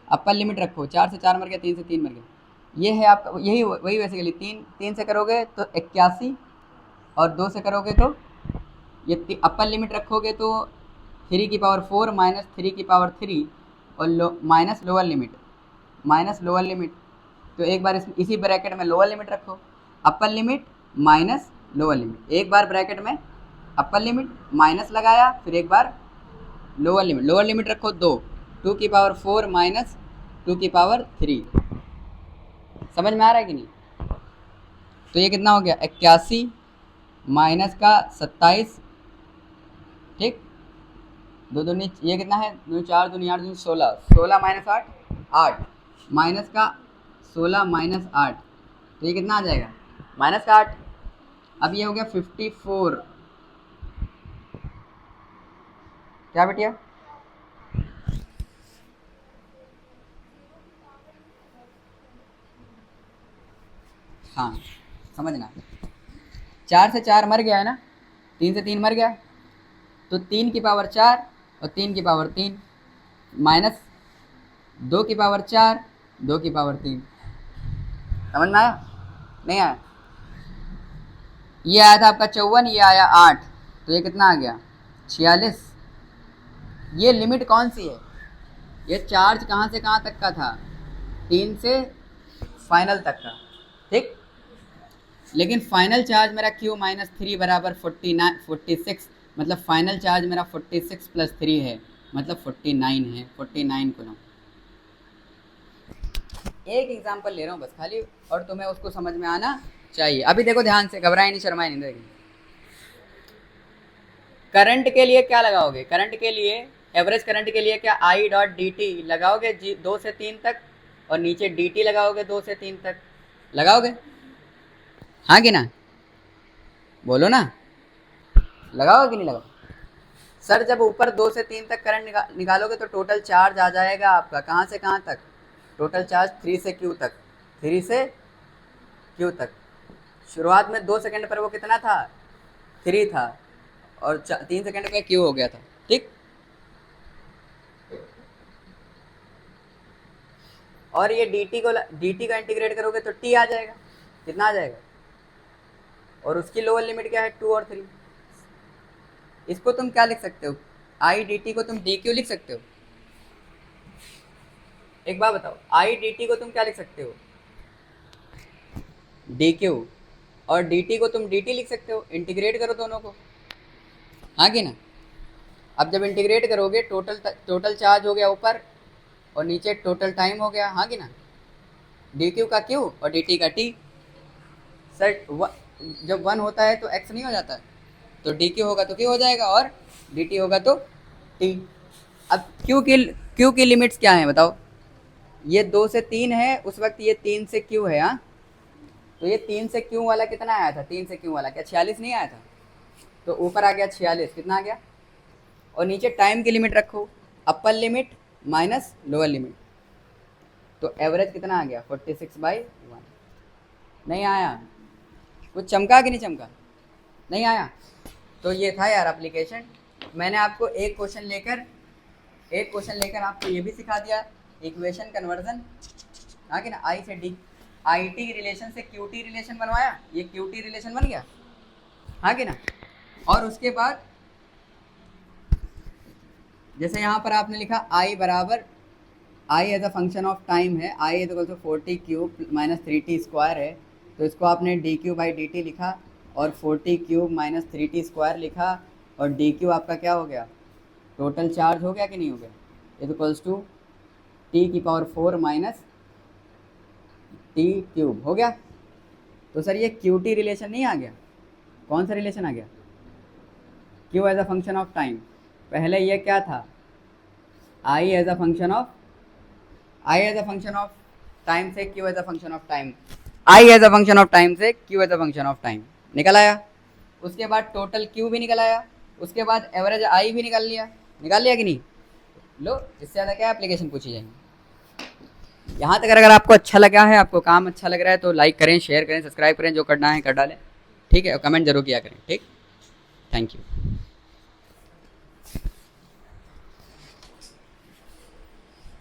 अपर लिमिट रखो, 4 से 4 मर गया, 3 से 3 मर गया, ये है आपका, यही वही बेसिकली 3 से करोगे तो 81, और 2 से करोगे तो ये अपर लिमिट रखोगे तो 3 की पावर 4 माइनस 3 की पावर 3, और माइनस लोअर लिमिट तो एक बार इसी ब्रैकेट में लोअर लिमिट रखो, upper limit minus lower limit, एक बार ब्रैकेट में अपर लिमिट माइनस लगाया, फिर एक बार लोअर लिमिट रखो 2, 2 की पावर 4 माइनस 2 की पावर 3। समझ में आ रहा है कि नहीं? तो ये कितना हो गया 81 माइनस का 27, ठीक, दो दूनी ये कितना है 2 4 2 8 2 16, 16 माइनस 8 8 माइनस का 16 माइनस 8, तो ये कितना आ जाएगा माइनस का 8। अब ये हो गया 54, क्या बेटिया? हाँ समझना, 4 से 4 मर गया है ना, 3 से 3 मर गया, तो 3 की पावर 4 और 3 की पावर 3 माइनस 2 की पावर 4 2 की पावर 3। समझ में आया? नहीं आया? ये आया था आपका 54, ये आया 8, तो ये कितना आ गया 46। ये लिमिट कौन सी है? ये चार्ज कहाँ से कहाँ तक का था? 3 से फाइनल तक का, ठीक। लेकिन फाइनल चार्ज मेरा Q माइनस 3 बराबर 46, मतलब फाइनल चार्ज मेरा 46 प्लस 3 है, मतलब 49 है, 49 कूलम। एक एग्जांपल ले रहा हूँ बस खाली, और तुम्हें उसको समझ में आना चाहिए। अभी देखो ध्यान से, घबराए नहीं, शर्माए नहीं। देखिए करंट के लिए क्या लगाओगे? करंट के लिए, एवरेज करंट के लिए क्या I डॉट dt लगाओगे 2 से 3 तक, और नीचे dt लगाओगे 2 से 3 तक, लगाओगे? हाँ कि ना? बोलो ना, लगाओगे कि नहीं लगाओ? सर जब ऊपर 2 से 3 तक करंट निकालोगे तो टोटल चार्ज आ जाएगा आपका कहाँ से कहाँ तक? टोटल चार्ज 3 से Q तक, 3 से Q तक। शुरुआत में 2 सेकंड पर वो कितना था? 3 था, और 3 सेकंड पे Q हो गया था, ठीक। और ये dt का इंटीग्रेट करोगे तो t आ जाएगा, कितना आ जाएगा? और उसकी लोअर लिमिट क्या है 2 और 3। इसको तुम क्या लिख सकते हो? I dt को तुम dq लिख सकते हो? एक बात बताओ, I dt को तुम क्या लिख सकते हो? dq, और dt को तुम dt लिख सकते हो। इंटीग्रेट करो दोनों को, हाँ कि ना? अब जब इंटीग्रेट करोगे टोटल चार्ज हो गया ऊपर, और नीचे टोटल टाइम हो गया, हाँ कि ना? dq का q और dt का t। सर जब 1 होता है तो x नहीं हो जाता है, तो dq होगा तो q हो जाएगा, और dt होगा तो t। अब q की लिमिट्स क्या हैं बताओ? ये 2 से 3 है उस वक्त, ये 3 से q है, हाँ। तो ये 3 से q वाला कितना आया था? 3 से q वाला क्या 46 नहीं आया था? तो ऊपर आ गया 46, कितना आ गया? और नीचे टाइम की लिमिट रखो, upper limit minus lower limit, तो एवरेज कितना आ गया 46/1। नहीं आया? कुछ चमका कि नहीं चमका? नहीं आया? तो ये था यार एप्लीकेशन। मैंने आपको एक क्वेश्चन लेकर आपको ये भी सिखा दिया, इक्वेशन कन्वर्जन, हाँ कि ना? आई से डी, आई टी रिलेशन से क्यू टी रिलेशन बनवाया, ये क्यू टी रिलेशन बन गया, हाँ कि ना? और उसके बाद जैसे यहाँ पर आपने लिखा I बराबर, I as a function of time है, I is equal to 40³ minus 3t square है, तो इसको आपने dq/dt लिखा, और 40³ माइनस 3t स्क्वायर लिखा, और dq आपका क्या हो गया? टोटल चार्ज हो गया कि नहीं हो गया? इज इक्वल्स टू t की पावर 4 माइनस t³ हो गया। तो सर ये QT रिलेशन नहीं आ गया? कौन सा रिलेशन आ गया? Q as a function of time. पहले ये क्या था? I as a function of time से Q as a function of time, I as a function of time से Q as a function of time निकल आया। उसके बाद टोटल Q भी निकल आया, उसके बाद एवरेज I भी निकाल लिया कि नहीं? लो, इससे ज़्यादा क्या एप्लीकेशन पूछी जाएगी। यहाँ तक अगर आपको अच्छा लगा है, आपको काम अच्छा लग रहा है, तो लाइक करें, शेयर करें, सब्सक्राइब करें, जो करना है कर डालें, ठीक है, और कमेंट जरूर किया करें, ठीक। Thank you.